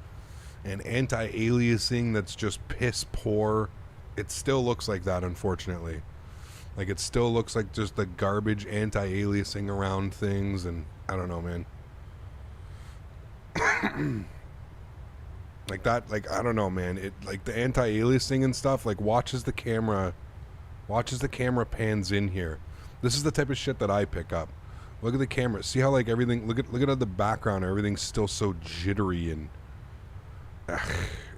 Speaker 1: and anti-aliasing that's just piss poor. It still looks like that, unfortunately. Like, it still looks like just the garbage anti-aliasing around things, and I don't know, man. Like that, like, I don't know, man. It, like, the anti-aliasing and stuff, like, watches the camera pans in here. This is the type of shit that I pick up. Look at the camera. See how, like, everything, look at the background. Everything's still so jittery, and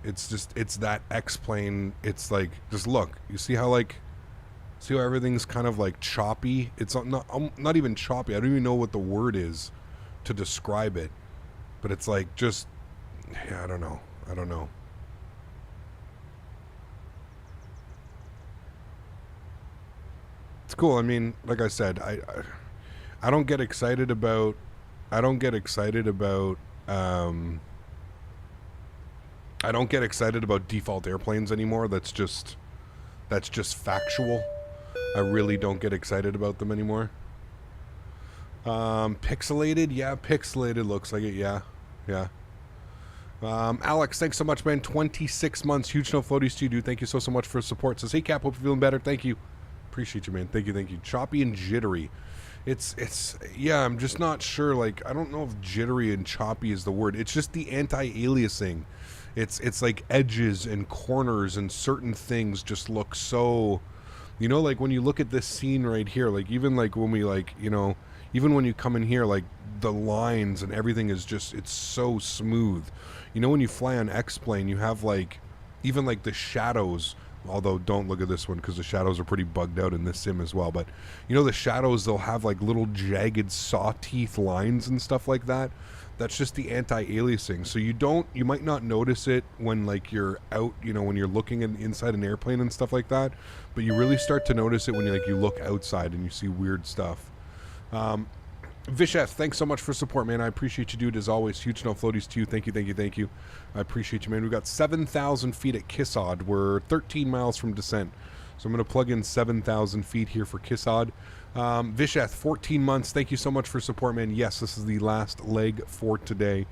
Speaker 1: it's just, it's that X-plane. It's like, just look. You see how, like, see how everything's kind of, like, choppy? It's not even choppy. I don't even know what the word is to describe it. But it's like, just, yeah, I don't know. It's cool. I mean, like I said, I don't get excited about default airplanes anymore. That's just factual. I really don't get excited about them anymore. Pixelated, yeah, pixelated looks like it, yeah. Alex, thanks so much, man. 26 months, huge no floaties to you, dude. Thank you so much for support. Says, hey Cap, hope you're feeling better. Thank you. Appreciate you, man. Thank you. Choppy and jittery. It's yeah, I'm just not sure. Like, I don't know if jittery and choppy is the word. It's just the anti-aliasing. It's like edges and corners and certain things just look so, you know, like when you look at this scene right here, like even like when we, like, you know, even when you come in here, like the lines and everything is just, it's so smooth. You know, when you fly on X-plane, you have like, even like the shadows, although don't look at this one because the shadows are pretty bugged out in this sim as well, but you know, the shadows, they'll have like little jagged saw teeth lines and stuff like that. That's just the anti-aliasing. So you might not notice it when like you're out, you know, when you're looking inside an airplane and stuff like that, but you really start to notice it when you look outside and you see weird stuff. Visheth, thanks so much for support, man. I appreciate you, dude, as always. Huge no floaties to you. Thank you. I appreciate you, man. We've got 7,000 feet at Kissod. We're 13 miles from descent. So I'm going to plug in 7,000 feet here for Kissod. Visheth, 14 months. Thank you so much for support, man. Yes, this is the last leg for today.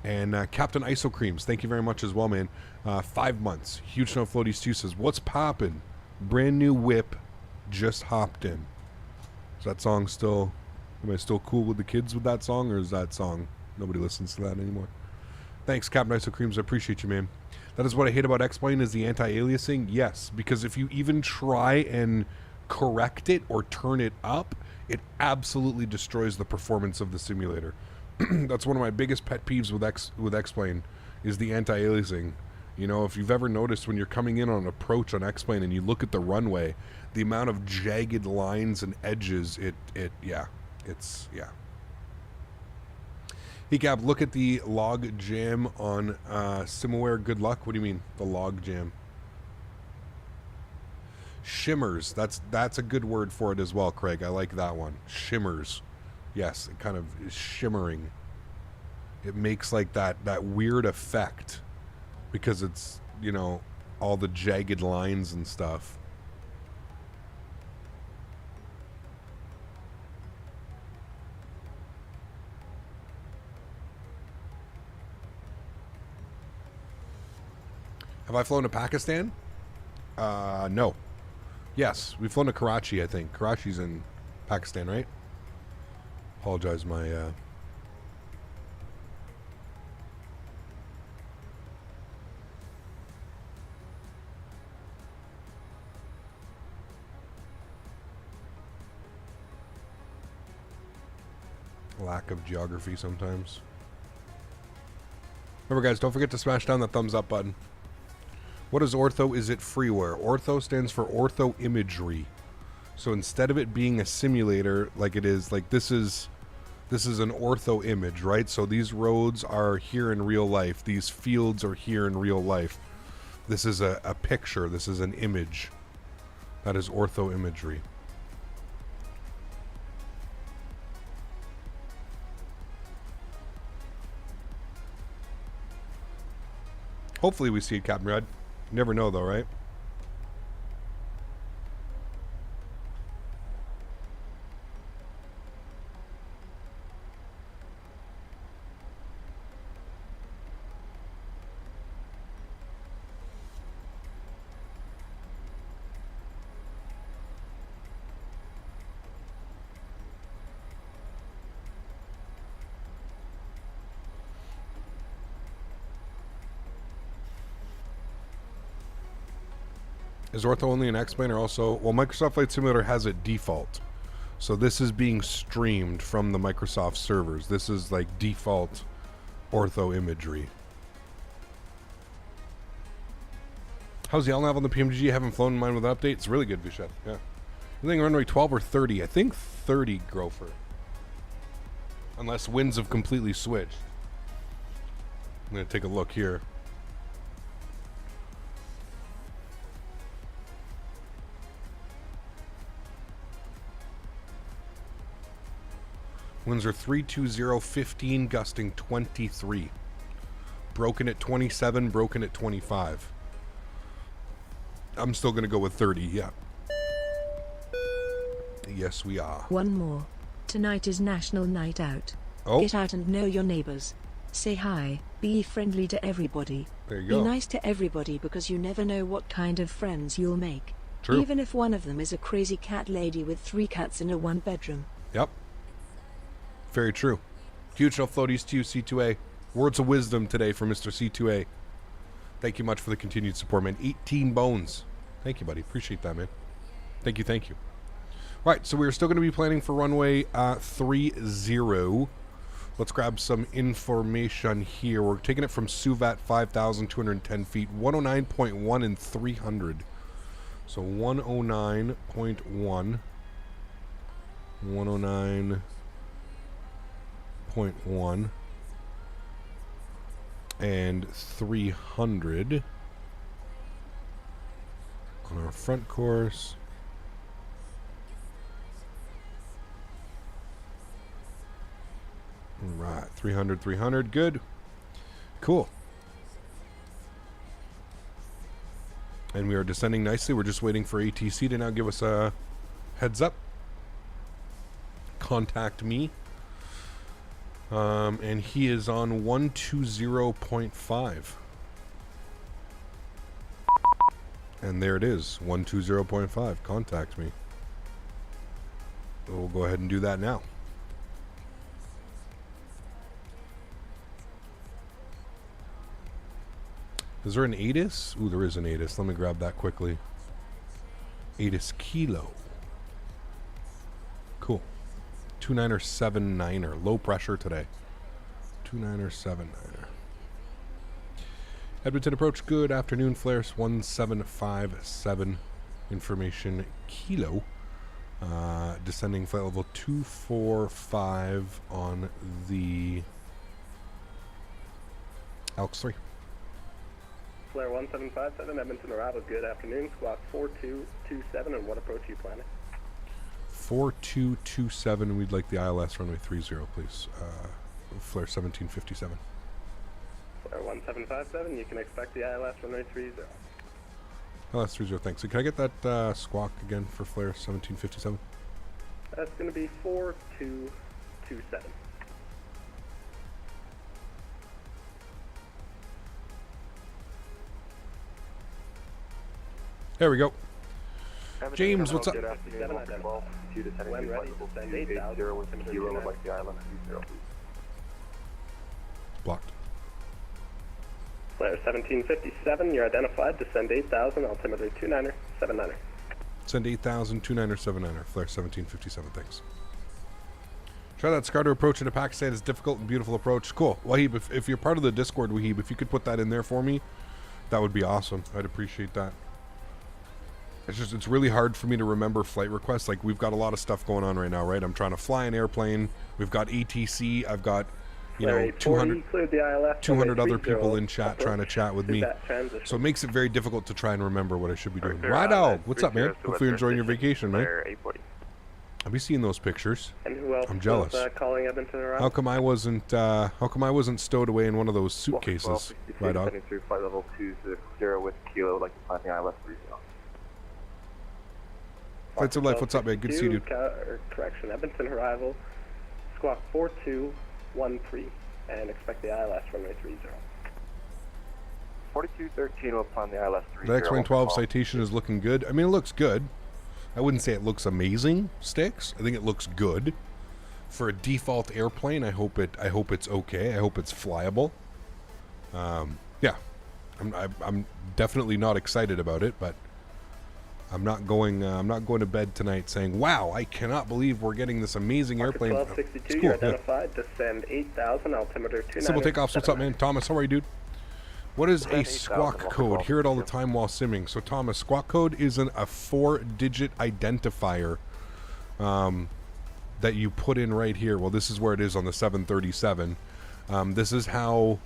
Speaker 1: And Captain Iso Creams, thank you very much as well, man. 5 months. Huge no floaties to you says, what's poppin'? Brand new whip. Just hopped in. Is that song still... Am I still cool with the kids with that song, or is that song, nobody listens to that anymore? Thanks, Captain Iso Creams. I appreciate you, man. That is what I hate about X-Plane, is the anti-aliasing. Yes, because if you even try and correct it or turn it up, it absolutely destroys the performance of the simulator. That's one of my biggest pet peeves with X-Plane, is the anti-aliasing. You know, if you've ever noticed when you're coming in on an approach on X-Plane and you look at the runway, the amount of jagged lines and edges, yeah. It's, yeah. Hey, Gab, look at the log jam on Simaware. Good luck. What do you mean, the log jam? Shimmers. That's a good word for it as well, Craig. I like that one. Shimmers. Yes, it kind of is shimmering. It makes like that weird effect because it's, you know, all the jagged lines and stuff. Have I flown to Pakistan? No. Yes, we've flown to Karachi, I think. Karachi's in Pakistan, right? Apologize, my... lack of geography sometimes. Remember, guys, don't forget to smash down that thumbs up button. What is ortho? Is it freeware? Ortho stands for ortho imagery. So instead of it being a simulator like it is, like this is an ortho image, right? So these roads are here in real life. These fields are here in real life. This is a picture. This is an image. That is ortho imagery. Hopefully we see it, Captain Red. You never know, though, right? Is Ortho only an X-Plane or also... Well, Microsoft Flight Simulator has it default. So this is being streamed from the Microsoft servers. This is like default Ortho imagery. How's the LNAV on the PMDG? I haven't flown mine with updates. Really good, Vishet. Yeah. I think runway 12 or 30. I think 30, Grofer. Unless winds have completely switched. I'm going to take a look here. Winds are 320, 15, gusting 23. Broken at 27, broken at 25. I'm still going to go with 30, yeah. Yes, we are.
Speaker 2: One more. Tonight is National Night Out.
Speaker 1: Oh.
Speaker 2: Get out and know your neighbors. Say hi, be friendly to everybody.
Speaker 1: There you go.
Speaker 2: Be nice to everybody because you never know what kind of friends you'll make.
Speaker 1: True.
Speaker 2: Even if one of them is a crazy cat lady with 3 cats in a 1-bedroom.
Speaker 1: Yep. Very true. Huge no floaties to you, C2A. Words of wisdom today from Mr. C2A. Thank you much for the continued support, man. 18 bones. Thank you, buddy. Appreciate that, man. Thank you, thank you. Right, so we're still going to be planning for runway 30. Let's grab some information here. We're taking it from Suvat, 5,210 feet, 109.1 and 300. So 109.1, 109.1, and 300 on our front course. Right, 300, 300, good. Cool. And we are descending nicely. We're just waiting for ATC to now give us a heads up. Contact me. And he is on 120.5. And there it is, 120.5. Contact me. We'll go ahead and do that now. Is there an ATIS? Ooh, there is an ATIS. Let me grab that quickly. ATIS Kilo. Cool. 29er 79er. Low pressure today. 29er 79er. Edmonton approach. Good afternoon. Flares 1757. Information Kilo. Descending flight level 245 on the AlexSiu.
Speaker 6: Flair 1757, Edmonton arrival, good afternoon. Squawk 4227, and what approach are you planning?
Speaker 1: 4227, we'd like the ILS runway 30, please. Flair 1757.
Speaker 6: Flair 1757, you can expect the ILS runway 30.
Speaker 1: ILS 30, thanks. So can I get that squawk again for Flair 1757?
Speaker 6: That's going to be 4227.
Speaker 1: There we go. James, what's up?
Speaker 6: When ready, descend 8,000 with Kilo like the island 30.
Speaker 1: Blocked.
Speaker 6: Flair 1757, you're identified, descend 8,000, altimeter 29er, 79er.
Speaker 1: Send 8,000, 29er, 79er. Flair 1757, thanks. Try that Scarter approach into Pakistan is difficult and beautiful approach. Cool. Wahib, if you're part of the Discord, Wahib, if you could put that in there for me, that would be awesome. I'd appreciate that. It's really hard for me to remember flight requests. Like, we've got a lot of stuff going on right now, right? I'm trying to fly an airplane. We've got ATC. I've got, you know, 200 other people in chat trying to chat with me. So it makes it very difficult to try and remember what I should be doing. Righto! What's up, man? Hopefully you're enjoying your vacation, man. I'll be seeing those pictures. I'm jealous. How come I wasn't stowed away in one of those suitcases? Right on.
Speaker 6: Flight level 20 with Kilo, like the ILS 30.
Speaker 1: Flights of Life, what's up, man? Good to see you, dude.
Speaker 6: Correction, Edmonton arrival, squawk 4213, and expect the ILS runway 30. 4213 will plan the ILS 30.
Speaker 1: The X-Wing 12 citation is looking good. I mean, it looks good. I wouldn't say it looks amazing, Sticks. I think it looks good. For a default airplane, I hope it's okay. I hope it's flyable. Yeah. I'm definitely not excited about it, but I'm not going to bed tonight saying, wow, I cannot believe we're getting this amazing airplane.
Speaker 6: 1262,
Speaker 1: Cool,
Speaker 6: you're
Speaker 1: yeah.
Speaker 6: identified. Descend 8,000, altimeter 29.
Speaker 1: Simple takeoffs. What's up, man? Thomas, how are you, dude? What is a
Speaker 5: 8,000,
Speaker 1: squawk code? Hear it all the time while simming. So, Thomas, squawk code is a 4-digit identifier that you put in right here. Well, this is where it is on the 737. This is how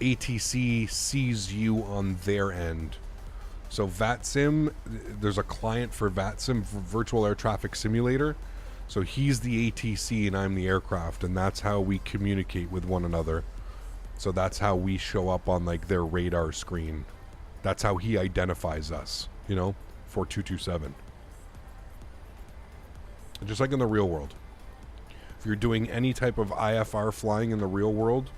Speaker 1: ATC sees you on their end. So VATSIM, there's a client for VATSIM, for Virtual Air Traffic Simulator. So he's the ATC and I'm the aircraft, and that's how we communicate with one another. So that's how we show up on like their radar screen. That's how he identifies us, you know, 4227. Just like in the real world. If you're doing any type of IFR flying in the real world,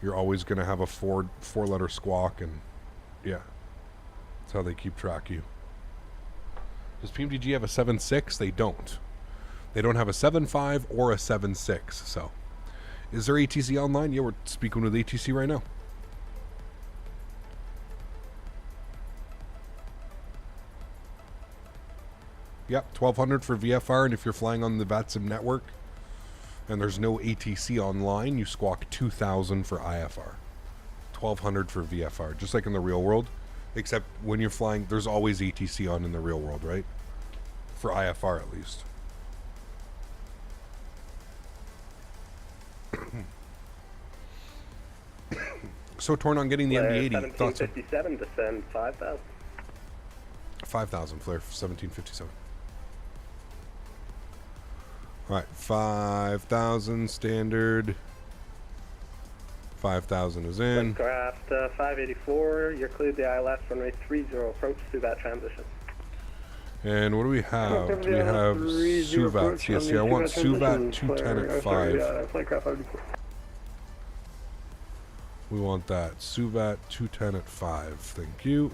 Speaker 1: you're always going to have a four-letter squawk, and yeah. That's how they keep track of you. Does PMDG have a 7.6? They don't. They don't have a 7.5 or a 7.6. So, is there ATC online? Yeah, we're speaking with ATC right now. Yep, 1200 for VFR, and if you're flying on the VATSIM network and there's no ATC online, you squawk 2000 for IFR. 1200 for VFR, just like in the real world. Except when you're flying, there's always ATC on in the real world, right? For IFR, at least. So torn on getting the MD-80. Thoughts?
Speaker 6: 1757, descend 5,000.
Speaker 1: 5,000, Flair, 1757. All right, 5,000 standard. 5,000 is in.
Speaker 6: Craft 584, you're cleared the ILS runway 30, approach Suvat transition.
Speaker 1: And what do we have? Do we have Suvats? Yes, yeah, I want Suvat 210 at 5.
Speaker 6: Flight craft 584.
Speaker 1: We want that. Suvat 210 at 5. Thank you.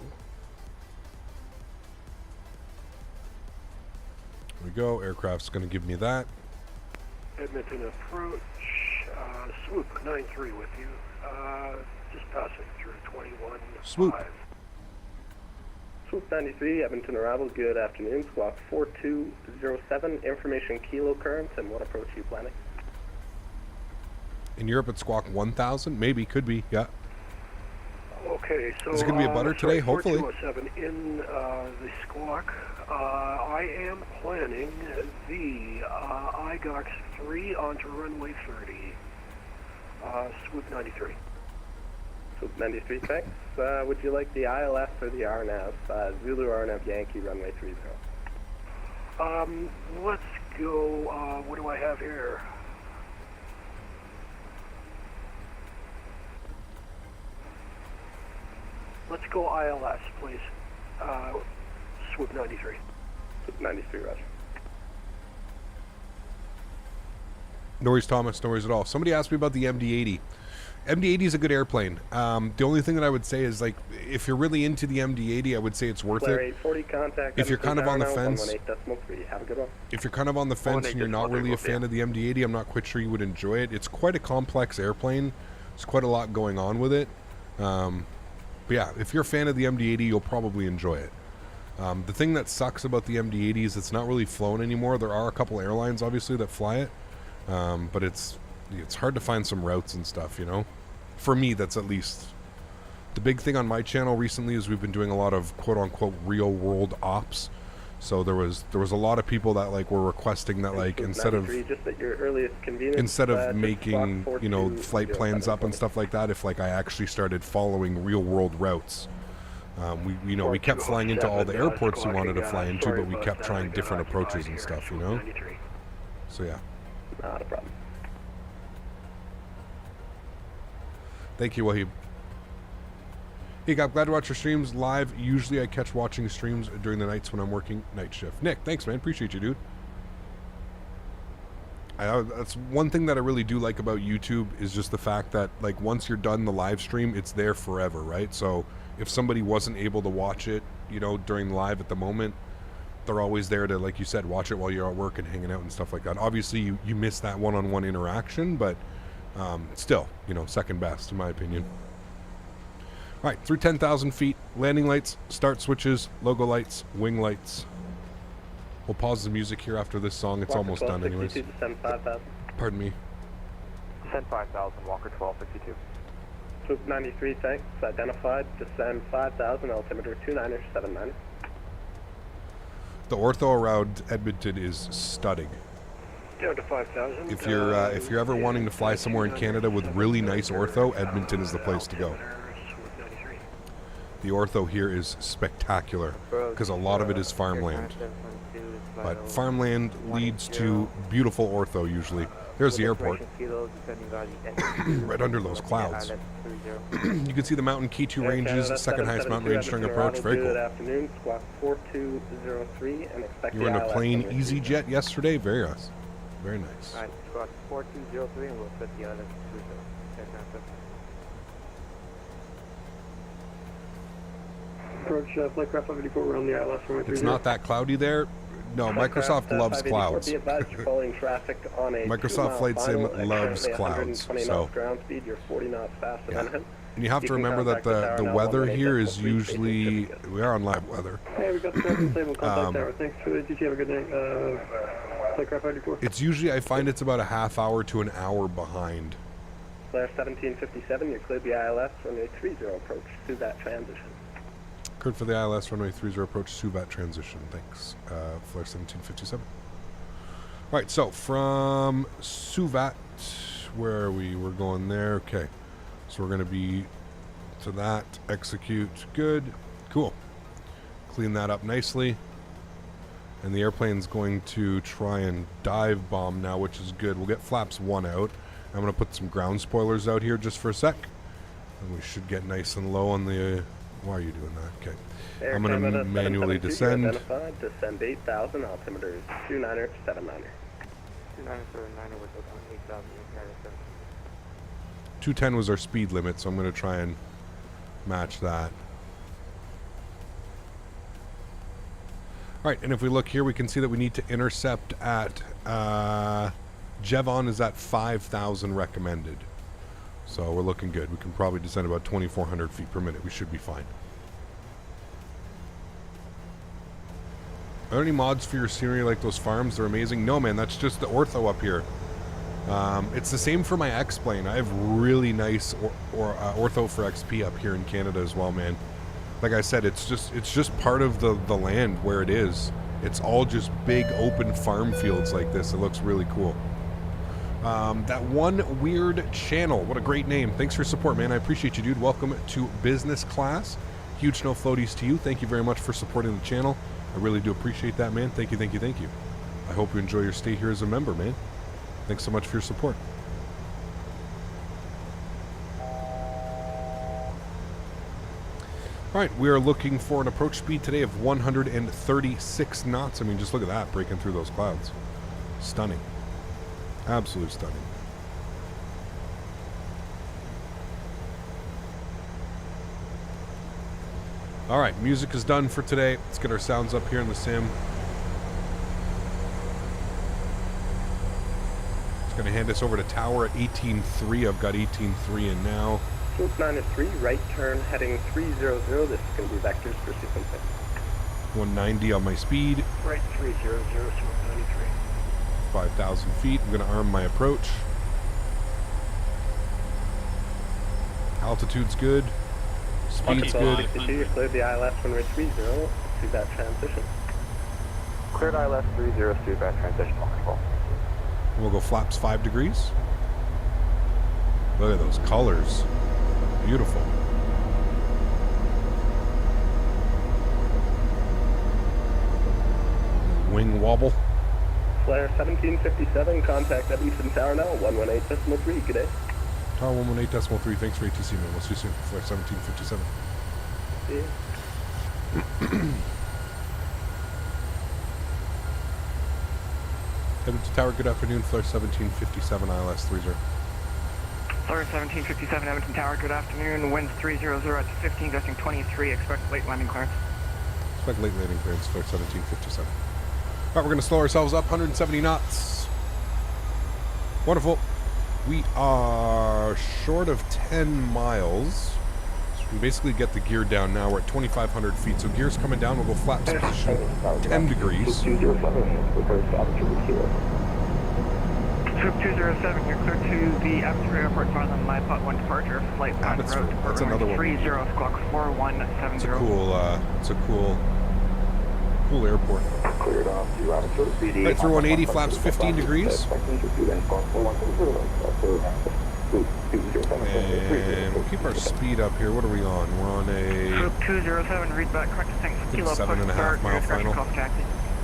Speaker 1: There we go. Aircraft's going to give me that.
Speaker 7: Edmonton approach, swoop 93 with you, just passing through 21.
Speaker 1: Swoop.
Speaker 7: 5.
Speaker 6: Swoop 93, Edmonton arrival, good afternoon, squawk 4207, information kilo currents, and what approach are you planning?
Speaker 1: In Europe, it's squawk 1,000. Maybe, could be, yeah.
Speaker 7: Okay, so
Speaker 1: Is it going to be a butter today? Hopefully.
Speaker 7: 4207 in the squawk. I am planning the EyeDoc 3 onto runway 30. Swoop 93.
Speaker 6: Swoop 93, thanks. Would you like the ILS or the RNAV? Zulu RNAV Yankee runway 30.
Speaker 7: Let's go, what do I have here? Let's go ILS, please. Swoop 93.
Speaker 6: Swoop 93, roger.
Speaker 1: No worries, Thomas. No worries at all. Somebody asked me about the MD-80. MD-80 is a good airplane. The only thing that I would say is, like, if you're really into the MD-80, I would say it's worth
Speaker 6: Flair
Speaker 1: it.
Speaker 6: 840, contact
Speaker 1: If you're kind of on the fence,
Speaker 6: 118.3. Have a good one.
Speaker 1: if you're kind of on the fence and you're not really a fan of the MD-80, I'm not quite sure you would enjoy it. It's quite a complex airplane. There's quite a lot going on with it. But yeah, if you're a fan of the MD-80, you'll probably enjoy it. The thing that sucks about the MD-80 is it's not really flown anymore. There are a couple airlines, obviously, that fly it. But it's hard to find some routes and stuff, you know? For me, that's at least. The big thing on my channel recently is we've been doing a lot of quote-unquote real-world ops. So there was a lot of people that like were requesting that, like, instead of
Speaker 6: just at your earliest convenience,
Speaker 1: making, you know, flight plans up and stuff like that, if like I actually started following real-world routes. We kept flying into all the airports we wanted to fly into, but we kept trying different approaches and stuff, you know? So yeah.
Speaker 6: Not a problem.
Speaker 1: Thank you, Wahib. Hey, I'm glad to watch your streams live. Usually I catch watching streams during the nights when I'm working night shift. Nick, thanks, man. Appreciate you, dude. That's one thing that I really do like about YouTube is just the fact that, like, once you're done the live stream, it's there forever, right? So if somebody wasn't able to watch it, you know, during live at the moment, they're always there to, like you said, watch it while you're at work and hanging out and stuff like that. Obviously, you miss that one-on-one interaction, but still, you know, second best in my opinion. All right, through 10,000 feet, landing lights, start switches, logo lights, wing lights. We'll pause the music here after this song. It's almost done anyways.
Speaker 6: Descend 5,000.
Speaker 1: Pardon me.
Speaker 5: Descend 5,000, Walker 1252.
Speaker 6: Swoop 93, thanks. Identified. Descend 5,000, altimeter 2979.
Speaker 1: The ortho around Edmonton is stunning.
Speaker 7: Down to 5,000.
Speaker 1: If you're ever wanting to fly somewhere in Canada with really nice ortho, Edmonton is the place to go. The ortho here is spectacular because a lot of it is farmland. But farmland leads to beautiful ortho usually. There's the airport. Right under those clouds. You can see the mountain K2 ranges, second highest mountain range during approach. Very cool.
Speaker 6: Good afternoon, squawk 4203, and expect
Speaker 1: You were in a plain EasyJet yesterday? Very nice. Very nice.
Speaker 5: Alright, squawk 4203, and we'll set the other
Speaker 7: Approach Flight Craft 584, we're on the ILS.
Speaker 1: It's not that cloudy there. No, Microsoft loves clouds.
Speaker 6: Microsoft
Speaker 1: Flight Sim loves clouds. So,
Speaker 6: ground speed, you're 40 knots faster than him.
Speaker 1: and you have to remember that the weather here is usually, we are on live weather.
Speaker 7: Hey, we got the stable contact tower. Thanks for the DT. Have a good night. Flight Craft 584.
Speaker 1: It's usually, I find it's about a half hour to an hour behind.
Speaker 6: Flair 1757, you're cleared the ILS, runway 30 approach to that transition.
Speaker 1: Cleared for the ILS, runway 30 approach, Suvat transition. Thanks, Flair 1757. All right, so from Suvat, where are we? We're going there. Okay, so we're going to be to that, execute, good, cool. Clean that up nicely. And the airplane's going to try and dive bomb now, which is good. We'll get flaps 1 out. I'm going to put some ground spoilers out here just for a sec. And we should get nice and low on the... why are you doing that? Okay.
Speaker 6: Air
Speaker 1: I'm going to
Speaker 6: Canada
Speaker 1: manually
Speaker 6: 772,
Speaker 1: descend.
Speaker 6: identified, descend 8,000, altimeter is 2979.
Speaker 5: 2979, we're still on 8,000.
Speaker 1: 210 was our speed limit, so I'm going to try and match that. All right, and if we look here, we can see that we need to intercept at... Jevon is at 5,000 recommended. So we're looking good. We can probably descend about 2,400 feet per minute. We should be fine. Are there any mods for your scenery like those farms? They're amazing. No, man, that's just the ortho up here. It's the same for my X-Plane. I have really nice ortho for XP up here in Canada as well, man. Like I said, it's just part of the land where it is. It's all just big open farm fields like this. It looks really cool. That one weird channel. What a great name. Thanks for your support, man. I appreciate you, dude. Welcome to business class. Huge no floaties to you. Thank you very much for supporting the channel. I really do appreciate that, man. Thank you, thank you, thank you. I hope you enjoy your stay here as a member, man. Thanks so much for your support. All right, we are looking for an approach speed today of 136 knots. I mean, just look at that, breaking through those clouds. Stunning. Absolutely stunning. All right, music is done for today. Let's get our sounds up here in the sim. Just going to hand us over to tower at 18.3. I've got 18.3 in now.
Speaker 6: Swoop 93, right turn heading 300. This is going to be vectors for sequencing.
Speaker 1: 190 on my speed.
Speaker 7: Right 300, Swoop 93.
Speaker 1: 5,000 feet. I'm going to arm my approach. Altitude's good. Speed's good.
Speaker 6: 62, you cleared the ILS runway 30 to that transition.
Speaker 5: Cleared ILS 30 to that transition. Control.
Speaker 1: We'll go flaps 5 degrees. Look at those colors. Beautiful. Wing wobble.
Speaker 6: Flair 1757, contact Edmonton Tower now, 118.3, good day.
Speaker 1: Tower 118.3, thanks for ATC, man. We'll see you soon. Flair 1757.
Speaker 6: See you.
Speaker 1: Edmonton Tower, good afternoon. Flair 1757, ILS 30.
Speaker 8: Flair 1757, Edmonton Tower, good afternoon. Winds 300 at 15, gusting 23. Expect late landing clearance.
Speaker 1: Expect late landing clearance, Flair 1757. All right, we're going to slow ourselves up, 170 knots. Wonderful. We are short of 10 miles. And basically get the gear down now. We're at 2,500 feet. So gear's coming down. We'll go flaps position 10 degrees.
Speaker 8: 207, you're clear to the Abbotsford Airport via the MyPot 1 departure, flight on
Speaker 1: Abbotsford,
Speaker 8: route
Speaker 1: that's another one.
Speaker 8: 30, squawk 4170.
Speaker 1: It's a cool airport.
Speaker 5: Cleared off to Abbotsford.
Speaker 1: Right through 180, flaps 15 degrees. And we'll keep our speed up here. What are we on? We're on a...
Speaker 8: Group 207, read back, correct descent, kilo
Speaker 1: 7.5 mile final.
Speaker 8: Taxi.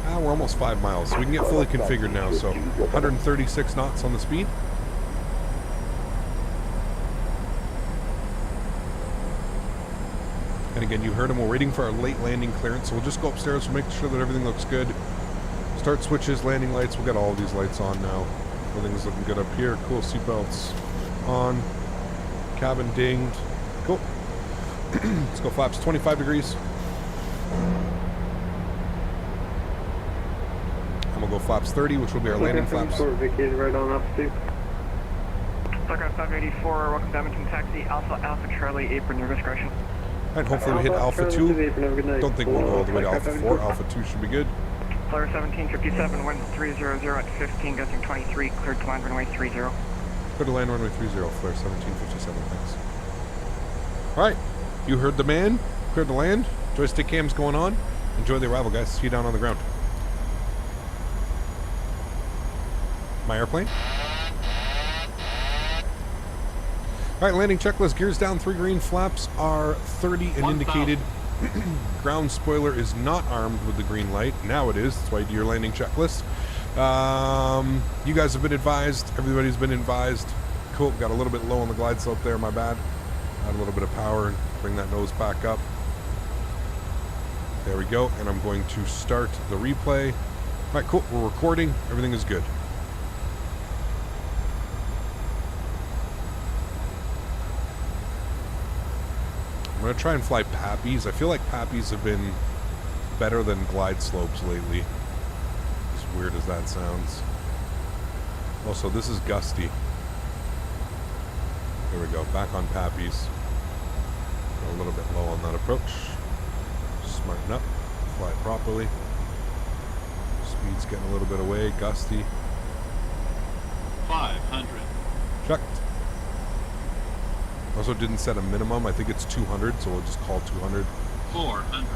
Speaker 1: We're almost 5 miles, so we can get fully configured now. So 136 knots on the speed. And again, you heard him. We're waiting for our late landing clearance, so we'll just go upstairs. We'll make sure that everything looks good. Start switches, landing lights. We'll get all of these lights on now. Everything's looking good up here. Cool, seatbelts on. Cabin dinged. Cool. Let's go flaps 25 degrees. And we'll go flaps 30, which will be our landing flaps.
Speaker 7: Vacated right on up to.
Speaker 8: Aircraft 584, welcome to Edmonton Taxi, Alpha Charlie, apron, your discretion.
Speaker 1: And hopefully we hit Alpha 2. Don't think we'll go all the way to Alpha 4. Alpha 2 should be good.
Speaker 8: Flair 1757, wind 300 at 15, gusting 23, cleared to land runway 30.
Speaker 1: Clear to land runway 30, Flair 1757, thanks. Alright, you heard the man. Cleared to land. Joystick cam's going on. Enjoy the arrival, guys. See you down on the ground. My airplane. Alright, landing checklist. Gears down, 3 green. Flaps are 30 and indicated. Ground spoiler is not armed with the green light. Now it is. That's why you do your landing checklist. You guys have been advised. Everybody's been advised. Cool. Got a little bit low on the glide slope there. My bad. Add a little bit of power and bring that nose back up. There we go. And I'm going to start the replay. Alright, cool. We're recording. Everything is good. I'm going to try and fly Pappies. I feel like Pappies have been better than glide slopes lately. As weird as that sounds. Also, this is gusty. There we go. Back on Pappies. A little bit low on that approach. Smarten up. Fly properly. Speed's getting a little bit away. Gusty.
Speaker 3: 500.
Speaker 1: Checked. Also didn't set a minimum. I think it's 200, so we'll just call 200.
Speaker 3: 400.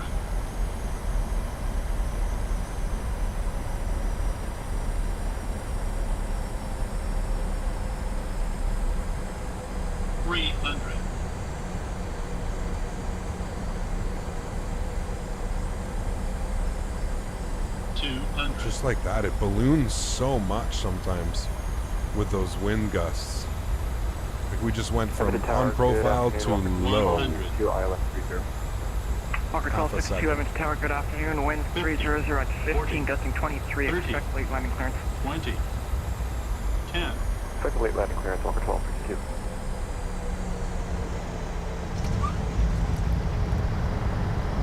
Speaker 3: 300. 200.
Speaker 1: Just like that, it balloons so much sometimes with those wind gusts. Like we just went from on profile to low.
Speaker 3: 100.
Speaker 8: Walker 1262, Edmonton Tower, good afternoon. Wind 300 at 15, gusting 23,
Speaker 3: 30,
Speaker 8: expect late landing clearance.
Speaker 3: 20. 10.
Speaker 5: Expect late landing clearance, Walker 1262.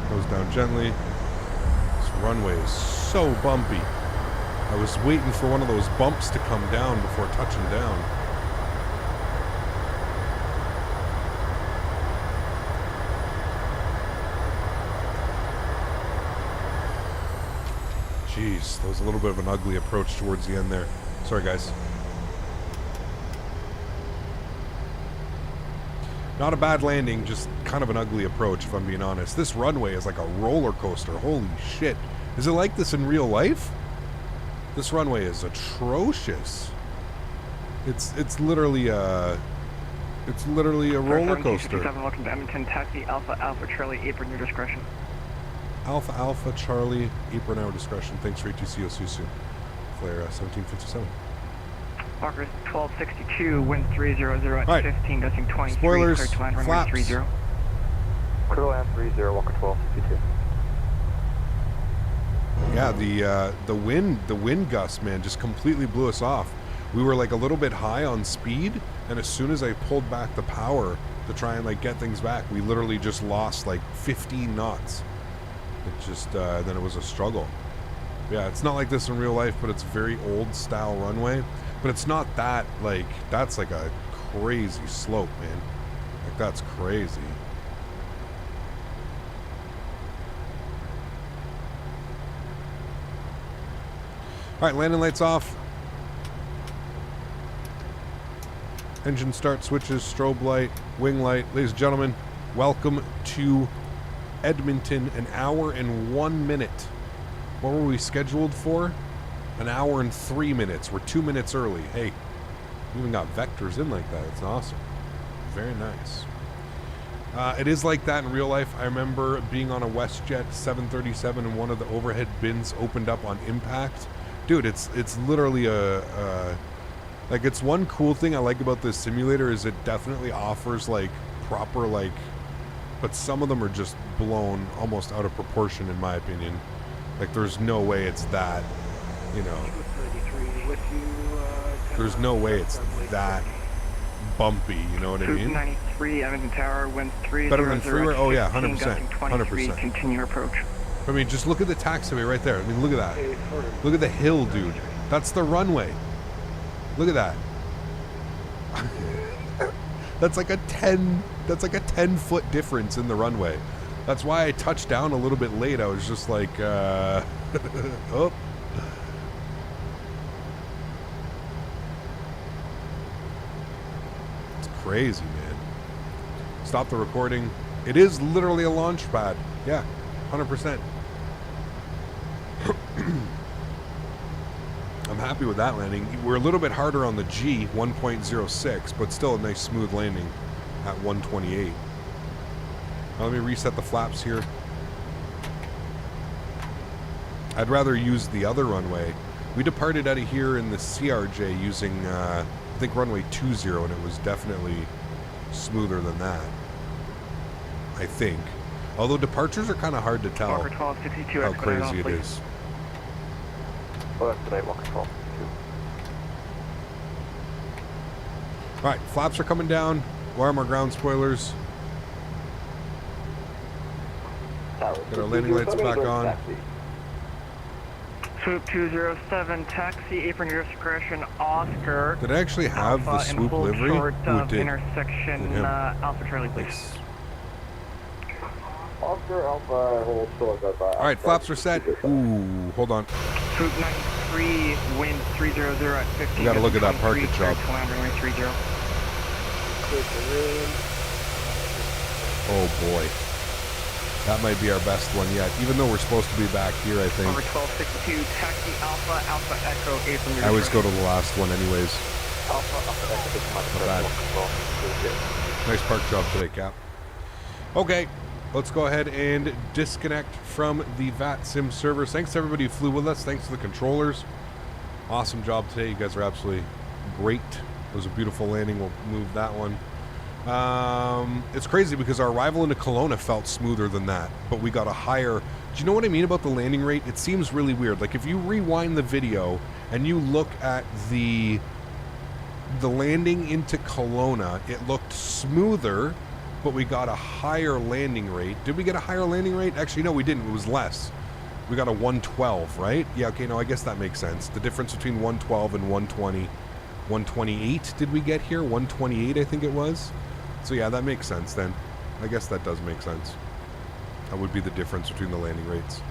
Speaker 1: Goes down gently. This runway is so bumpy. I was waiting for one of those bumps to come down before touching down. Jeez, that was a little bit of an ugly approach towards the end there. Sorry, guys. Not a bad landing, just kind of an ugly approach, if I'm being honest. This runway is like a roller coaster. Holy shit. Is it like this in real life? This runway is atrocious. It's literally a roller coaster.
Speaker 8: Welcome to Edmonton Taxi, Alpha Charlie, apron, your discretion.
Speaker 1: Alpha Charlie, apron hour discretion. Thanks for ATC Souza. Flair 1757.
Speaker 8: Walker 1262, wind 300 at
Speaker 1: right.
Speaker 8: 15, gusting 23,
Speaker 1: Spoilers,
Speaker 8: clear to land runway
Speaker 1: flaps.
Speaker 8: 30.
Speaker 5: Clear to land 30, Walker 1262.
Speaker 1: Yeah, the wind gust, man, just completely blew us off. We were like a little bit high on speed, and as soon as I pulled back the power to try and like get things back, we literally just lost like 15 knots. It just then it was a struggle. Yeah, it's not like this in real life, but it's a very old style runway. But it's not that like that's like a crazy slope, man. Like that's crazy. All right, landing lights off. Engine start switches, strobe light, wing light. Ladies and gentlemen, welcome to Edmonton. An hour and 1 minute. What were we scheduled for? An hour and 3 minutes. We're 2 minutes early. Hey, we even got vectors in like that. It's awesome. Very nice. It is like that in real life. I remember being on a WestJet 737 and one of the overhead bins opened up on impact. Dude, it's literally like, it's one cool thing I like about this simulator is it definitely offers like proper like, but some of them are just blown almost out of proportion in my opinion. Like there's no way it's that, you know, there's no way it's that bumpy, you know what I mean?
Speaker 8: 93, Edmonton Tower, winds 3.
Speaker 1: Better than freeway? Oh yeah, 100%. 100%.
Speaker 8: Continue approach.
Speaker 1: I mean, just look at the taxiway right there. I mean, look at that. Look at the hill, dude. That's the runway. Look at that. That's like a 10-foot difference in the runway. That's why I touched down a little bit late. I was just like, oh. Crazy, man. Stop the recording. It is literally a launch pad. Yeah, 100%. I'm happy with that landing. We're a little bit harder on the G, 1.06, but still a nice smooth landing at 128. Now let me reset the flaps here. I'd rather use the other runway. We departed out of here in the CRJ using I think runway 20, and it was definitely smoother than that, I think. Although departures are kind of hard to tell
Speaker 8: Walker 1262,
Speaker 1: how crazy it is.
Speaker 5: Well, that's today, Walker 12.
Speaker 1: All right, flaps are coming down. Wire our ground spoilers. Get our landing lights back on.
Speaker 8: Swoop 207, taxi, apron your discretion, Oscar.
Speaker 1: Did I actually have the
Speaker 8: Alpha,
Speaker 1: swoop
Speaker 8: and hold
Speaker 1: livery?
Speaker 8: short
Speaker 1: Ooh, it
Speaker 8: of
Speaker 1: did.
Speaker 8: intersection Alpha Charlie, please.
Speaker 1: Thanks.
Speaker 5: Oscar Alpha, hold short of
Speaker 1: All right, flaps are set. Ooh, hold on.
Speaker 8: Swoop 93, wind 300 at 15.
Speaker 1: We gotta look at that parking job.
Speaker 8: Runway 30.
Speaker 1: Oh boy. That might be our best one yet, even though we're supposed to be back here, I think.
Speaker 8: Over 1262, taxi Alpha, Alpha Echo, apron your
Speaker 1: I always go
Speaker 8: discretion.
Speaker 1: to the last one anyways. Not bad. Nice park job today, Cap. Okay, let's go ahead and disconnect from the VATSIM servers. Thanks to everybody who flew with us. Thanks to the controllers. Awesome job today. You guys are absolutely great. It was a beautiful landing. We'll move that one. It's crazy because our arrival into Kelowna felt smoother than that, but we got a higher... Do you know what I mean about the landing rate? It seems really weird. Like if you rewind the video and you look at the landing into Kelowna, it looked smoother, but we got a higher landing rate. Did we get a higher landing rate? Actually, no, we didn't. It was less. We got a 112, right? Yeah, okay, no, I guess that makes sense. The difference between 112 and 120. 128 did we get here? 128, I think it was. So yeah, that makes sense then. I guess that does make sense. That would be the difference between the landing rates.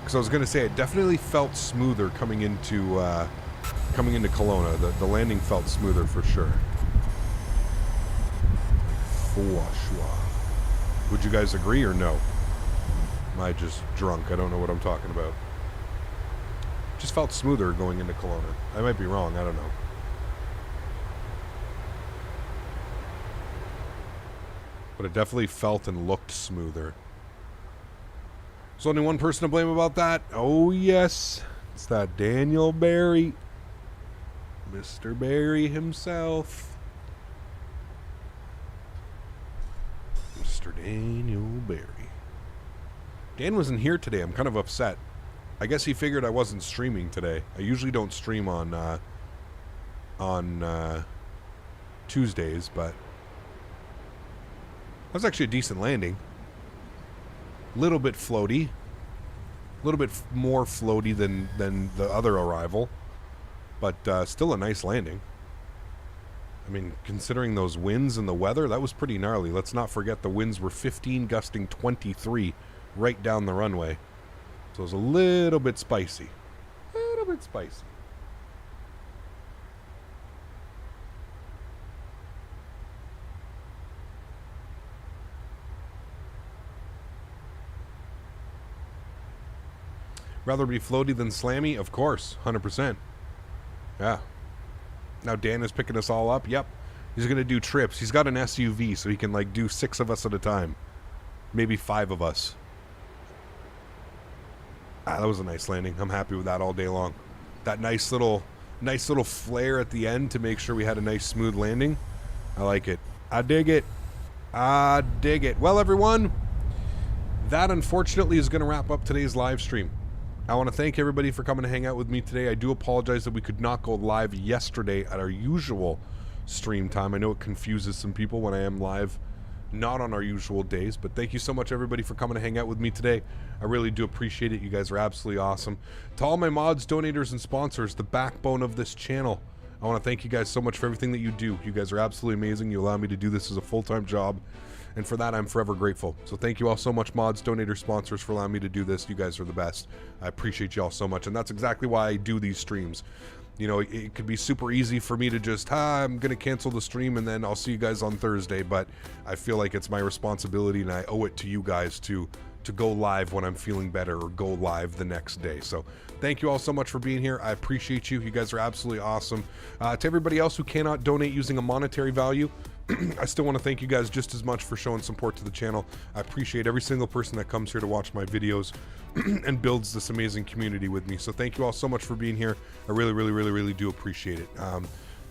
Speaker 1: Because I was going to say, it definitely felt smoother coming into Kelowna. The landing felt smoother for sure. For sure. Would you guys agree or no? Am I just drunk? I don't know what I'm talking about. Just felt smoother going into Kelowna. I might be wrong. I don't know. But it definitely felt and looked smoother. There's only one person to blame about that. Oh, yes. It's that Daniel Barry. Mr. Barry himself. Mr. Daniel Barry. Dan wasn't here today. I'm kind of upset. I guess he figured I wasn't streaming today. I usually don't stream on Tuesdays, but that was actually a decent landing. Little bit floaty. A little bit more floaty than the other arrival. But still a nice landing. I mean, considering those winds and the weather, that was pretty gnarly. Let's not forget the winds were 15, gusting 23 right down the runway. So it was a little bit spicy. A little bit spicy. Rather be floaty than slammy? Of course, 100%. Yeah. Now Dan is picking us all up. Yep. He's going to do trips. He's got an SUV, so he can, like, do 6 of us at a time. Maybe 5 of us. Ah, that was a nice landing. I'm happy with that all day long. That nice little flare at the end to make sure we had a nice smooth landing. I like it. I dig it. I dig it. Well, everyone, that unfortunately is going to wrap up today's live stream. I want to thank everybody for coming to hang out with me today. I do apologize that we could not go live yesterday at our usual stream time. I know it confuses some people when I am live not on our usual days, but thank you so much, everybody, for coming to hang out with me today. I really do appreciate it. You guys are absolutely awesome. To all my mods, donators, and sponsors, the backbone of this channel, I want to thank you guys so much for everything that you do. You guys are absolutely amazing. You allow me to do this as a full-time job, and for that, I'm forever grateful. So thank you all so much, mods, donators, sponsors, for allowing me to do this. You guys are the best. I appreciate you all so much, and that's exactly why I do these streams. You know, it could be super easy for me to just, I'm going to cancel the stream and then I'll see you guys on Thursday, but I feel like it's my responsibility and I owe it to you guys to go live when I'm feeling better or go live the next day. So thank you all so much for being here. I appreciate you. You guys are absolutely awesome. To everybody else who cannot donate using a monetary value, I still want to thank you guys just as much for showing support to the channel. I appreciate every single person that comes here to watch my videos and builds this amazing community with me. So thank you all so much for being here. I really, really, really, really do appreciate it.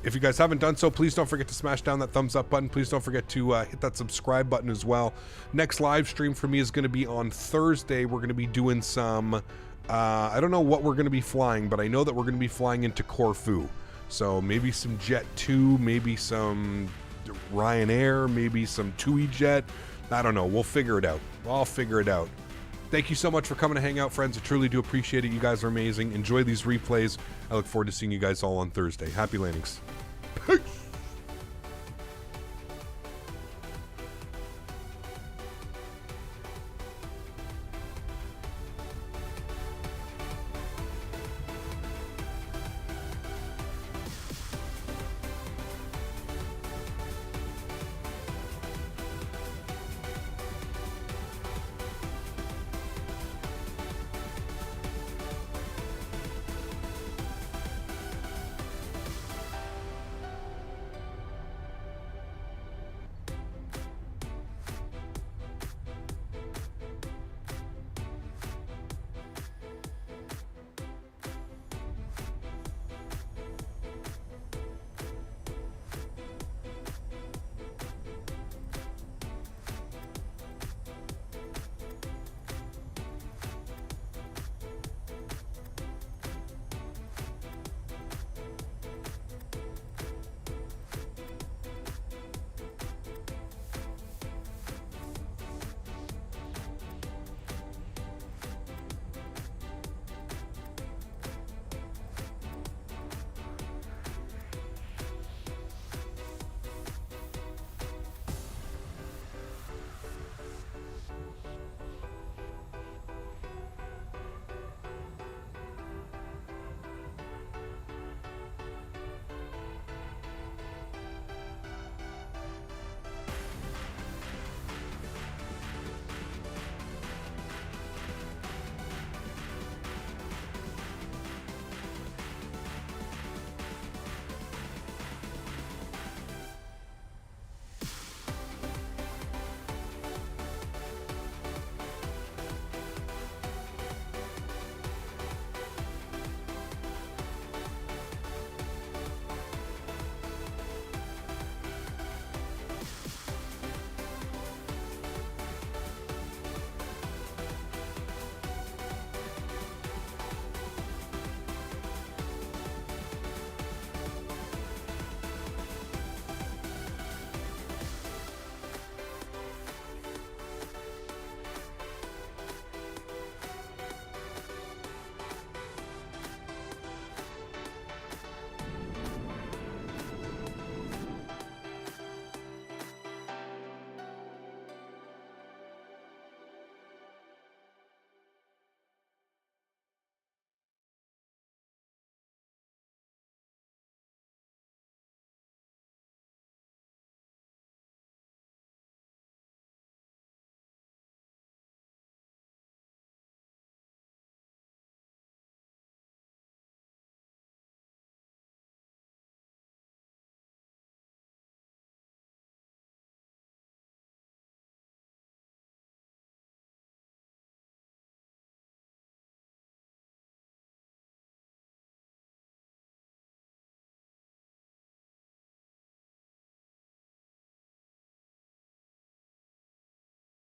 Speaker 1: If you guys haven't done so, please don't forget to smash down that thumbs up button. Please don't forget to hit that subscribe button as well. Next live stream for me is going to be on Thursday. We're going to be doing some, I don't know what we're going to be flying, but I know that we're going to be flying into Corfu. So maybe some Jet 2, maybe some Ryanair, maybe some TUI Jet. I don't know. We'll figure it out. I'll figure it out. Thank you so much for coming to hang out, friends. I truly do appreciate it. You guys are amazing. Enjoy these replays. I look forward to seeing you guys all on Thursday. Happy landings. Peace.